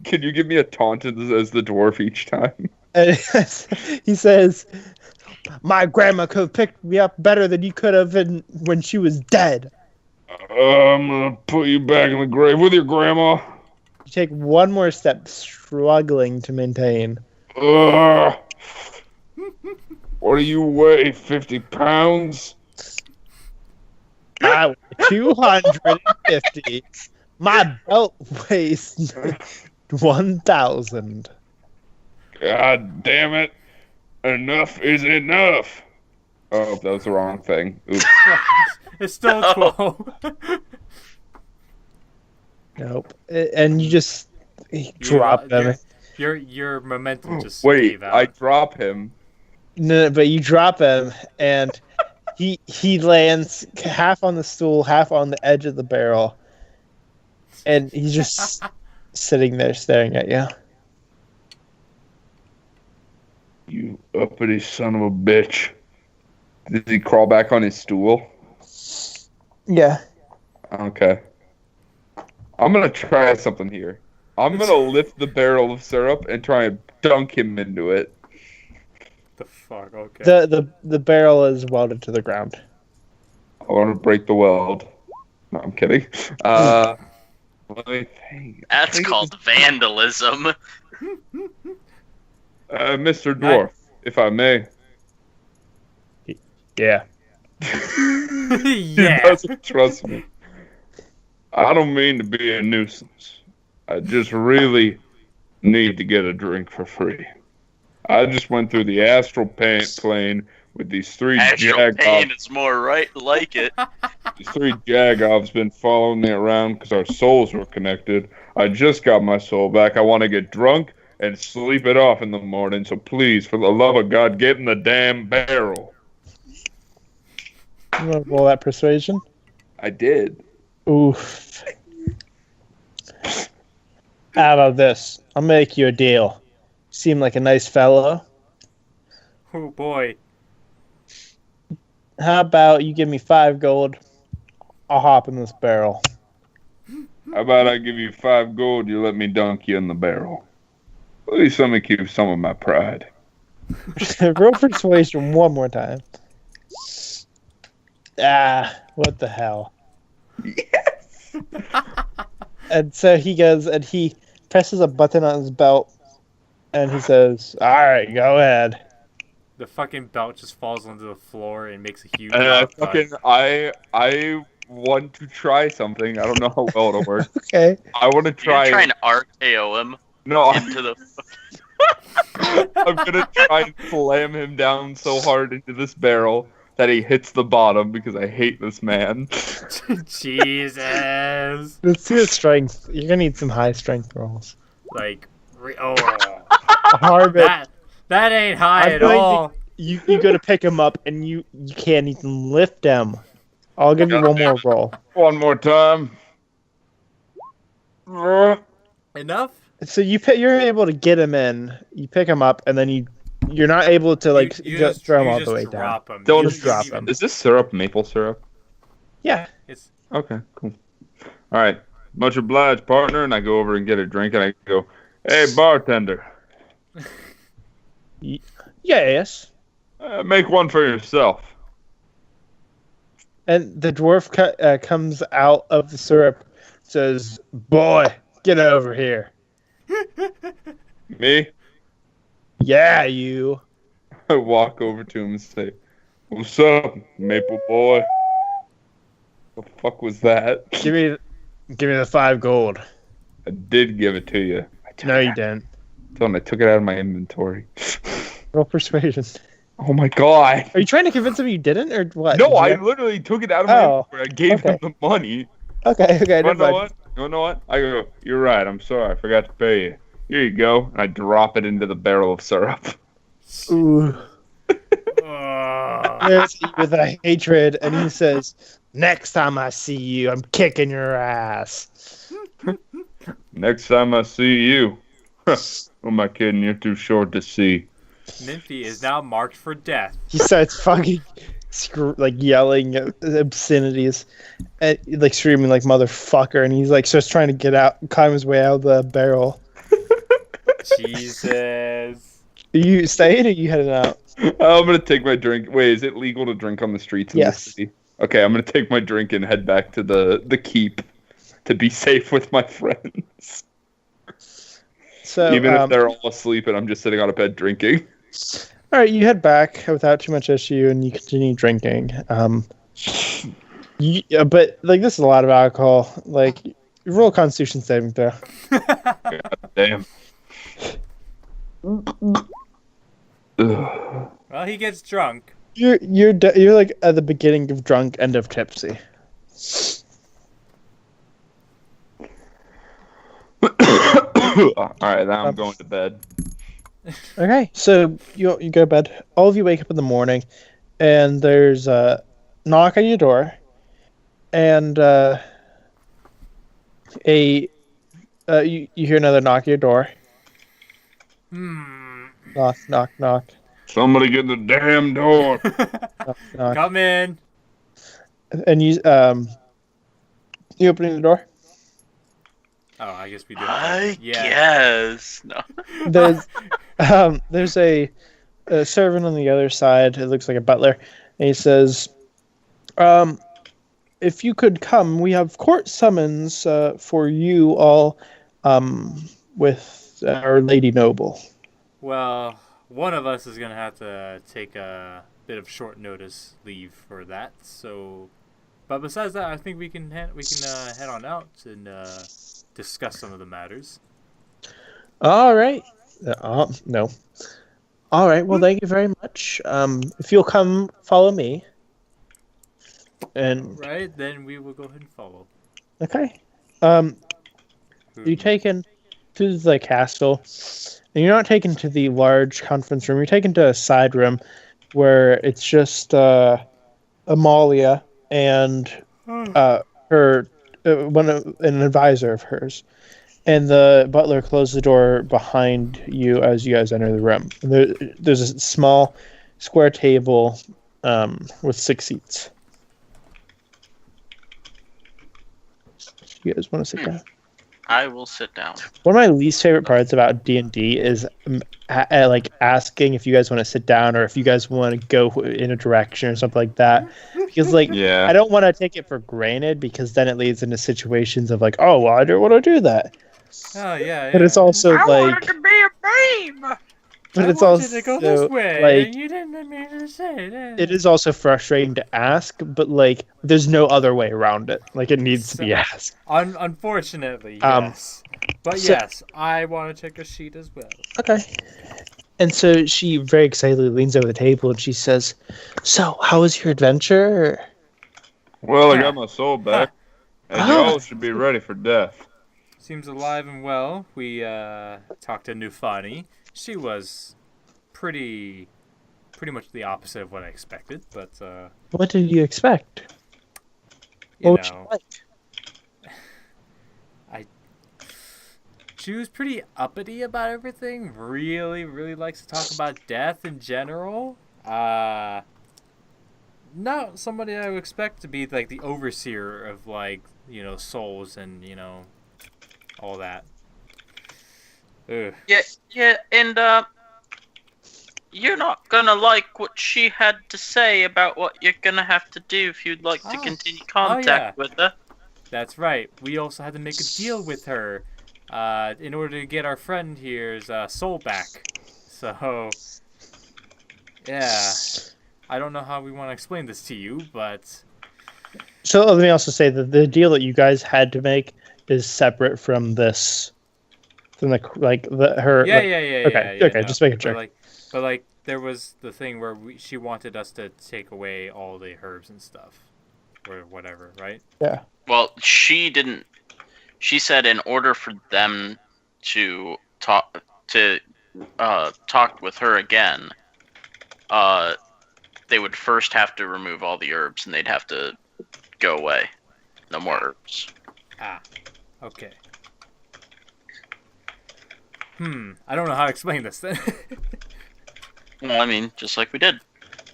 Can you give me a taunt as the dwarf each time? And he says, "My grandma could have picked me up better than you could have when she was dead." I'm gonna put you back in the grave with your grandma. You take one more step, struggling to maintain. What do you weigh? 50 pounds? I weigh 250. My belt weighs 1,000. God damn it. Enough is enough. Oh, that was the wrong thing. Oops. It's still 12. Nope. And you just drop them. Your momentum just Wait, gave out. I drop him. No, but you drop him, and he lands half on the stool, half on the edge of the barrel, and he's just sitting there staring at you. You uppity son of a bitch. Did he crawl back on his stool? Yeah. Okay. I'm going to try something here. I'm going to lift the barrel of syrup and try and dunk him into it. The fuck? Okay. The barrel is welded to the ground. I want to break the weld. No, I'm kidding. Let me think. That's called vandalism. Mr. Dwarf, if I may. Yeah. He Yeah. doesn't trust me. I don't mean to be a nuisance. I just really need to get a drink for free. I just went through the astral plane with these three Astral pain jagoffs. is more right like it. These three jagoffs been following me around because our souls were connected. I just got my soul back. I want to get drunk and sleep it off in the morning. So please, for the love of God, get in the damn barrel. You want to roll that persuasion? I did. Oof. How about this? I'll make you a deal. Seem like a nice fellow. Oh boy. How about you give me 5 gold? I'll hop in this barrel. How about I give you 5 gold, you let me dunk you in the barrel? Please let me keep some of my pride. Roll persuasion one more time. Ah, what the hell? Yes! And so he goes and he presses a button on his belt and he says, "Alright, go ahead." The fucking belt just falls onto the floor and makes a huge And cut. I want to try something. I don't know how well it'll work. Okay. I want to You're try. trying to RKO him No, into the. I'm gonna try and slam him down so hard into this barrel that he hits the bottom because I hate this man. Jesus. Let's see the strength. You're gonna need some high strength rolls. Like, Hard, but that ain't high I'm at going to- all. you go to pick him up and you can't even lift him. I'll give you one more roll. One more time. Enough? So you're able to get him in. You pick him up and then you're not able to like You just throw him you all just the way down. drop him. Don't You just drop even- him. Is this syrup maple syrup? Yeah. It's Okay, cool. All right, much obliged, partner. And I go over and get a drink, and I go, "Hey, bartender, Yes. make one for yourself." And the dwarf comes out of the syrup, says, "Boy, get over here." Me? Yeah, you. I walk over to him and say, "What's up, maple boy?" The fuck was that? Give me the 5 gold. I did give it to you. No, you didn't. I took it out of my inventory. Roll persuasion. Oh my god. Are you trying to convince him you didn't, or what? No, Did I you- literally took it out of my Oh, inventory. I gave him okay. the money. Okay. You Never know mind. what? You know what? I go, "You're right. I'm sorry. I forgot to pay you. Here you go." And I drop it into the barrel of syrup. Ooh. Ugh. There's with a hatred, and he says, "Next time I see you, I'm kicking your ass." Next time I see you. Who am I kidding? You're too short to see. Nymphie is now marked for death. He starts fucking yelling obscenities, and like screaming like "motherfucker," and he's like starts trying to get out, climb his way out of the barrel. Jesus. Are you staying or are you heading out? I'm gonna take my drink. Wait, is it legal to drink on the streets in Yes. the city? Okay, I'm gonna take my drink and head back to the keep to be safe with my friends. So Even if they're all asleep and I'm just sitting on a bed drinking. all right, you head back without too much issue, and you continue drinking. But like this is a lot of alcohol. Like roll a Constitution saving throw. God damn. Ugh. Well, he gets drunk. You're like at the beginning of drunk, end of tipsy. All right, now I'm going to bed. Okay, so you go to bed. All of you wake up in the morning, and there's a knock on your door, and you hear another knock at your door. Knock, knock, knock, Somebody get the damn door. knock, knock. Come in. And you opening the door. Oh, I guess we do. I Yeah. guess. No. There's a servant on the other side. It looks like a butler, and he says, "If you could come, we have court summons for you all, with our lady noble." Well, one of us is gonna have to take a bit of short notice leave for that. So, but besides that, I think we can head on out and discuss some of the matters. All right. No. All right. Well, thank you very much. If you'll come, follow me. And Right, then we will go ahead and follow. okay. You're taken to the castle, and you're not taken to the large conference room. You're taken to a side room where it's just Amalia and her an advisor of hers, and the butler closed the door behind you as you guys enter the room. And there's a small square table with 6 seats. You guys want to sit down? I will sit down. One of my least favorite parts about D&D is like asking if you guys want to sit down or if you guys want to go in a direction or something like that. Because like Yeah. I don't want to take it for granted because then it leads into situations of like, oh, well, I don't want to do that. Oh yeah. But it's also like, to be a babe. but I it's wanted also to go this way, like and you didn't let me to say that. it is also frustrating to ask, but like there's no other way around it. Like it needs to be asked. Unfortunately, Um, yes. But so- yes, I want to take a sheet as well. Okay. And so she very excitedly leans over the table and she says, "So, how was your adventure?" Well, I got my soul back, and you all should be ready for death. Seems alive and well. We talked to Nufani. She was pretty much the opposite of what I expected, but What did you expect? you What was she know, like? she was pretty uppity about everything. Really, really likes to talk about death in general. Not somebody I would expect to be like the overseer of like, you know, souls and, you know, all that. Ugh. Yeah, and you're not gonna like what she had to say about what you're gonna have to do if you'd like to continue contact with her. That's right. We also had to make a deal with her in order to get our friend here's soul back. So, yeah. I don't know how we want to explain this to you, but... So let me also say that the deal that you guys had to make is separate from this, from the her. Yeah, like, Okay, yeah, okay, no. just making sure. But like, there was the thing where she wanted us to take away all the herbs and stuff. Or whatever, right? Yeah. Well, she didn't. She said in order for them to talk with her again, they would first have to remove all the herbs, and they'd have to go away. No more herbs. Ah, okay. I don't know how to explain this then. Well, I mean, just like we did.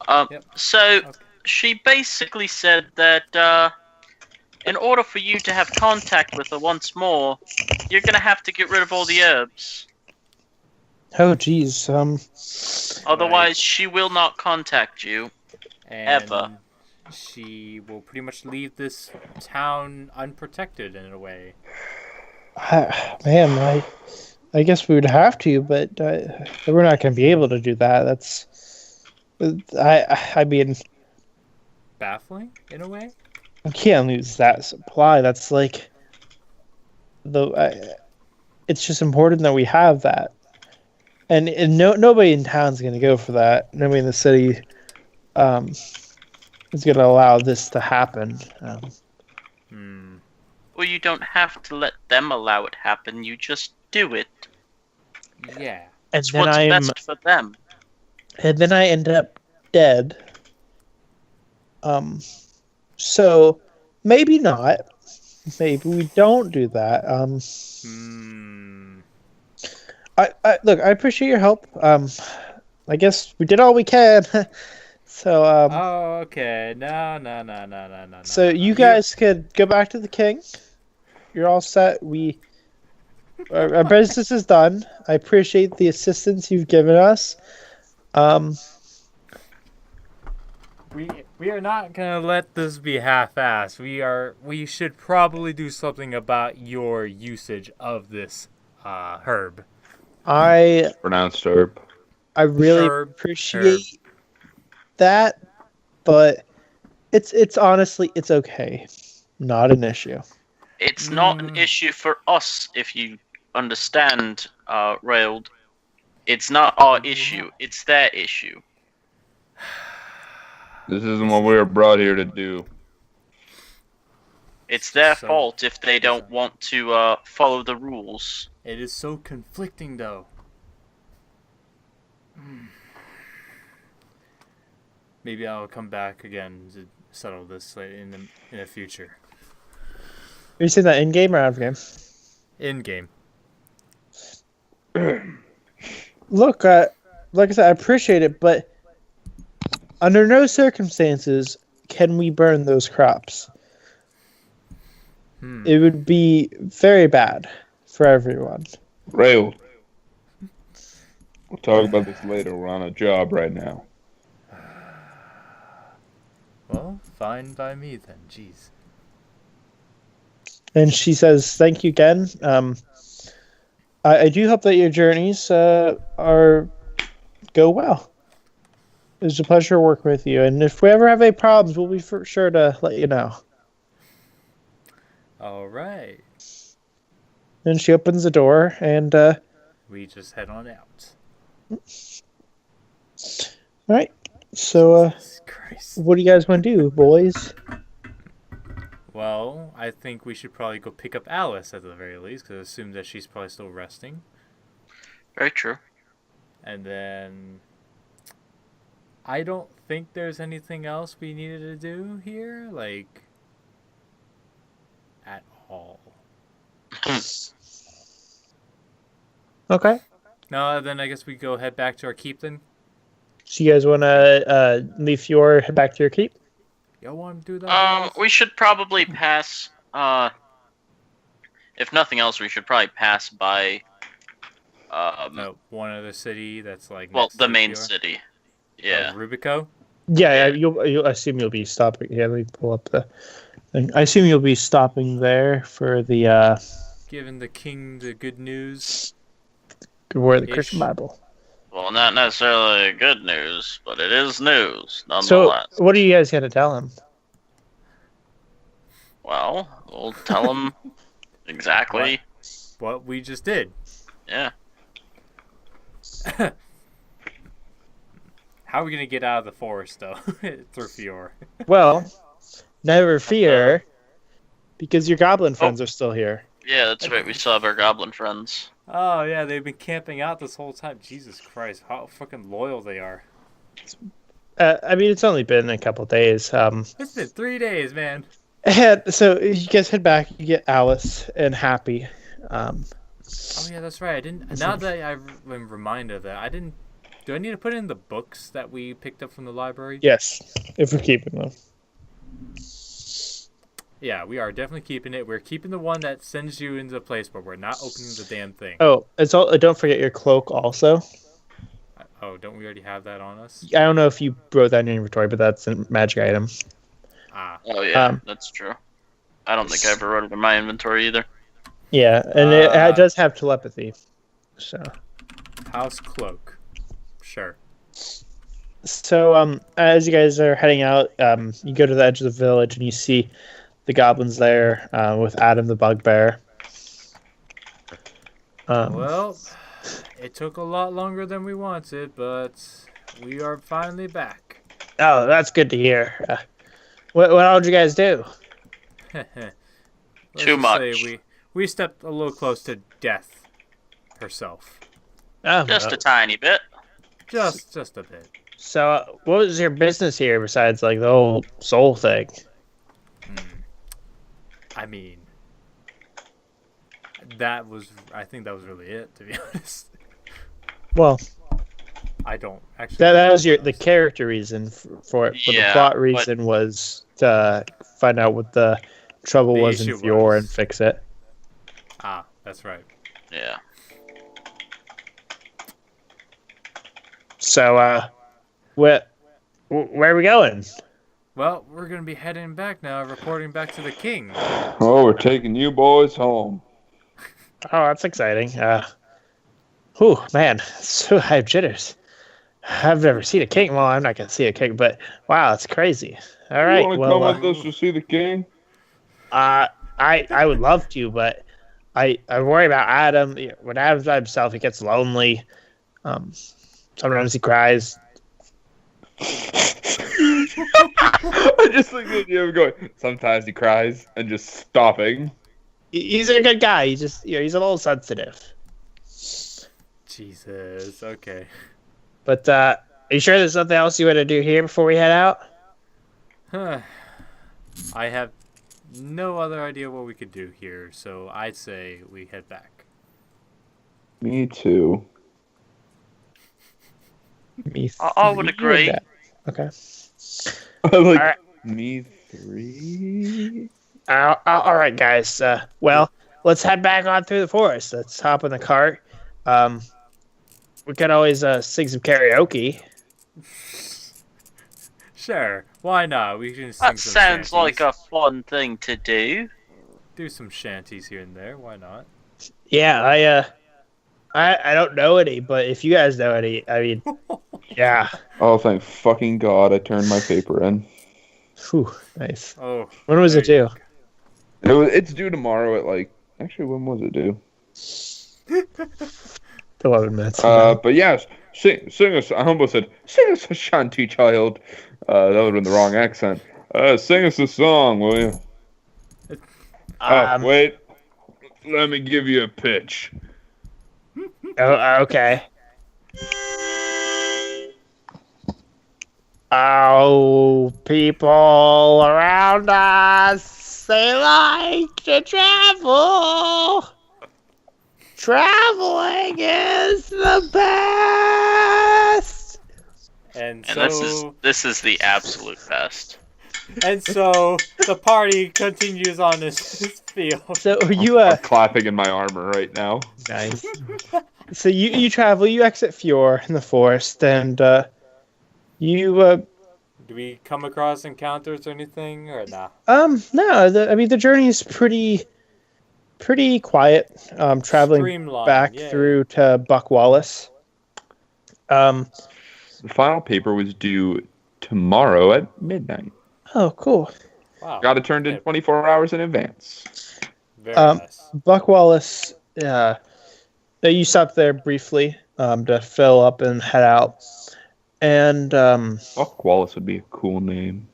Yep. So Okay. she basically said that in order for you to have contact with her once more, you're gonna have to get rid of all the herbs. Oh, geez. Otherwise, she will not contact you. And Ever. she will pretty much leave this town unprotected in a way. Man, I guess we would have to, but we're not going to be able to do that. That's, I mean, Baffling in a way. we can't lose that supply. That's like, it's just important that we have that. And nobody in town's going to go for that. Nobody in the city is going to allow this to happen. Well, you don't have to let them allow it happen. You just do it. Yeah. And It's then what's best for them. And then I end up dead. So maybe not. Maybe we don't do that. Look, I appreciate your help. I guess we did all we can. So Oh, okay. No. So you guys could go back to the king. You're all set. Our business is done. I appreciate the assistance you've given us. We are not gonna let this be half-assed. We should probably do something about your usage of this herb. Pronounced herb. I really appreciate that, but it's honestly it's okay. Not an issue. It's not an issue for us, if you understand, Railed. It's not our issue. It's their issue. This isn't what we were brought here to do. It's their fault if they don't want to follow the rules. It is so conflicting, though. Maybe I'll come back again to settle this in the future. Are you saying that in game or out of game? In game. Look, like I said, I appreciate it, but under no circumstances can we burn those crops. It would be very bad for everyone. Rail. We'll talk about this later. We're on a job right now. Well, fine by me then. Jeez. And she says, "Thank you again. I do hope that your journeys go well. It was a pleasure working with you. And if we ever have any problems, we'll be for sure to let you know." All right. And she opens the door, and we just head on out. All right. So, what do you guys want to do, boys? Well, I think we should probably go pick up Alice at the very least, because I assume that she's probably still resting. Very true. And then I don't think there's anything else we needed to do here, like, at all. Okay. No, then I guess we go head back to our keep then. So you guys want to leave Fior, head back to your keep? Y'all want to do that? We should probably pass. If nothing else, we should probably pass by. One other city that's like. Well, next the to main Fior. city. Yeah. Rubico? Yeah. You'll assume you'll be stopping. Yeah, let me pull up the thing. I assume you'll be stopping there for the. Giving the king the good news. Good word of the Christian Bible. Well, not necessarily good news, but it is news, nonetheless. So, what are you guys going to tell him? Well, we'll tell him exactly what we just did. Yeah. How are we going to get out of the forest, though, through Fior? Well, never fear, because your goblin friends are still here. Yeah, that's right. We still have our goblin friends. Oh, yeah, they've been camping out this whole time. Jesus Christ, how fucking loyal they are. I mean, it's only been a couple days. It's been 3 days, man. And so you guys head back. You get Alice and Happy. Oh, yeah, that's right. I didn't. Now that I'm reminded of that, I didn't. Do I need to put in the books that we picked up from the library? Yes, if we're keeping them. Yeah, we are definitely keeping it. We're keeping the one that sends you into the place, but we're not opening the damn thing. Oh, it's all. Don't forget your cloak also. Oh, don't we already have that on us? I don't know if you wrote that in your inventory, but that's a magic item. Ah. Oh yeah, that's true. I don't think I ever wrote it in my inventory either. Yeah, and it does have telepathy. So. House cloak. Sure. So, as you guys are heading out, you go to the edge of the village and you see the goblins there with Adam the bugbear. Well, it took a lot longer than we wanted, but we are finally back. Oh, that's good to hear. What all did you guys do? Let's Too just much. say we stepped a little close to death herself. Oh, Just a tiny bit. Just a bit. so what was your business here besides like the whole soul thing? I mean, I think that was really it, to be honest. Well, I don't actually. that was the character reason for it, but the Yeah, plot but- reason was to find out what the trouble The was in issue Fior was. and fix it. Ah, that's right. Yeah. So, where are we going? Well, we're gonna be heading back now, reporting back to the king. Oh, we're taking you boys home. Oh, that's exciting. Whew, man, so I have jitters. I've never seen a king. Well, I'm not gonna see a king, but wow, it's crazy. All right, You want to well, come with us to see the king? I would love to, but I worry about Adam. When Adam's by himself, he gets lonely. Sometimes he cries. I just like the idea of going. Sometimes he cries and just stopping. He's a good guy. He's just he's a little sensitive. Jesus. Okay. But are you sure there's nothing else you want to do here before we head out? I have no other idea what we could do here, so I'd say we head back. Me too. Me I would three agree. of that. Okay. I like Alright. me three. All right, guys. Well, let's head back on through the forest. Let's hop in the cart. We could always sing some karaoke. Sure. Why not? We can sing That some sounds like shanties. a fun thing to do. Do some shanties here and there. Why not? Yeah, I don't know any, but if you guys know any, I mean, yeah. Oh, thank fucking God! I turned my paper in. Whew, nice. Oh. When was it there due? It's due tomorrow at like. Actually, when was it due? 11 minutes. But yes, sing us. I almost said sing us a shanty, child. That would have been the wrong accent. Sing us a song, will you? Wait. Let me give you a pitch. Okay. Oh, people around us, they like to travel. Traveling is the best. And And so this is the absolute best. the party continues on this field. So you I'm clapping in my armor right now. nice. So you travel, you exit Fior in the forest, and you Do we come across encounters or anything, or nah? no, the journey is pretty quiet. Traveling Streamlined, back yeah. through to Buck Wallace. The final paper was due tomorrow at midnight. Oh, cool. Wow. Got it turned in 24 hours in advance. Very nice. Buck Wallace. You stop there briefly to fill up and head out, and Buck Wallace would be a cool name.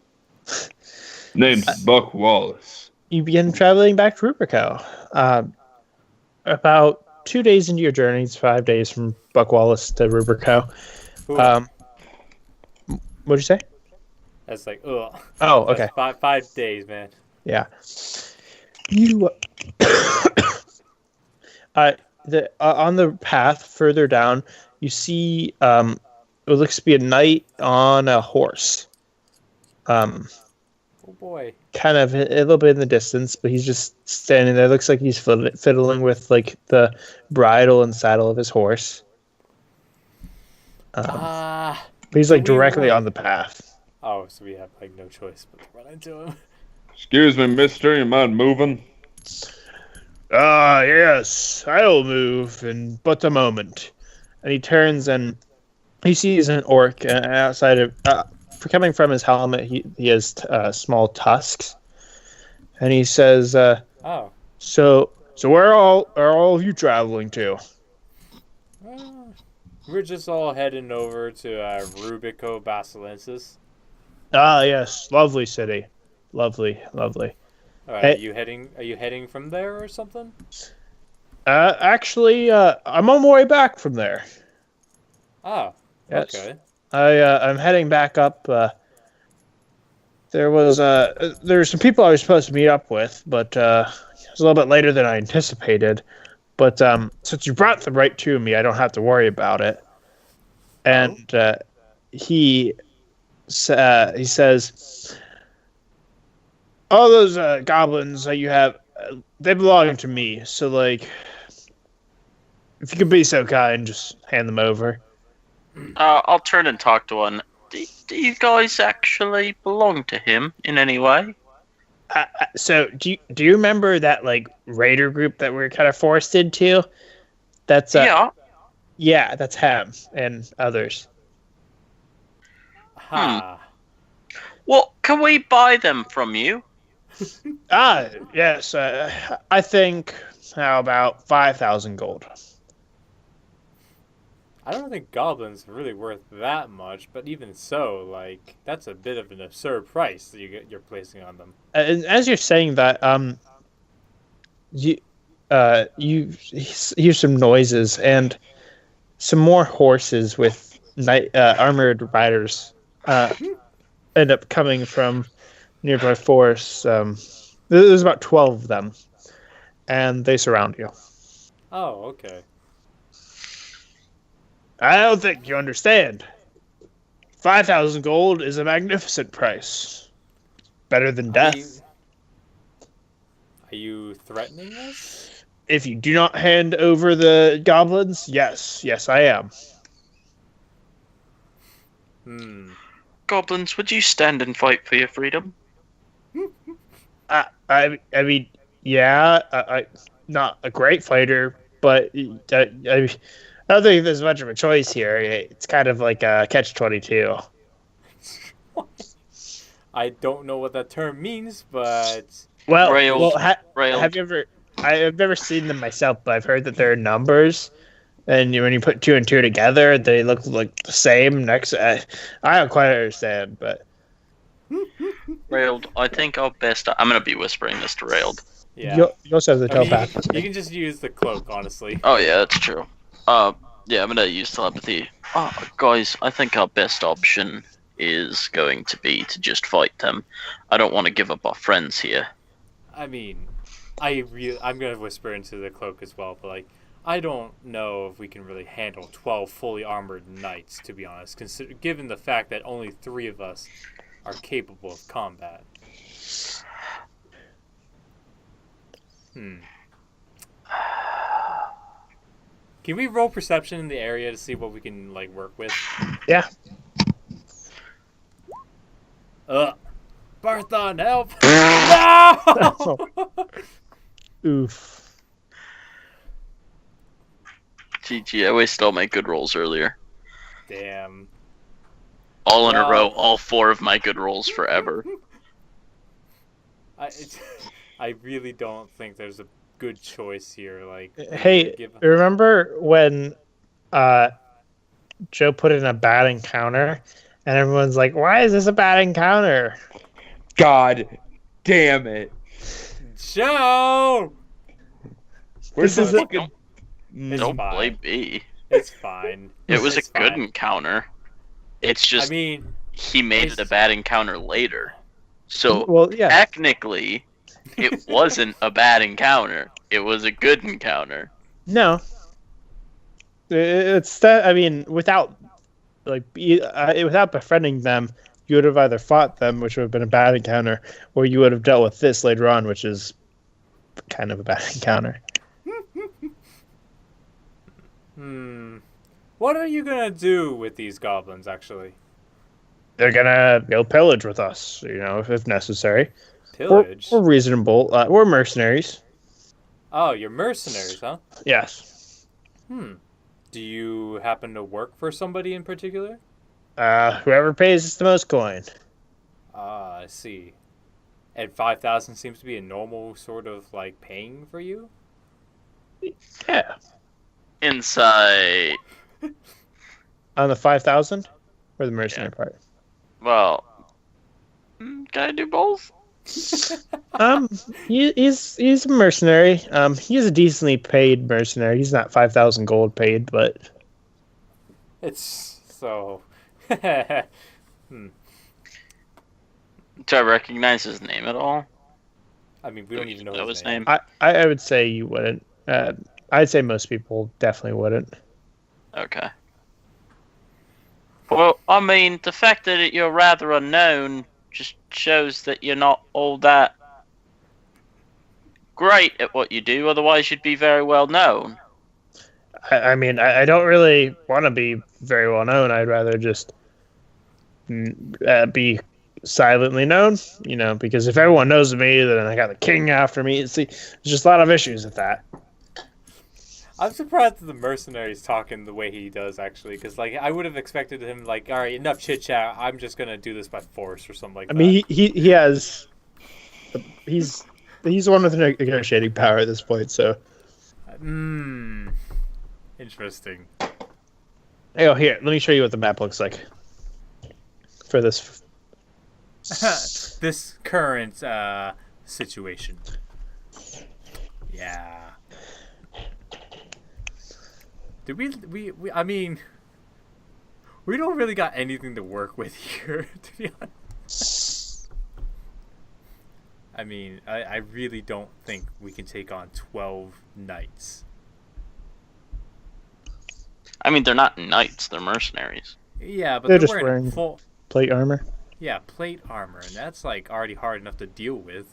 Name's Buck Wallace. you begin traveling back to Rubrico. About 2 days into your journey, it's 5 days from Buck Wallace to Rubrico. Ooh, What'd you say? that's like, ugh. Oh, That's okay. 5 days, man. Yeah. You. On the path further down, you see it looks to be a knight on a horse. Oh boy. Kind of a little bit in the distance, but he's just standing there. Looks like he's fiddling with like the bridle and saddle of his horse. But he's like we directly wait? on the path. Oh, so we have like no choice but to run into him. Excuse me, mister, you mind moving? Yes, I'll move in but a moment. And he turns and he sees an orc outside of. For coming from his helmet, he has small tusks, and he says, Oh, "So, So where are all of you traveling to? We're just all heading over to Rubico Basilensis. Ah, yes, lovely city, lovely, lovely. All right, Hey, Are you heading from there or something? actually, I'm on my way back from there. Oh, Yes, okay. I'm heading back up. There's some people I was supposed to meet up with, but it was a little bit later than I anticipated. But since you brought them right to me, I don't have to worry about it. And he he says, all those goblins that you have, they belong to me. So like, if you could be so kind, just hand them over. I'll turn and talk to one. Do you guys actually belong to him in any way? So do you remember that like raider group that we were kind of forced into? That's Yeah. yeah, that's him and others. Ha. Well, can we buy them from you? Ah, yes. I think how about 5,000 gold. I don't think goblins are really worth that much, but even so, like that's a bit of an absurd price that you're placing on them. And as you're saying that, you hear some noises and some more horses with armored riders end up coming from nearby forests. There's about 12 of them, and they surround you. Oh, okay. I don't think you understand. 5,000 gold is a magnificent price. Better than death. Are you threatening us? If you do not hand over the goblins, yes, I am. Goblins, would you stand and fight for your freedom? I mean, yeah, I not a great fighter, but I don't think there's much of a choice here. It's kind of like a catch-22. I don't know what that term means, but Railed. Have you ever? I've never seen them myself, but I've heard that there are numbers, and when you put two and two together, they look like the same. I don't quite understand, but Railed, I think our best. I'm gonna be whispering this to Railed. yeah. you also have the I mean, telepathy. you can just use the cloak, honestly. Oh yeah, that's true. Yeah, I'm gonna use telepathy. Guys, I think our best option is going to be to just fight them. I don't want to give up our friends here. I mean, I'm gonna whisper into the cloak as well, but like, I don't know if we can really handle 12 fully armored knights, to be honest. Given the fact that only 3 of us are capable of combat. Can we roll perception in the area to see what we can like work with? Yeah. Barthon, help! No! Oof. GG, I wasted all my good rolls earlier. Damn. All in a row, all 4 of my good rolls forever. I really don't think there's a good choice here. Like, Hey, remember when Joe put in a bad encounter, and everyone's like, "Why is this a bad encounter?" God damn it! Joe! Where's This the is fucking? Don't fine. blame me. It's fine. It was It's a good fine. encounter. It's just I mean, he made it a bad encounter later. So Well, yeah. technically, it wasn't a bad encounter. It was a good encounter. No. It's that. I mean, without without befriending them, you would have either fought them, which would have been a bad encounter, or you would have dealt with this later on, which is kind of a bad encounter. What are you gonna do with these goblins, actually? They're gonna go pillage with us, if necessary. Pillage? We're reasonable. We're mercenaries. Oh, you're mercenaries, huh? Yes. Do you happen to work for somebody in particular? Whoever pays us the most coin. I see. And 5,000 seems to be a normal sort of, like, paying for you? Yeah. Insight. On the 5,000 or the mercenary part? Well, can I do both? He's a mercenary. He's a decently paid mercenary. He's not 5,000 gold paid, but It's so. Do I recognize his name at all? I mean, we don't even know Know his name. I would say you wouldn't. I'd say most people definitely wouldn't. Okay. Well, I mean, the fact that you're rather unknown just shows that you're not all that great at what you do. Otherwise, you'd be very well known. I mean, I don't really want to be very well known. I'd rather just be silently known, because if everyone knows me, then I got the king after me. See, there's just a lot of issues with that. I'm surprised that the mercenary's talking the way he does, actually, because I would have expected him all right, enough chit chat. I'm just gonna do this by force or something like that. I mean, he has, he's the one with the negotiating power at this point. So, interesting. Oh, here, let me show you what the map looks like for this. This current situation. Yeah. Did we I mean, we don't really got anything to work with here, to be honest. I mean, I really don't think we can take on 12 knights. I mean, they're not knights; they're mercenaries. Yeah, but They're they're just wearing wearing full plate armor. Yeah, plate armor, and that's already hard enough to deal with.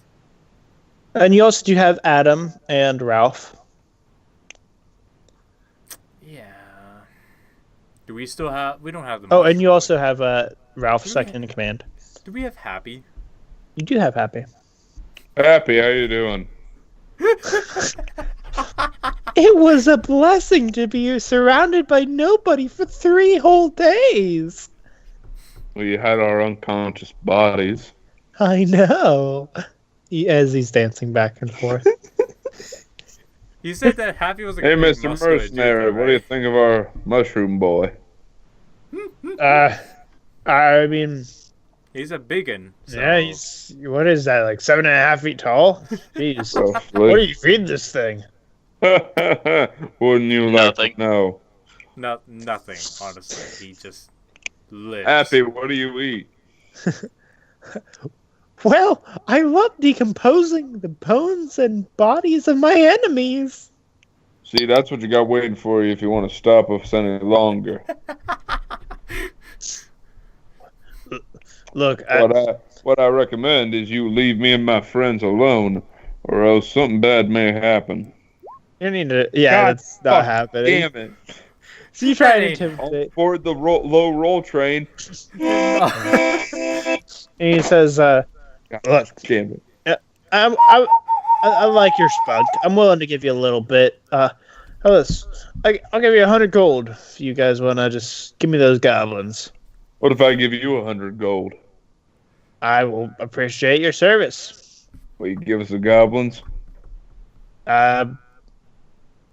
And you also do have Adam and Ralph. Yeah. Do we still have? We don't have them. Oh, and you also have Ralph second in command. Do we have Happy? You do have Happy. Happy, how you doing? It was a blessing to be surrounded by nobody for 3 whole days. We had our unconscious bodies. I know. As he's dancing back and forth. You said that Happy was a Hey, big Mr. muscular Mercenary, dude, what do you think of our mushroom boy? I mean, He's a biggin. So. yeah, he's, what is that, like 7.5 feet tall? Jeez. Roughly. What do you feed this thing? Wouldn't you like Nothing. to know? Nothing, honestly. He just lives. Happy, what do you eat? Well, I love decomposing the bones and bodies of my enemies. See, that's what you got waiting for you if you want to stop us any longer. Look, What I recommend is you leave me and my friends alone, or else something bad may happen. you need to. Yeah, God that's not happening. Damn it! So you try to Hey. intimidate. Board the low roll train. And he says, God "Look, damn it! I like your spunk. I'm willing to give you a little bit. How about this? I'll give you 100 gold if you guys want to just give me those goblins. What if I give you 100 gold? I will appreciate your service. Will you give us the goblins?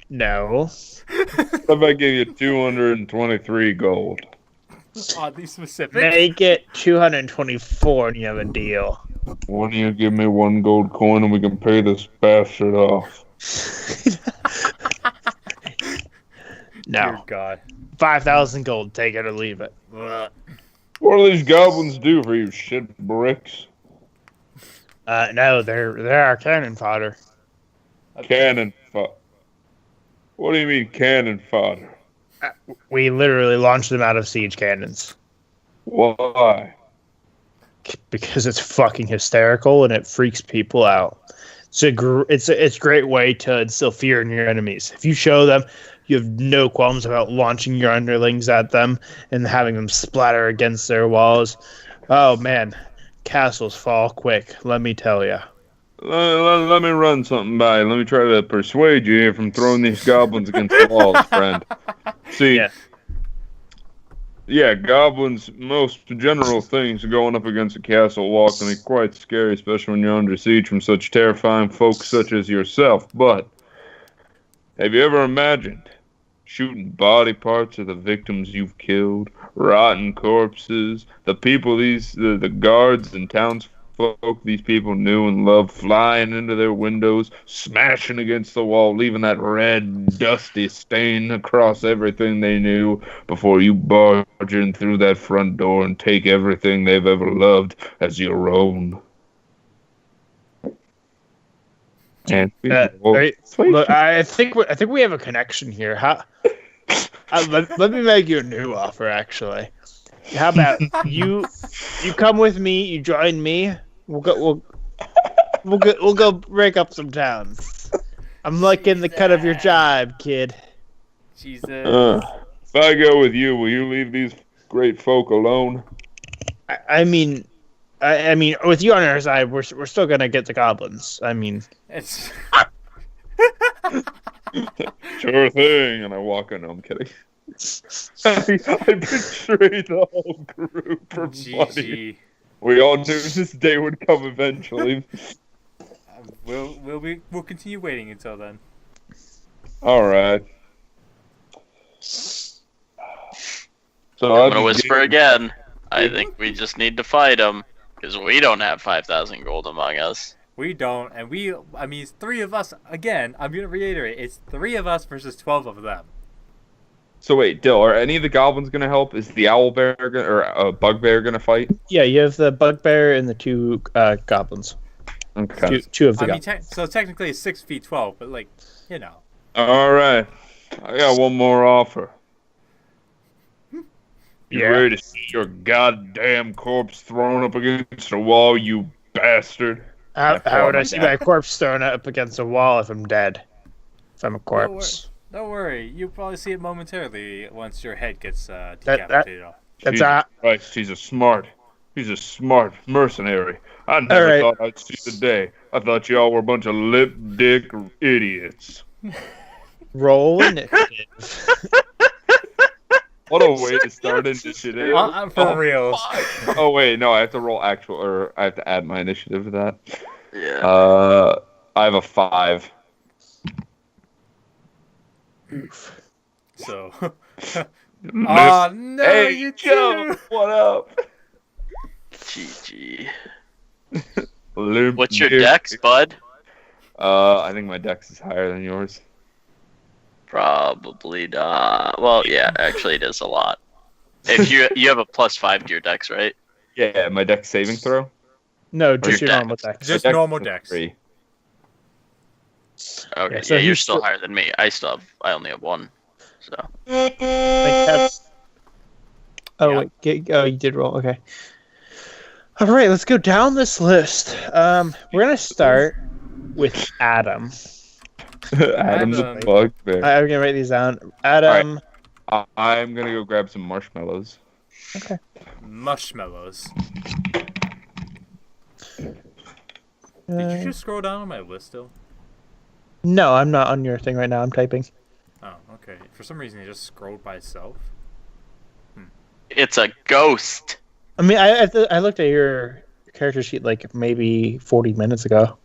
No. What if I give you 223 gold? Oddly specific. Make it 224 and you have a deal. Why don't you give me 1 gold coin and we can pay this bastard off? No. Dear God. 5,000 gold. Take it or leave it. What do these goblins do for you, shit bricks? No, they're our cannon fodder. Cannon fodder. What do you mean cannon fodder? We literally launch them out of siege cannons. Why? Because it's fucking hysterical and it freaks people out. It's a great way to instill fear in your enemies. If you show them, you have no qualms about launching your underlings at them and having them splatter against their walls. Oh man, castles fall quick. Let me tell you. Let me run something by. Let me try to persuade you here from throwing these goblins against the walls, friend. See, yeah, goblins, most general things going up against a castle wall can be quite scary, especially when you're under siege from such terrifying folks such as yourself. But Have you ever imagined shooting body parts of the victims you've killed, rotten corpses, the people the guards and townsfolk these people knew and loved flying into their windows, smashing against the wall, leaving that red, dusty stain across everything they knew before you barge in through that front door and take everything they've ever loved as your own? And look, I think we have a connection here. Let me make you a new offer. Actually, how about you come with me? You join me. We'll go break up some towns. I'm liking the cut of your jibe, kid. Jesus. If I go with you, will you leave these great folk alone? I mean, with you on our side, we're still gonna get the goblins. I mean, It's Sure thing. And I walk in. No, I'm kidding. I betrayed the whole group for money. GG. We all knew this day would come eventually. We'll continue waiting until then. All right. So I'm gonna whisper again. I think we just need to fight them because we don't have 5,000 gold among us. We don't, and it's 3 of us. Again, I'm gonna reiterate, it's 3 of us versus 12 of them. So wait, Dill, are any of the goblins gonna help? Is the owlbear or bugbear gonna fight? yeah, you have the bugbear and the 2 goblins. Okay. Two of the goblins. So technically it's 6 feet 12, but All right. I got one more offer. You Yeah. ready to see your goddamn corpse thrown up against a wall, you bastard? How would I see my corpse thrown up against a wall if I'm dead? If I'm a corpse. don't worry. You'll probably see it momentarily once your head gets decapitated off. That's Jesus Christ, he's a smart mercenary. I never thought I'd see the day. I thought y'all were a bunch of lip dick idiots. roll initiative. What a way to start initiative. For real. Oh wait, no, I have to roll actual, or I have to add my initiative to that. Yeah. I have a 5. So. Oh no, Hey, you Joe, too. what up? GG. Limp What's your dick. dex, bud? I think my dex is higher than yours. Probably not. Well, yeah, actually, it is a lot. If you have a +5 to your dex, right? Yeah, my dex saving throw. No, just your your dex. normal dex. Just My normal is dex. 3. Okay, Yeah, so yeah, you're he's still still- higher than me. I only have 1. So Oh Yeah. wait, you did roll. Okay. All right, let's go down this list. We're gonna start with Adam. Adam's a Adam. bugbear. I'm gonna write these down. Adam. I'm gonna go grab some marshmallows. Marshmallows. Did you just scroll down on my list still? No, I'm not on your thing right now. I'm typing. Oh, okay. For some reason, it just scrolled by itself. it's a ghost. I mean, I looked at your character sheet like maybe 40 minutes ago.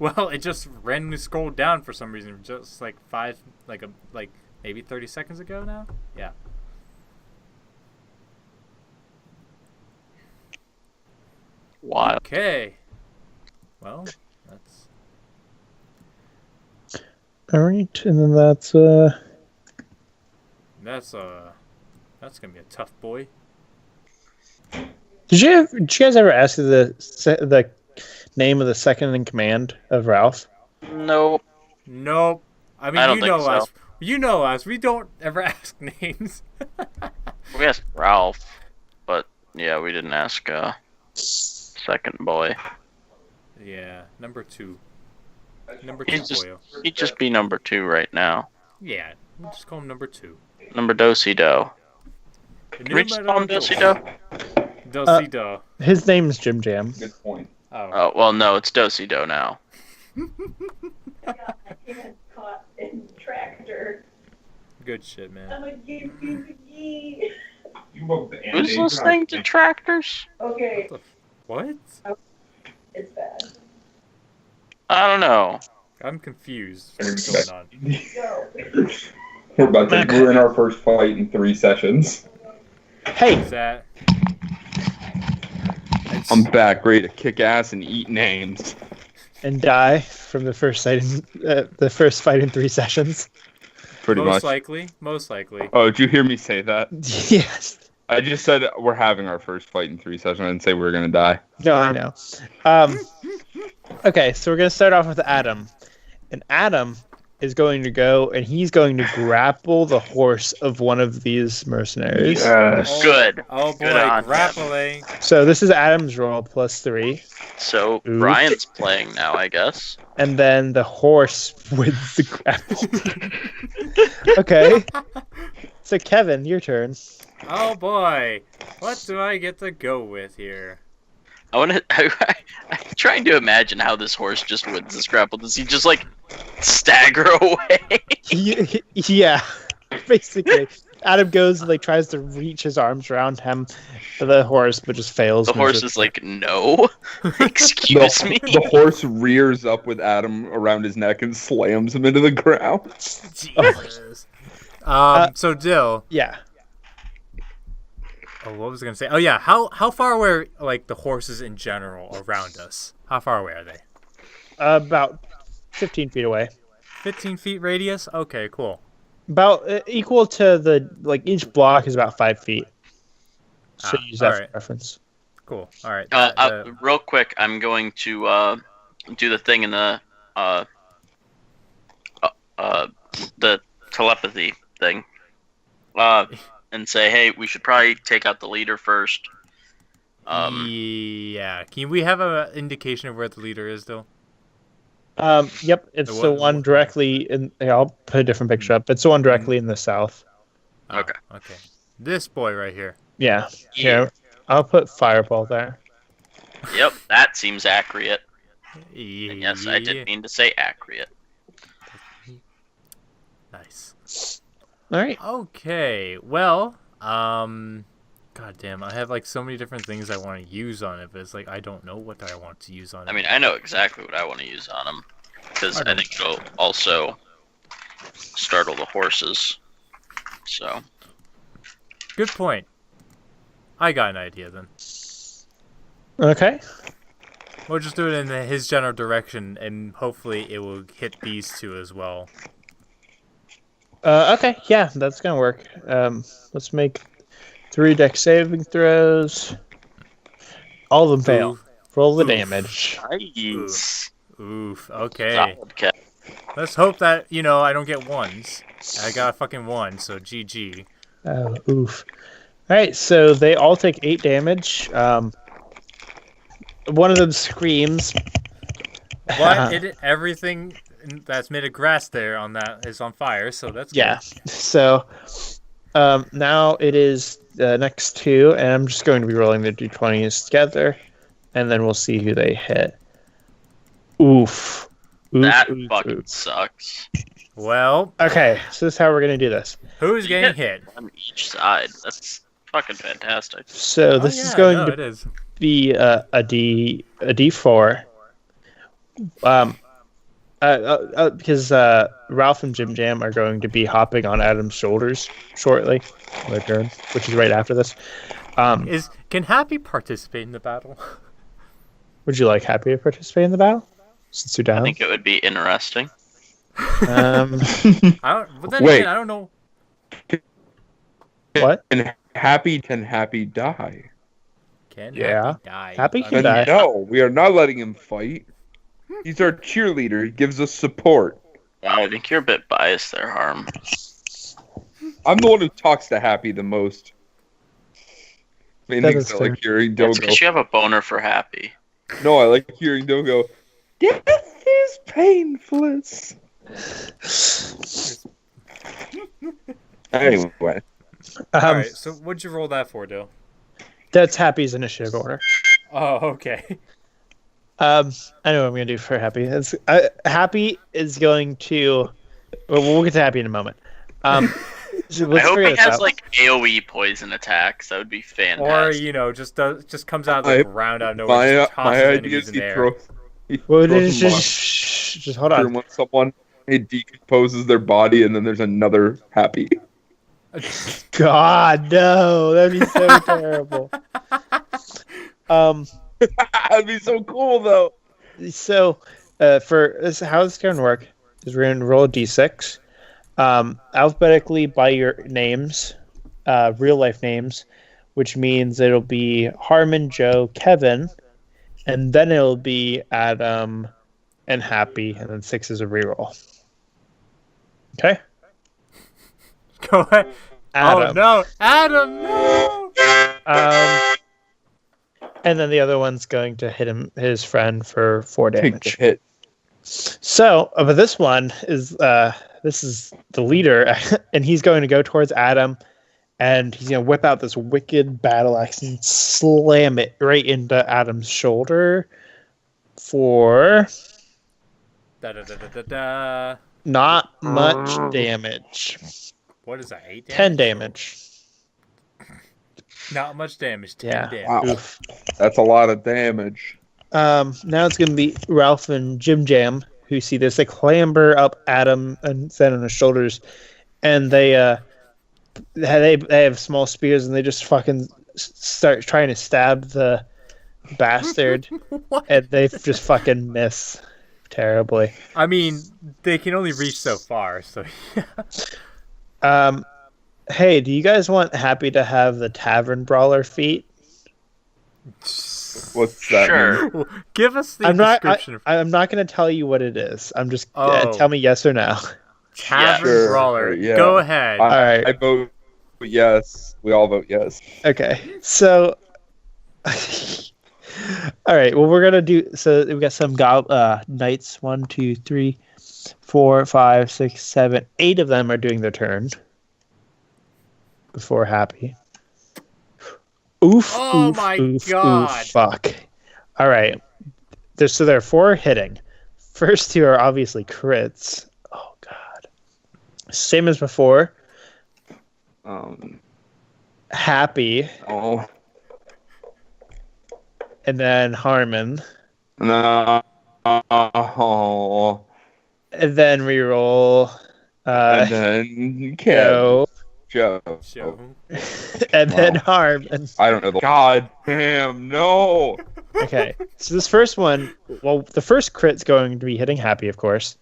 Well, it just randomly scrolled down for some reason, just like maybe 30 seconds ago now. Yeah. Wild. Okay. Well, that's All right, and then that's gonna be a tough boy. Did you guys ever ask the name of the second in command of Ralph? Nope. Nope. I mean, I don't you think know so. us. You know us. We don't ever ask names. We asked Ralph, but yeah, we didn't ask second boy. Yeah, number 2. Number He's 2 just- boyo. He'd just be number 2 right now. Yeah, we'll just call him number 2. Number Do-si-do. Can we just call him Do-si-do? Do-si-do. His name's Jim Jam. Good point. Oh. Oh, well, no, it's Do-si-do now. I get caught in tractor. Good shit, man. I'm a gee. Who's listening to tractors? Okay, What? it's bad. I don't know. I'm confused. What's going on? We're in our first fight in 3 sessions. Hey, Is that? I'm back, ready to kick ass and eat names. and die from the first fight in 3 sessions. Pretty Most much. Most likely. Oh, did you hear me say that? Yes. I just said we're having our first fight in 3 sessions. I didn't say we were gonna die. No, I know. Okay, so we're gonna start off with Adam, and Adam is going to go and he's going to grapple the horse of one of these mercenaries. Oh, Good. Oh boy, Good on grappling. So this is Adam's roll +3, So Ooh. Brian's playing now, I guess. and then the horse wins the grapple. Okay. So Kevin, your turn. Oh boy, what do I get to go with here? I'm trying to imagine how this horse just wins this grapple. Does he just like stagger away? Yeah, basically. Adam goes and like tries to reach his arms around him, the horse, but just fails. The horse is like, no. Excuse me. The horse rears up with Adam around his neck and slams him into the ground. Jesus. So Dill. Yeah. Oh, what was I gonna say? Oh yeah, how far away are, like, the horses in general around us? How far away are they? About 15 feet away. 15 feet radius? Okay, cool. About equal to the, like, each block is about 5 feet. So use that alright. for reference. Cool. All right. Real quick, I'm going to do the thing in the telepathy thing. And say, hey, we should probably take out the leader first. Yeah. Can we have an indication of where the leader is, though? Yep, it's the one directly in. Yeah, I'll put a different picture up. It's the one directly in the south. Okay. Okay. This boy right here. Yeah. Here, I'll put Fireball there. Yep, that seems accurate. Yeah. And yes, I did mean to say accurate. Nice. All right. Okay. Well, God damn, I have like so many different things I want to use on it, but it's like I don't know what I want to use on it. I mean, I know exactly what I want to use on him. Because I think it'll also startle the horses. So. Good point. I got an idea then. Okay. We'll just do it in his general direction, and hopefully it will hit these two as well. Okay. Yeah, that's gonna work. Let's make 3 deck saving throws. All of them fail. Roll the damage. Nice. Oof. Okay. Solid catch. Let's hope that, I don't get ones. I got a fucking 1, so GG. Oh, oof. All right, so they all take 8 damage. One of them screams. But everything that's made of grass there on that is on fire, so that's Yeah. good. So now it is the next 2, and I'm just going to be rolling the d20s together, and then we'll see who they hit. Oof. That fucking sucks. Well, okay, so this is how we're going to do this. Who's getting hit? On each side. That's fucking fantastic. So this is going to it is. be a D4. Because Ralph and Jim Jam are going to be hopping on Adam's shoulders shortly, their turn, which is right after this. Can Happy participate in the battle? Would you like Happy to participate in the battle? Since you're down. I think it would be interesting. Again, I don't know. What? And Happy can Happy die? Can Yeah. Happy die? Happy can And die. no, we are not letting him fight. He's our cheerleader. He gives us support. I think you're a bit biased there, Harm. I'm the one who talks to Happy the most. Main That things is I fair. like hearing It's Dogo. because you have a boner for Happy. No, I like hearing Dogo. Death is painfulness. Anyway, Alright, so what'd you roll that for, Dill? That's Happy's initiative order. Oh, okay. I know what I'm going to do for Happy. Happy is going to... Well, we'll get to Happy in a moment. So I let's hope figure he this has out. like AoE poison attacks. That would be Or, fantastic. just comes out of the ground out of nowhere, just tosses my idea enemies is in he the air. throws. Well, Goes just hold monster on. when someone it decomposes their body, and then there's another happy. God, no, that'd be so terrible. That'd be so cool, though. So, for this, how this is going to work is we're going to roll a d6, alphabetically by your names, real life names, which means it'll be Harmon, Joe, Kevin, and then it'll be Adam and Happy, and then 6 is a reroll. Okay? Go ahead. Adam. Oh no, Adam, no! And then the other one's going to hit his friend for 4 Take damage. the hit. So, but this one is this is the leader, and he's going to go towards Adam, and he's going to whip out this wicked battle axe and slam it right into Adam's shoulder for Da, da, da, da, da, da. not much damage. What is that? 8 damage? 10 damage. Not much damage. 10 Yeah. damage. Wow. Oof. That's a lot of damage. Now it's going to be Ralph and Jim Jam who see this. They clamber up Adam and stand on his shoulders, and they have small spears, and they just fucking start trying to stab the bastard, What? and they just fucking miss terribly. I mean, they can only reach so far, so Hey, do you guys want Happy to have the Tavern Brawler feat? What's that Sure. mean? give us the I'm not description. I'm not going to tell you what it is. I'm just Oh. tell me yes or no. Tavern Sure, Brawler. yeah. Go ahead. All right. I vote yes. We all vote yes. Okay, so all right. Well, we're gonna do. So we've got some knights. 1, 2, 3, 4, 5, 6, 7, 8 of them are doing their turn before Happy. Oof! Oh oof, my oof, God. Oof, fuck! All right. There are 4 hitting. First 2 are obviously crits. Oh god. Same as before. Happy, Oh and then Harmon. no. And then reroll And then Joe, Joe. Show. and then Wow. Harmon. I don't know. God damn, no. Okay, so this first one, well, the first crit's going to be hitting Happy, of course,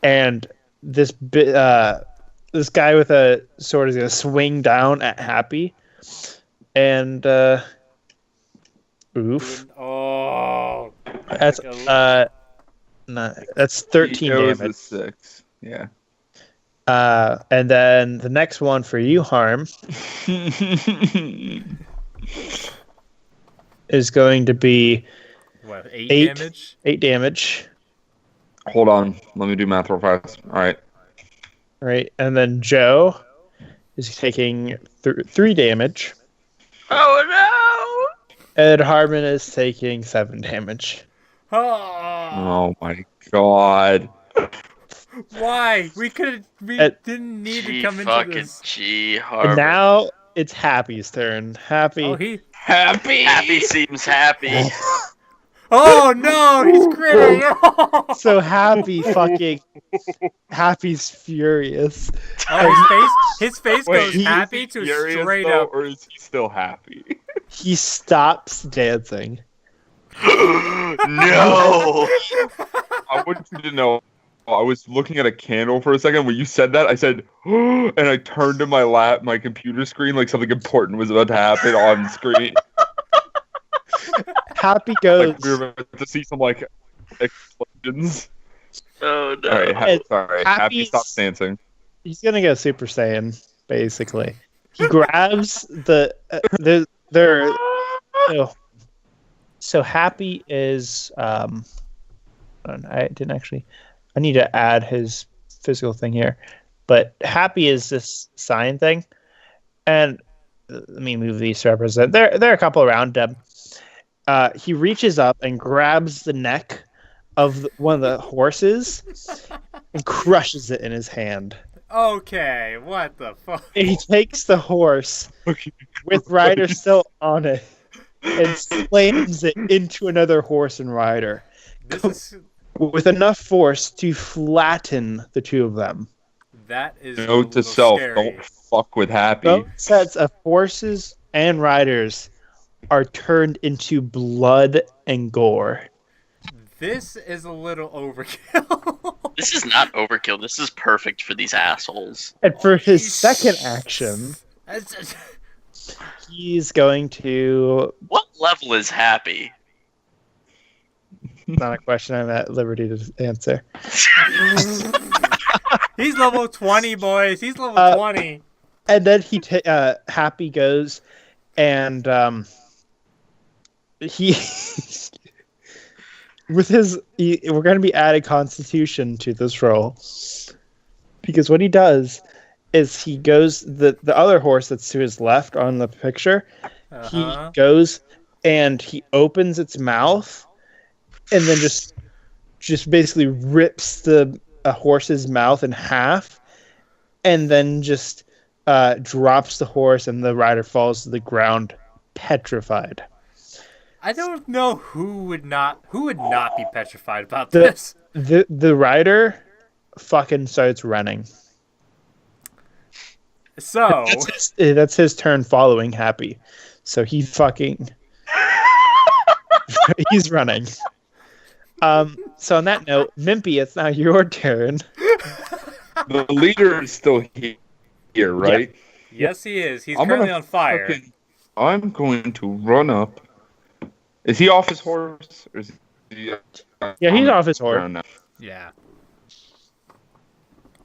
and this this guy with a sword is going to swing down at Happy, and oof, Oh. that's that's 13 It was a damage. 6. Yeah. And then the next one for you, Harm, is going to be What, 8 8 damage? 8 damage, Hold on. Let me do math real fast. All right. right? And then Joe is taking 3 damage, Oh and Harmon is taking 7 damage. Oh. Oh my god. Why? We didn't need to Gee come into fucking this. G And Harvard. now it's Happy's turn. Happy. Oh, he. Happy. Happy seems happy. Oh no, he's critting. So Happy's furious. Oh, his face Wait, goes he's happy to furious, straight though, up. or is he still happy? He stops dancing. No. I want you to know. I was looking at a candle for a second. When you said that, I said, and I turned to my computer screen like something important was about to happen on screen. Happy goes. Like we were about to see some like explosions. Oh no. All right, And sorry. Happy's- Happy stops dancing. He's gonna go Super Saiyan, basically. He grabs the so Happy is hold on, I didn't actually. I need to add his physical thing here, but Happy is this sign thing, and let me move these to represent. There are a couple around him. He reaches up and grabs the neck of one of the horses and crushes it in his hand. Okay, what the fuck? And he takes the horse with rider still on it and slams it into another horse and rider. This is with enough force to flatten the two of them. that is a Note to little self: scary. don't fuck with Happy. Both sets of horses and riders are turned into blood and gore. This is a little overkill. This is not overkill. This is perfect for these assholes. And for his second action, he's going to... What level is Happy? Not a question I'm at liberty to answer. He's level 20, boys. He's level 20. And then Happy goes and he... with his... we're going to be adding Constitution to this roll. Because what he does is he goes... The other horse that's to his left on the picture, he goes and he opens its mouth and then just basically rips a horse's mouth in half and then just drops the horse and the rider falls to the ground petrified. I don't know who would not be petrified about this. The rider fucking starts running. So that's his turn following Happy. So he fucking he's running. So on that note, Mimpy, it's now your turn. The leader is still here, right? Yes, he is. He's currently on fire. I'm going to run up. Is he off his horse? Or is he, yeah, he's off his horse. Yeah.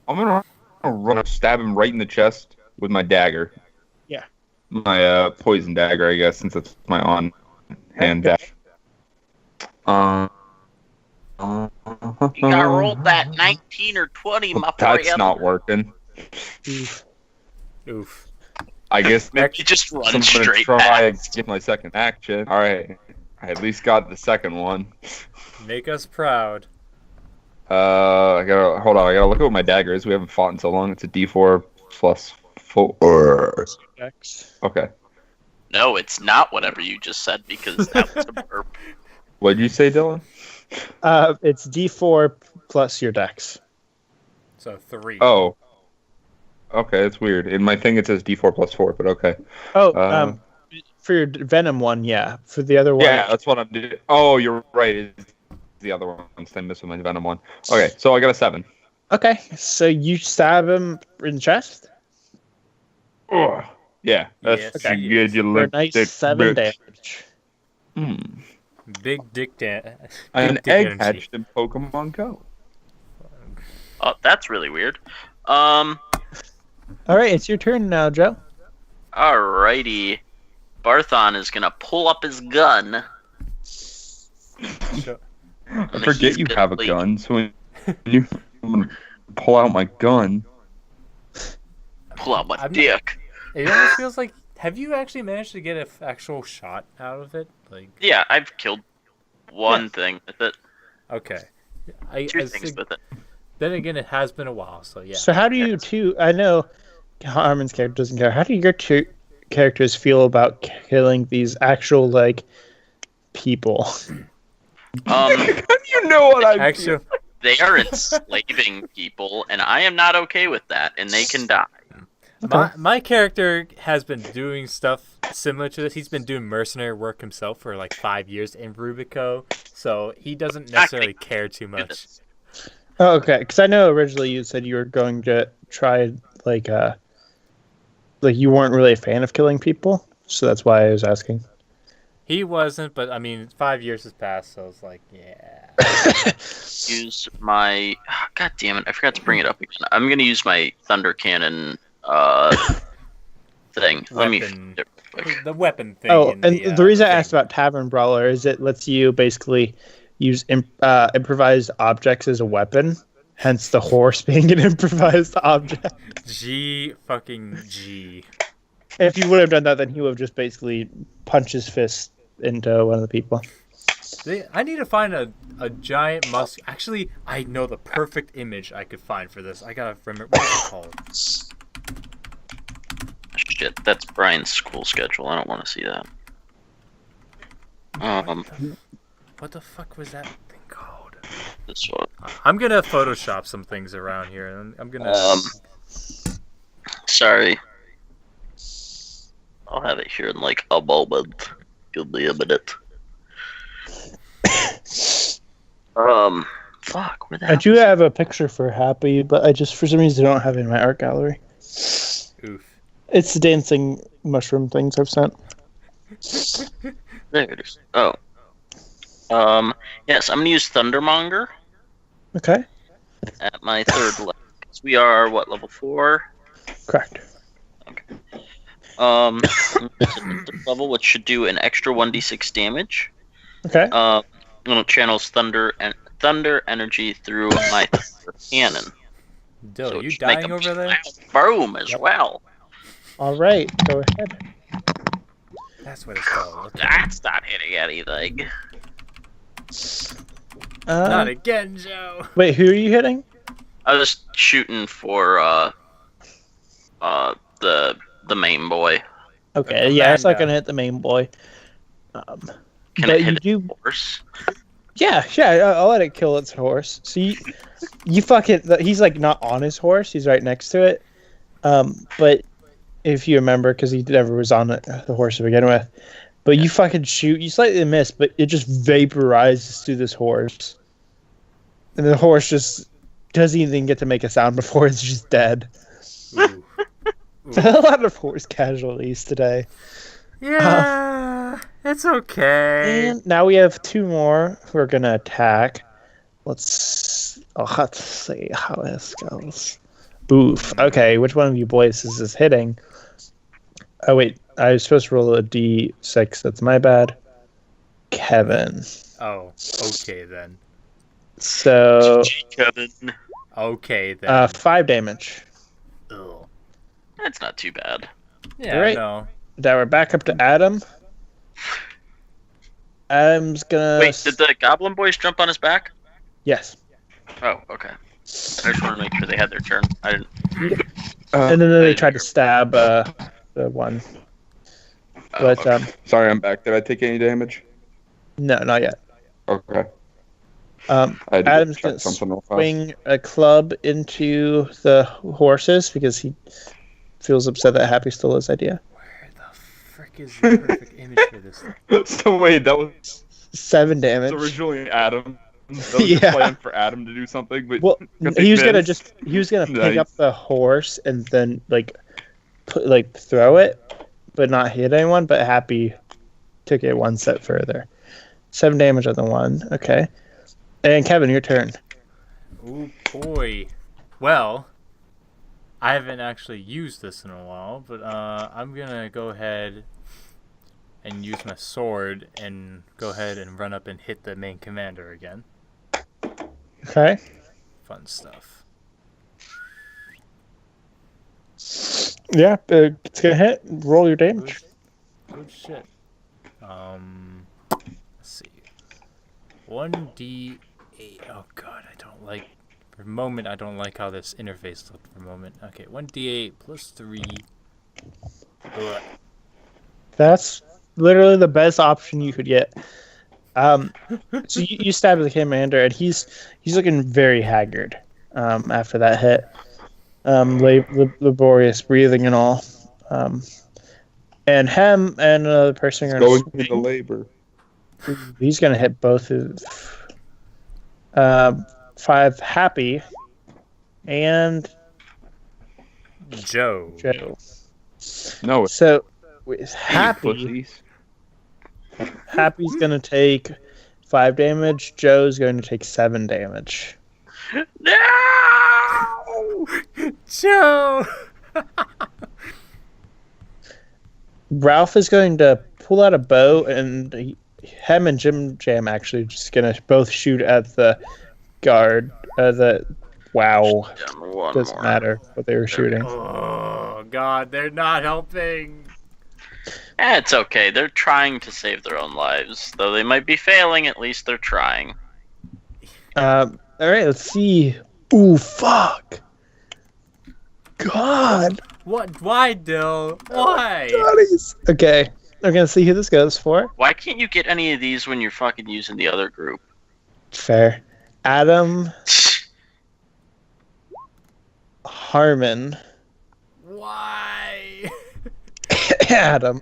I'm gonna run up, stab him right in the chest with my dagger. Yeah. My poison dagger, I guess, since it's my on-hand dagger. You gotta roll that 19 or 20, my friend. That's not working. Oof. I guess You just run I'm gonna straight try past. and get my second action. All right, I at least got the second one. Make us proud. I gotta look at what my dagger is. We haven't fought in so long. It's a D4 plus 4. Dex. Okay. No, it's not whatever you just said because that was a burp. What did you say, Dylan? It's D4 plus your dex. So 3. Oh. Okay, it's weird. In my thing, it says D4 plus 4, but okay. Oh, for your Venom one, yeah. For the other one, Yeah, that's what I'm doing. Oh, you're right. It's the other one. I'm staying missing my Venom one. Okay, so I got a 7. Okay, so you stab him in the chest. Oh, yeah, that's Yes, okay. good. You For a look nice thick 7 bitch. damage. Big dick An egg hatched in Pokemon Go. Oh, that's really weird. All right, it's your turn now, Joe. Alrighty. Barthon is gonna pull up his gun. I forget you have a gun, so when you pull out my gun. Pull out my dick. It almost feels like. Have you actually managed to get an actual shot out of it? Like. Yeah, I've killed one thing with it. Okay. Two things with it. Then again, it has been a while, so yeah. So how do you two? I know Harmon's character doesn't care. How do your two characters feel about killing these actual people? How do you know what I Actually, They are enslaving people, and I am not okay with that, and they can die. my character has been doing stuff similar to this. He's been doing mercenary work himself for like 5 years in Rubico, so he doesn't necessarily care too much. Oh, okay, because I know originally you said you were going to try like you weren't really a fan of killing people, so that's why I was asking. He wasn't, but I mean, 5 years has passed, so it's like, yeah. Use my... God damn it, I forgot to bring it up again. I'm going to use my Thunder Cannon thing. Let me... The weapon thing. Oh, and the reason I asked about Tavern Brawler is it lets you basically use improvised objects as a weapon, hence the horse being an improvised object. G fucking G. If you would have done that, then he would have just basically punched his fist into one of the people. I need to find a giant musk. Actually, I know the perfect image I could find for this. I gotta remember what's it called. Shit, that's Brian's school schedule. I don't want to see that. What the fuck was that thing called? this one. I'm gonna Photoshop some things around here. I'm gonna. Sorry. I'll have it here in like a moment. Give me a minute. Fuck. Where the I hell? do have a picture for Happy, but I just for some reason don't have it in my art gallery. Oof. It's the dancing mushroom things I've sent. There it is. Oh. Yes, I'm gonna use Thundermonger Okay, at my third level. We are what, level 4? correct. Level, which should do an extra 1d6 damage. Okay. It channels thunder energy through my thunder cannon. Dill, So it you should make dying a over there? Boom as well. All right, go ahead. That's what it's called. Okay. That's not hitting anything. Not again, Joe. Wait, who are you hitting? I was shooting for the main boy. Okay, yeah, it's not Amanda. gonna hit the main boy. Can But it you hit do. a horse? Yeah, I'll let it kill its horse. So you fucking. He's like not on his horse. He's right next to it. But if you remember, because he never was on the horse to begin with. But you fucking shoot. You slightly miss, but it just vaporizes through this horse, and the horse just doesn't even get to make a sound before it's just dead. Ooh. A lot of horse casualties today. Yeah, it's okay. And now we have 2 more who are gonna attack. I'll have to see how this goes. Oof. Okay, which one of you boys is this hitting? Oh wait, I was supposed to roll a d6. That's my bad. Kevin. Oh, okay then. So Kevin. Okay then. 5 damage. Ugh. That's not too bad. Yeah, Alright. no. Now we're back up to Adam. Adam's gonna. Wait, did the Goblin Boys jump on his back? Yes. Oh, okay. I just want to make sure they had their turn. I didn't. And then they tried to stab the one. Oh, But okay. Sorry, I'm back. Did I take any damage? no, not yet. Okay. I had to Adam's check gonna something real fast. swing a club into the horses because he feels upset that Happy stole his idea. Where the frick is the perfect image for this thing? So wait, that was 7 damage. originally Adam. That was Yeah. the plan for Adam to do something, but Well, because he was gonna missed. pick Nice. up the horse and then throw it, but not hit anyone. But Happy took it one step further. 7 damage on the one. Okay. And Kevin, your turn. Oh boy. Well, I haven't actually used this in a while, but I'm gonna go ahead and use my sword and go ahead and run up and hit the main commander again. Okay. Fun stuff. Yeah, it's gonna hit. Roll your damage. Good shit. Let's see. 1d8. Oh god, I don't like. For a moment, I don't like how this interface looked for a moment. Okay, 1d8 plus 3. Ugh. That's literally the best option you could get. So you stab the commander, and he's looking very haggard after that hit. Laborious breathing and all. And him and another person are going gonna into labor. he's gonna hit both of 5 Happy and Joe. Joe. No, it's So with Happy, pussies. Happy's gonna take 5 damage. Joe's going to take 7 damage. No! Joe! Ralph is going to pull out a bow, and him and Jim Jam actually just gonna both shoot at the guard. Wow, One doesn't more. matter what they were shooting. Oh god, they're not helping. It's okay. They're trying to save their own lives. Though they might be failing, at least they're trying. All right, let's see. Ooh, fuck. God. What? Why, Dill? Why? Buddies. Okay, I'm gonna see who this goes for. Why can't you get any of these when you're fucking using the other group? Fair. Adam, Harmon, Why? Adam.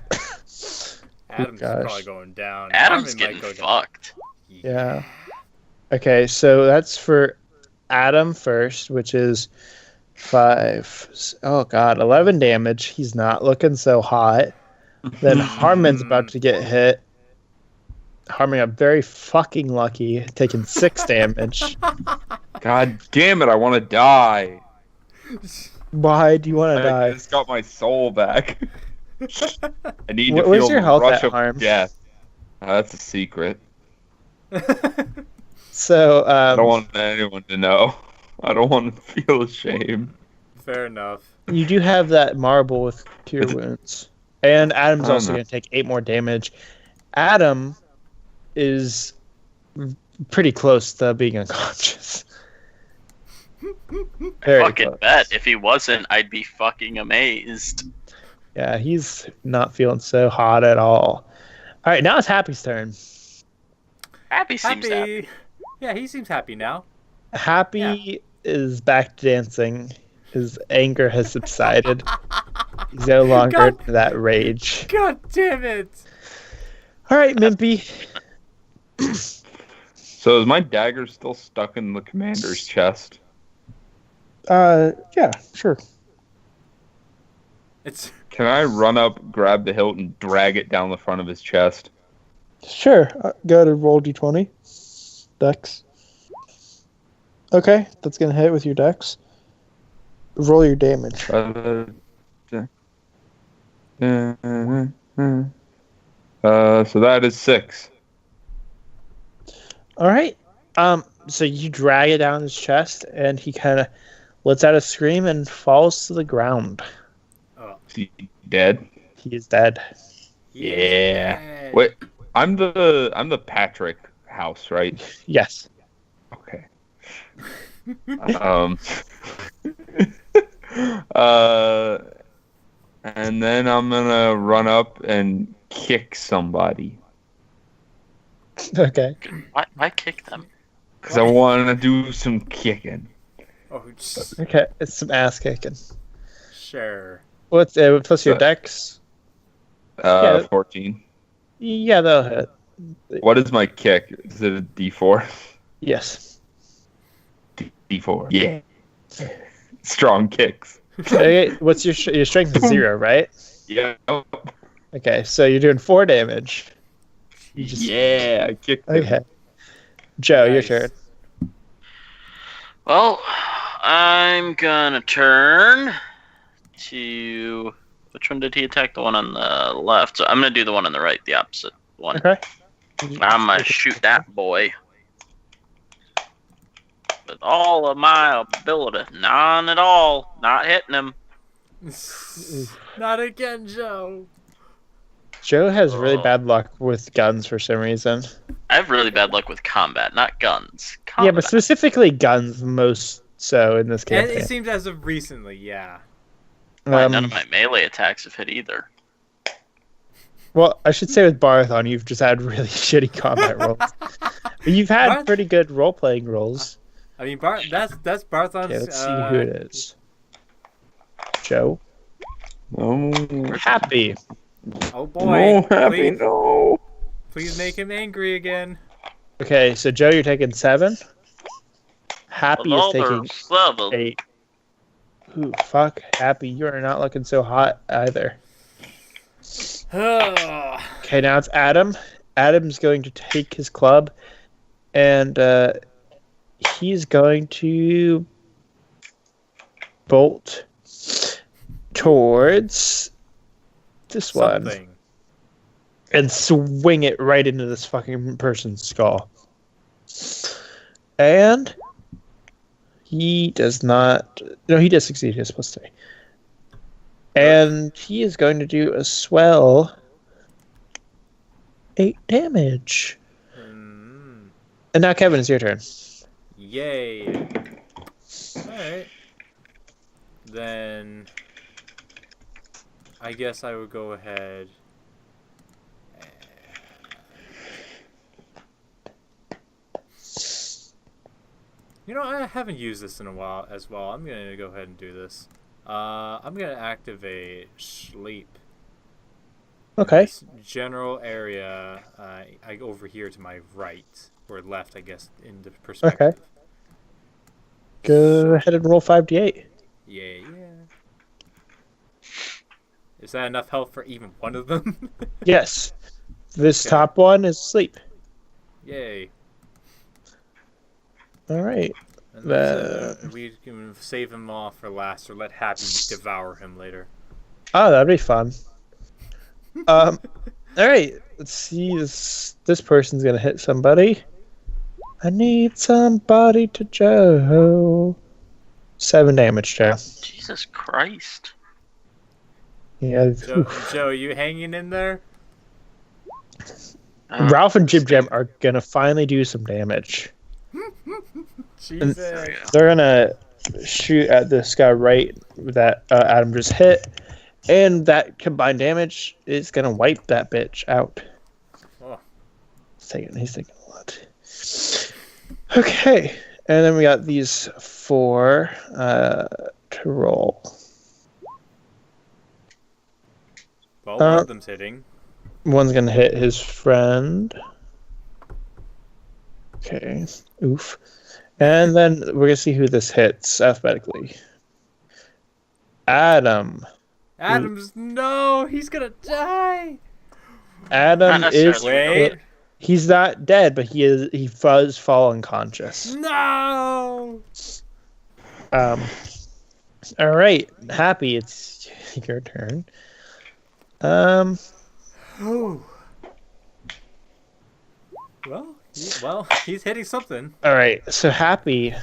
Adam's gosh. probably going down. Adam's Harmon getting might go down. fucked. Yeah. Okay, so that's for Adam first, which is 5. Oh god, 11 damage. He's not looking so hot. Then Harmon's about to get hit. Harmon got very fucking lucky, taking 6 damage. God damn it! I want to die. Why do you want to I die? just got my soul back. I need to Where's feel your the health rush at, of Harm? death. That's a secret. So, I don't want anyone to know. I don't want to feel ashamed. Fair enough. you do have that marble with cure wounds. And Adam's I also know. going to take 8 more damage. Adam is pretty close to being unconscious. Very Fucking close. bet. If he wasn't, I'd be fucking amazed. Yeah, he's not feeling so hot at all. All right, now it's Happy's turn. Happy seems happy. Happy. Yeah, he seems happy now. Happy is back to dancing. His anger has subsided. He's no longer God. in that rage. God damn it! All right, Mimpy. So is my dagger still stuck in the commander's chest? Yeah, sure. It's Can I run up, grab the hilt, and drag it down the front of his chest? Sure. Go to roll d20. Dex. Okay, that's gonna hit with your dex. Roll your damage. So that is 6. All right. So you drag it down his chest, and he kind of lets out a scream and falls to the ground. Is he dead? He is dead. Yeah. Wait, I'm the Patrick house, right? Yes. Okay. And then I'm gonna run up and kick somebody Okay. Why kick them? because I want to do some kicking. Oh, Okay. It's some ass kicking. sure. What's plus your dex? Yeah. 14. Yeah, that'll hit. What is my kick? Is it a D4? Yes. D4. Yeah. Strong kicks. Okay. What's your strength is 0, right? Yeah. Okay. So you're doing 4 damage. You just Yeah. I kicked him. okay. Joe, your Nice. turn. Well, I'm gonna turn to... Which one did he attack? The one on the left. So I'm gonna do the one on the right, the opposite one. Okay. I'm gonna shoot that boy. With all of my ability. None at all. Not hitting him. Not again, Joe. Joe has really bad luck with guns for some reason. I have really bad luck with combat, not guns. Yeah, Combat. but specifically guns most so in this And campaign. it seems as of recently, yeah. None of my melee attacks have hit either. Well, I should say with Barathon, you've just had really shitty combat rolls. But you've had What? pretty good role-playing rolls. I mean, that's Barthon's. Okay, let's see who it is. Joe. No. Happy. Oh boy! No, Happy, please, no. please make him angry again. Okay, so Joe, you're taking 7. Happy is Another taking 7. 8. Ooh, fuck. Happy, you are not looking so hot either. Okay, now it's Adam. Adam's going to take his club, and he's going to bolt towards this one Something. and swing it right into this fucking person's skull. And he does not... No, he does succeed. He has +3. And he is going to do a swell 8 damage. Mm, And now, Kevin, it's your turn. yay! Alright. Then I guess I would go ahead. You know, I haven't used this in a while as well. I'm gonna go ahead and do this. I'm gonna activate sleep. Okay. This general area, I over here to my right or left, I guess, in the perspective. Okay. Go ahead and roll 5d8. Yeah. Is that enough health for even one of them? Yes. This Okay. top one is sleep. Yay. All right. And we can save him off for last, or let Happy devour him later. Oh, that'd be fun. All right. Let's see. This person's gonna hit somebody. I need somebody to Joe. 7 damage, Joe. Jesus Christ. Yeah. Joe, you hanging in there? Ralph and Jib Jam are gonna finally do some damage. Jesus. They're gonna shoot at this guy right that Adam just hit, and that combined damage is gonna wipe that bitch out. Oh. He's taking a lot. Okay, and then we got these 4 to roll. Well, one of them's hitting. One's gonna hit his friend. Okay, oof. And then we're gonna see who this hits alphabetically. Adam. No, he's gonna die. Adam Not is. necessarily. Wait. He's not dead, but he does fall unconscious. No. All right, Happy, it's your turn. Oh. He's hitting something. All right, so Happy.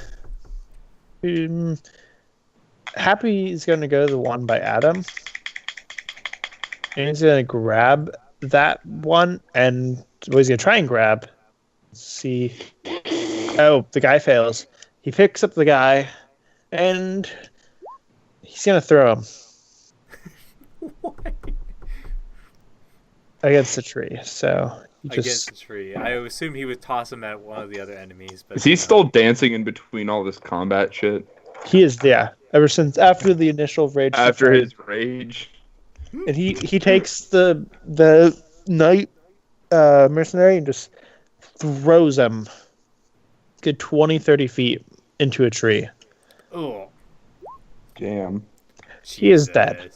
Happy is going to go to the one by Adam, and he's going to grab that one, and what he's going to try and grab. Let's see. Oh, the guy fails. He picks up the guy, and he's going to throw him What? against the tree. So he Against the tree. I assume he would toss him at one of the other enemies. But Is he still dancing in between all this combat shit? He is, yeah. Ever since after the initial rage. After his rage? And he takes the knight mercenary and just throws him good 20, 30 feet into a tree. Oh. Damn. He is dead.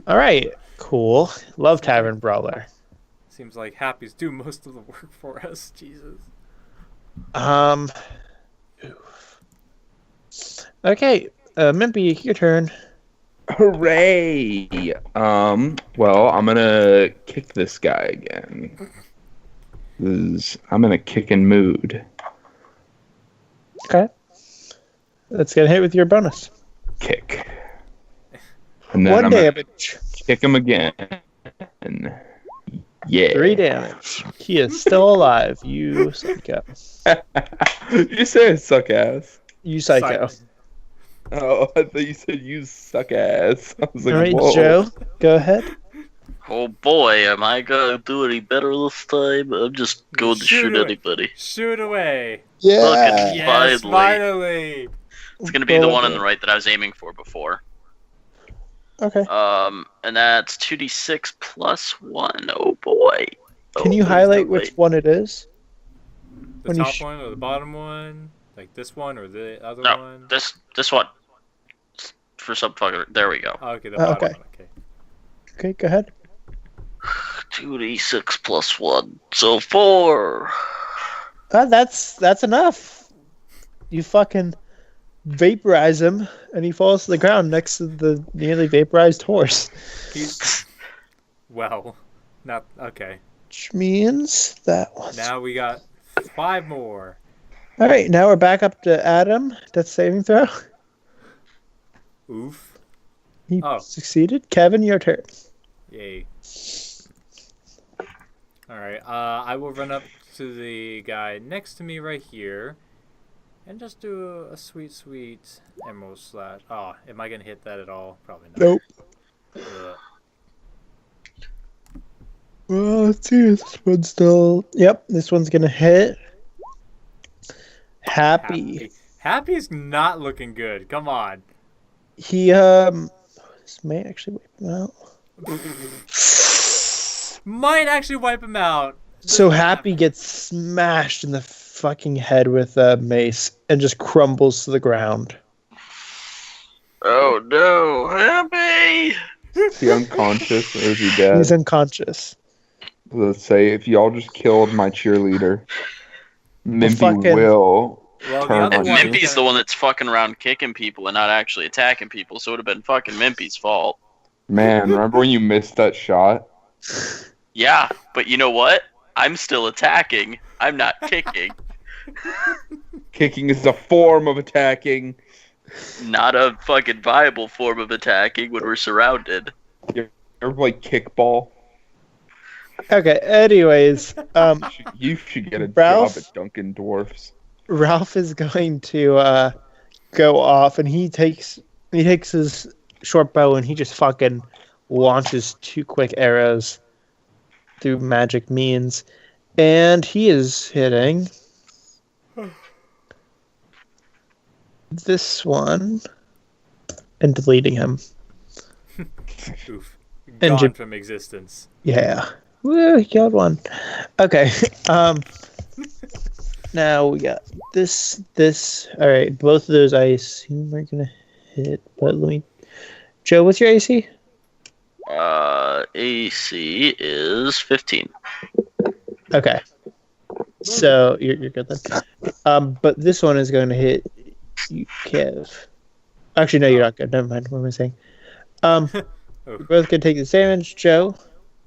All right, cool. Love Tavern Brawler. Seems like Happy's doing most of the work for us. Jesus. Oof. Okay, Mimpy, your turn. Hooray! Well, I'm gonna kick this guy again. I'm in a kicking mood. Okay. Let's get hit with your bonus. Kick. And then 1 I'm gonna damage. kick him again. Yeah. 3 damage. He is still alive. You psycho. You say I suck ass. You psycho. Oh, I thought you said you suck ass. I was like, All right, whoa. Joe, go ahead. Oh boy, am I gonna do any better this time? I'm just going to shoot away. anybody. Shoot away. Fucking Yes, finally. finally. It's gonna be the one on the right that I was aiming for before. Okay. And that's 2d6 plus 1. Oh boy. Can you highlight which one it is? The When you top one or the bottom one? Like this one or the other No, one? this one. For some fucker. There we go. Oh, okay, the bottom okay. one. Okay. Okay, go ahead. 2d6 plus 1. So 4. That's enough. You fucking vaporize him, and he falls to the ground next to the nearly vaporized horse. He's well, not okay. Which means that one. Now we got 5 more. All right, now we're back up to Adam. Death saving throw. Oof. He Oh. succeeded. Kevin, your turn. Yay. Alright, I will run up to the guy next to me right here and just do a sweet emerald slash. Oh, am I gonna hit that at all? Probably not. Nope. Ugh. Well, let's see. This one's still. Yep, this one's gonna hit. Happy. Happy's not looking good. Come on. He this may actually wipe him out. Might actually wipe him out. So Happy gets smashed in the fucking head with a mace and just crumbles to the ground. Oh no, Happy! Is he unconscious or is he dead? He's unconscious. Let's say if y'all just killed my cheerleader, Mimpy fucking- will Well, the turn other on one- you. Mimpy's the one that's fucking around kicking people and not actually attacking people, so it would have been fucking Mimpy's fault. Man, remember when you missed that shot? Yeah, but you know what? I'm still attacking. I'm not kicking. Kicking is a form of attacking. Not a fucking viable form of attacking when we're surrounded. You ever play kickball? Okay, anyways, You should get a Ralph? job at Dunkin' Dwarfs. Ralph is going to go off, and he takes his short bow and he just fucking launches 2 quick arrows through magic means, and he is hitting this one and deleting him. Oof. And Gone Jim- from existence. Yeah. Woo, he killed one. Okay. Now we got this. Alright, both of those I assume are gonna hit, but let me. Joe, what's your AC? AC is 15. Okay. So you're good then. But this one is going to hit you, Kev. Actually, no, you're not good. Never mind. What am I saying? You're both gonna take the damage. Joe,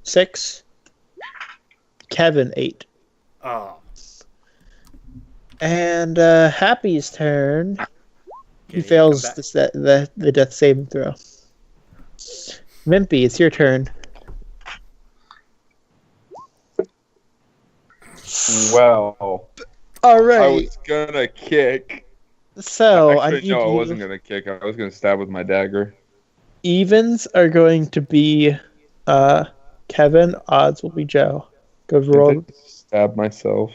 6. Kevin, 8. Oh. And Happy's turn. He fails the death saving throw. Mimpy, it's your turn. Well, All I right. was gonna kick. So I Actually, need no, I you. wasn't gonna kick. I was gonna stab with my dagger. Evens are going to be Kevin. Odds will be Joe. Go roll. Stab myself.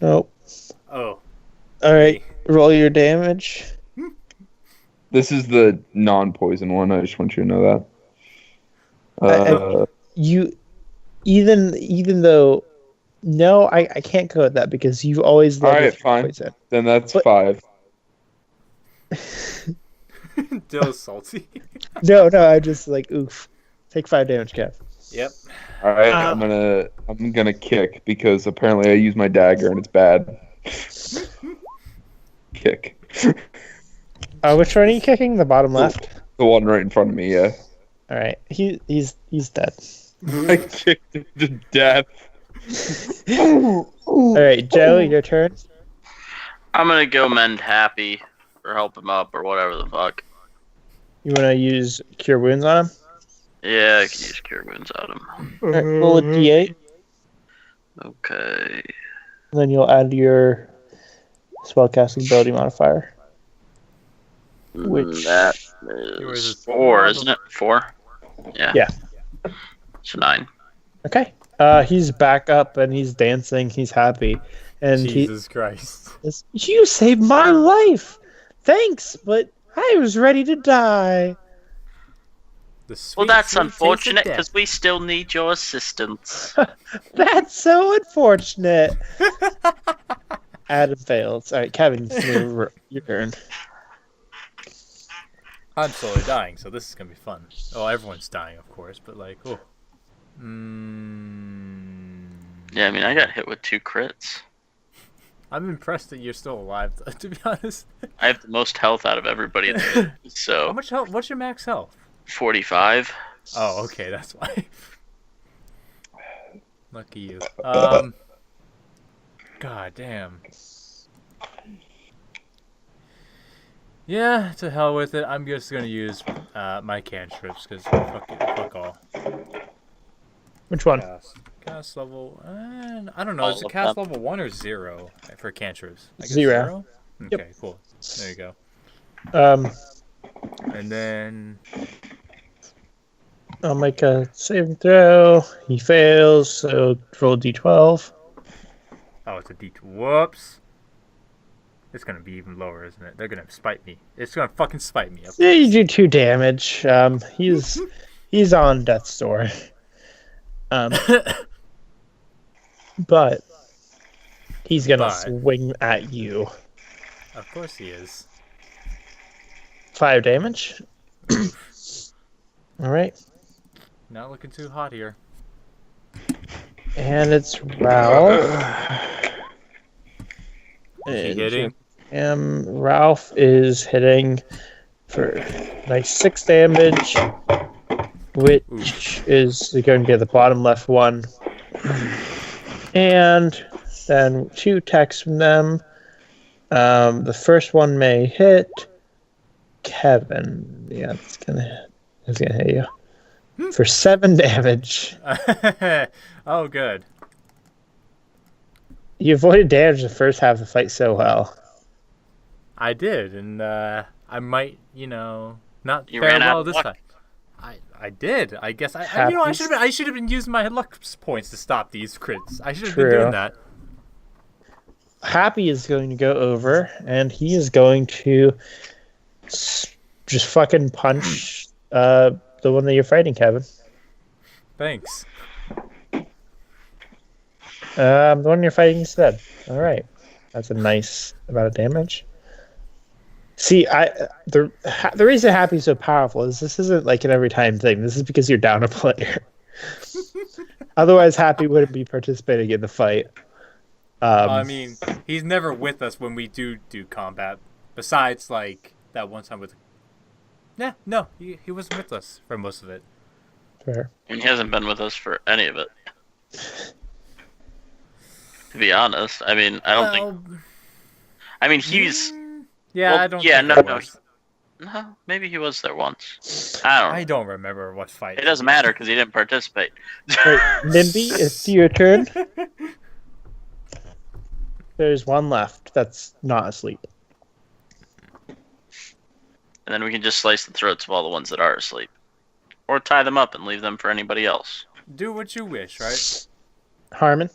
Nope. Oh. All right. Roll your damage. This is the non-poison one. I just want you to know that. You, even though, no, I can't go with that because you've always All led right, with fine. poison. Then that's But- 5. Dill's salty. No, I just like oof. Take 5 damage, Kev. Yep. All right, I'm gonna kick because apparently I use my dagger and it's bad. Kick. Which one are you kicking? The bottom left. The one right in front of me. Yeah. All right. He's dead. I kicked him to death. All right, Joe, your turn. I'm gonna go mend Happy or help him up or whatever the fuck. You want to use Cure Wounds on him? Yeah, I can use Cure Wounds on him. All right, roll a d8, Okay. and then you'll add your spellcasting ability modifier. Which- That Yours is is 4, isn't it? 4? Yeah. Yeah. So 9. Okay. He's back up and he's dancing. He's happy, and Jesus Christ. You saved my life. Thanks, but I was ready to die. The Well, sweet, that's sweet taste of unfortunate death. because we still need your assistance. That's so unfortunate. Adam fails. All right, Kevin, it's your turn. I'm slowly dying, so this is gonna be fun. Oh, everyone's dying, of course, but like, oh. Yeah, I mean, I got hit with 2 crits. I'm impressed that you're still alive, to be honest. I have the most health out of everybody in the group, How so much health? What's your max health? 45. Oh, okay, that's why. Lucky you. God damn. Yeah, to hell with it. I'm just gonna use my cantrips because fuck all. Which one? Cast level. I don't know. All Is it of cast them. level 1 or 0 for cantrips? I guess 0. Okay, cool. There you go. And then I'll make a saving throw. He fails, so roll d12. oh, it's a D2. Whoops. It's gonna be even lower, isn't it? They're gonna spite me. It's gonna fucking spite me. Yeah, you do 2 damage. He's on death's door. But he's gonna swing at you. Of course he is. 5 damage. All right. Not looking too hot here. And it's Ralph. Is he hitting? Ralph is hitting for nice 6 damage, which is going to be the bottom left one. And then 2 attacks from them. The first one may hit Kevin. Yeah, it's gonna hit you for 7 damage. Oh, good. You avoided damage the first half of the fight so well. I did, and I might, not You fare ran out well of this luck. time. I did. I guess I should have been using my luck points to stop these crits. I should have been doing that. Happy is going to go over, and he is going to just fucking punch the one that you're fighting, Kevin. Thanks. The one you're fighting instead. All right, that's a nice amount of damage. See, the reason Happy's so powerful is this isn't like an every time thing. This is because you're down a player. Otherwise, Happy wouldn't be participating in the fight. I mean, he's never with us when we do combat. Besides, like that one time with. Yeah, no, he wasn't with us for most of it. Fair. And he hasn't been with us for any of it. To be honest, I mean, I don't think. I mean, he's. Yeah, well, I don't. Yeah, think no, maybe he was there once. I don't know. I don't remember what fight. It doesn't matter because he didn't participate. Right, Nimby, it's your turn. There's one left that's not asleep. And then we can just slice the throats of all the ones that are asleep. Or tie them up and leave them for anybody else. Do what you wish, right? Harmon,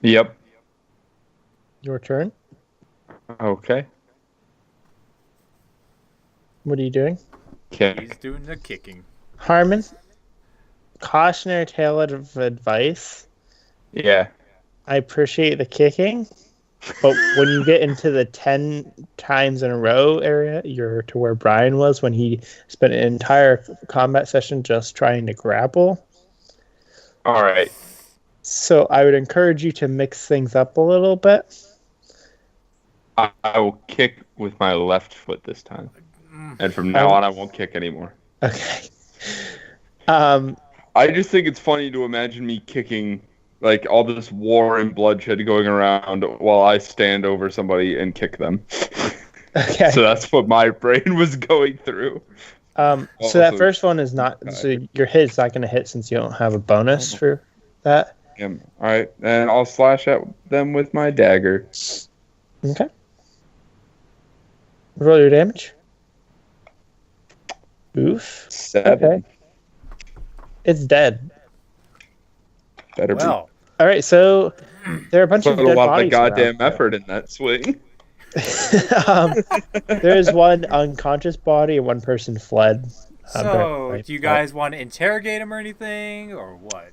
Yep. your turn. Okay. What are you doing? He's Okay. doing the kicking. Harmon, cautionary tale of advice. Yeah. I appreciate the kicking, but when you get into the 10 times in a row area, you're to where Brian was when he spent an entire combat session just trying to grapple. All right. So I would encourage you to mix things up a little bit. I will kick with my left foot this time, and from now on, I won't kick anymore. Okay. I just think it's funny to imagine me kicking, like, all this war and bloodshed going around while I stand over somebody and kick them. Okay. So that's what my brain was going through. So that first one is not. So your hit's not going to hit since you don't have a bonus for that. All right, and I'll slash at them with my dagger. Okay. Roll your damage. Oof. 7. Okay. It's dead. Better be. Well, All right, so there are a bunch Put of a dead lot of bodies goddamn around. effort in that swing. There's one unconscious body and one person fled. so do you guys want to interrogate him or anything, or what?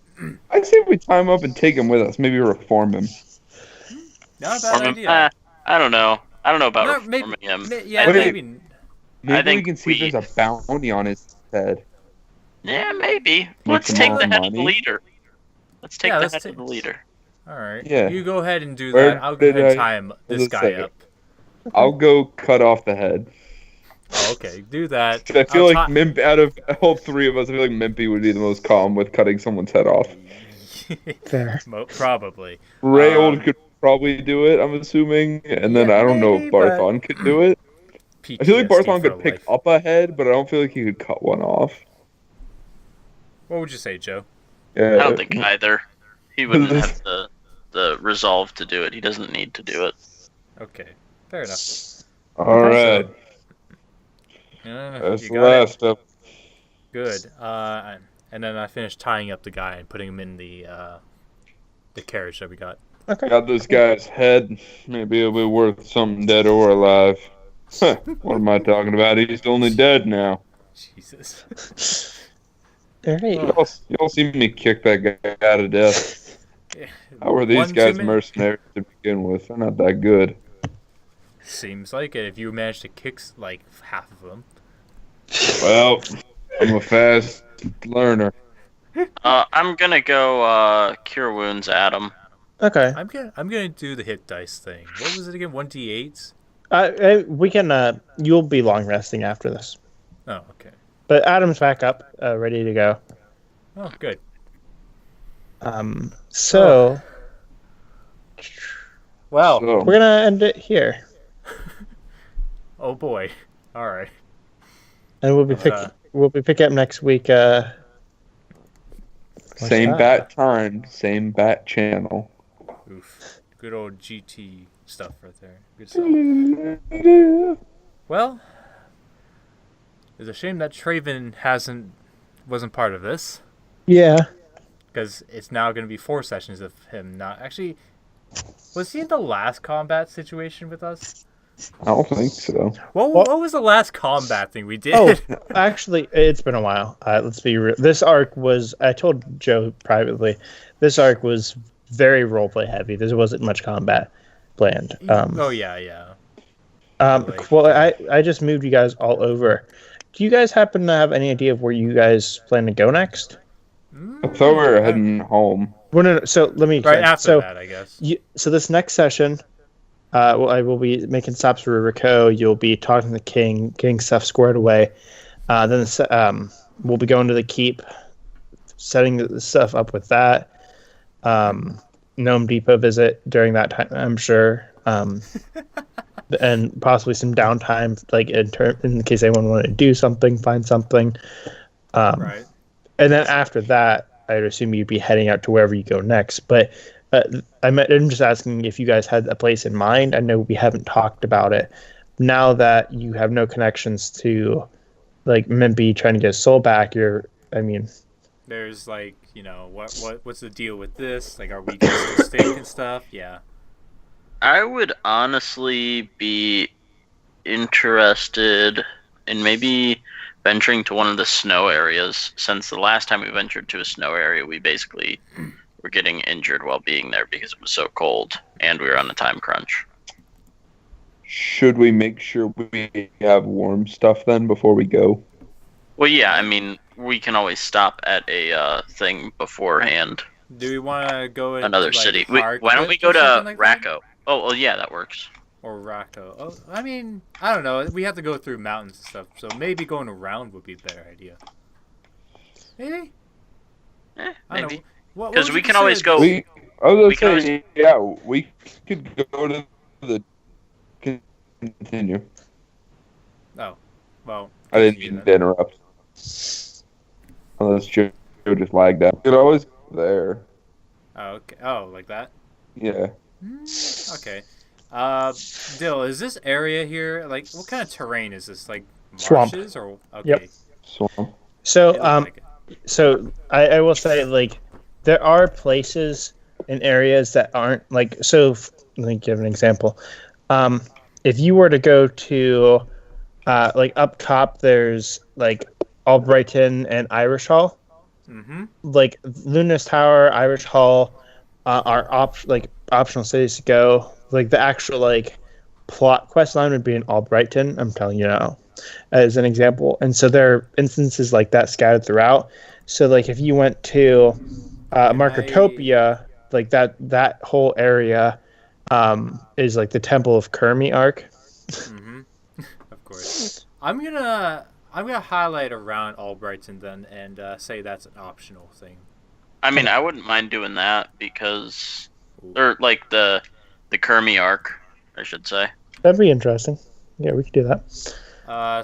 I say we tie him up and take him with us. Maybe reform him. Not a bad idea. I don't know. I don't know about No, reforming him. Yeah, Wait, maybe. Maybe we think can see if there's a bounty on his head. Yeah, maybe. Make Let's him take all the head of the money. leader. Let's take Yeah, the let's head take- of the leader. All right. Yeah. You go ahead and do Where that. I'll go did ahead and I- tie this let's guy say- up. I'll go cut off the head. Oh, okay, do that. 'Cause I feel I'll like Mimp, out of all 3 of us, I feel like Mimpy would be the most calm with cutting someone's head off. Fair. Probably. Rayold could probably do it, I'm assuming. And then Yeah, I don't know maybe, if Barthon could do it. I feel like PTSD Barthon for could pick life. up a head, but I don't feel like he could cut one off. What would you say, Joe? Yeah. I don't think either. He wouldn't have the resolve to do it. He doesn't need to do it. Okay, fair enough. Alright. That's That's the last step. Good. And then I finished tying up the guy and putting him in the carriage that we got. Okay. Got this guy's head. Maybe it'll be worth something dead or alive. What am I talking about? He's only dead now. Jesus. All right. Y'all see me kick that guy out of death. How are these One too guys many? mercenaries to begin with? They're not that good. Seems like it. If you manage to kick like half of them. Well, I'm a fast learner. I'm gonna go cure wounds, Adam. Okay. I'm gonna do the hit dice thing. What was it again? 1d8s. We can. You'll be long resting after this. Oh, okay. But Adam's back up, ready to go. Oh, good. So Well. So, we're gonna end it here, Oh boy. All right. and we'll be picking up next week. same that? bat time, same bat channel. Oof. Good old GT stuff right there. Good stuff. Well, it's a shame that Traven wasn't part of this, Yeah. because it's now going to be 4 sessions of him not actually. Was he in the last combat situation with us? I don't think so. What was the last combat thing we did? Oh, actually, it's been a while. Let's be real. This arc was. I told Joe privately. This arc was very roleplay heavy. There wasn't much combat planned. Oh yeah. Well, I just moved you guys all over. Do you guys happen to have any idea of where you guys plan to go next? I thought we were heading home. Well, no. So let me. Right after so, that, I guess. So this next session, I will be making stops for River Co. You'll be talking to the king, getting stuff squared away. Then we'll be going to the keep, setting the stuff up with that. Gnome Depot visit during that time, I'm sure. And possibly some downtime, like in case anyone wanted to do something, find something. Right. And then after that, I'd assume you'd be heading out to wherever you go next. But I'm just asking if you guys had a place in mind. I know we haven't talked about it. Now that you have no connections to, like, maybe trying to get his soul back, There's like, what's the deal with this? Like, are we going to stake and stuff? Yeah. I would honestly be interested in maybe venturing to one of the snow areas, since the last time we ventured to a snow area, we basically were getting injured while being there because it was so cold, and we were on a time crunch. Should we make sure we have warm stuff then before we go? Well, yeah, I mean, we can always stop at a thing beforehand. Do we want to go into Another like, city. Hardquip Why don't we go or to something like that? Racco? Oh, well, yeah, that works. Or Racco. Oh, I mean, I don't know. We have to go through mountains and stuff, so maybe going around would be a better idea. Maybe? I don't Maybe. know. Because we can always go. I was We can gonna say, yeah, we could go to the continue. Oh, well. I didn't continue mean to then. interrupt. Unless Joe just lagged out. We could always go there. Oh, okay. Oh, like that? Yeah. Okay. Dill, is this area here, like, what kind of terrain is this? Like, Swamp. marshes or? Okay. Yep. Swamp. So It looked like it. So I will say, like, there are places in areas that aren't like. So let me give an example. If you were to go to, like, up top, there's like Albrighton and Irish Hall. Mm-hmm. Like Luna's Tower, Irish Hall, are optional cities to go. Like the actual like plot quest line would be in Albrighton. I'm telling you now, as an example. And so there are instances like that scattered throughout. So like if you went to Marketopia, like that whole area is like the Temple of Kermi arc. Mm-hmm. Of course. I'm gonna highlight around Albrighton then and say that's an optional thing. I mean, I wouldn't mind doing that because, or like the Kermi arc, I should say. That'd be interesting. Yeah, we could do that.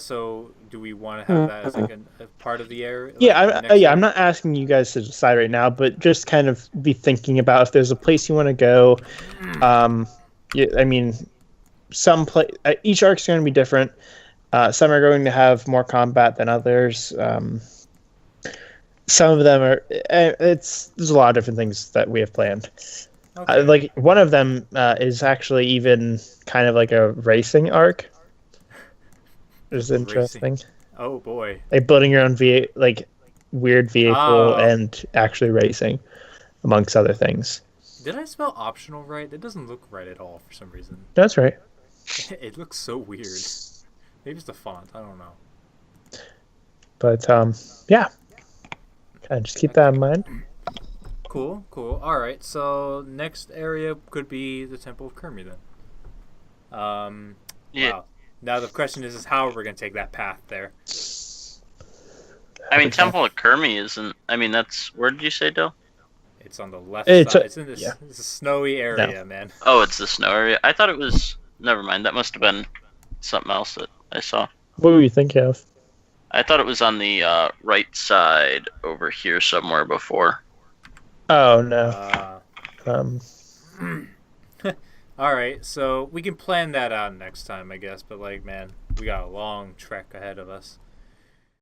So do we want to have that as like a part of the area? Yeah, I'm not asking you guys to decide right now, but just kind of be thinking about if there's a place you want to go. Yeah, I mean, each arc's going to be different. Some are going to have more combat than others. Some of them are. There's a lot of different things that we have planned. Okay. Like one of them is actually even kind of like a racing arc. It's interesting. Oh boy. Like building your own like weird vehicle Oh. and actually racing, amongst other things. Did I spell optional right? That doesn't look right at all for some reason. That's right. It looks so weird. Maybe it's the font. I don't know. But yeah. Kind of just keep that in mind. Cool. All right. So next area could be the Temple of Kermi then. Yeah. Wow. Now the question is how we're gonna take that path there. I mean, Temple of Kermi isn't. I mean, that's. Where did you say, Dill? It's on the left It's side. a- It's in this. yeah. It's a snowy area, man. Oh, it's the snow area. I thought it was. Never mind. That must have been something else that I saw. What were you thinking of? I thought it was on the right side over here somewhere before. Oh no. Um, All right. So we can plan that out next time, I guess. But like, man, we got a long trek ahead of us.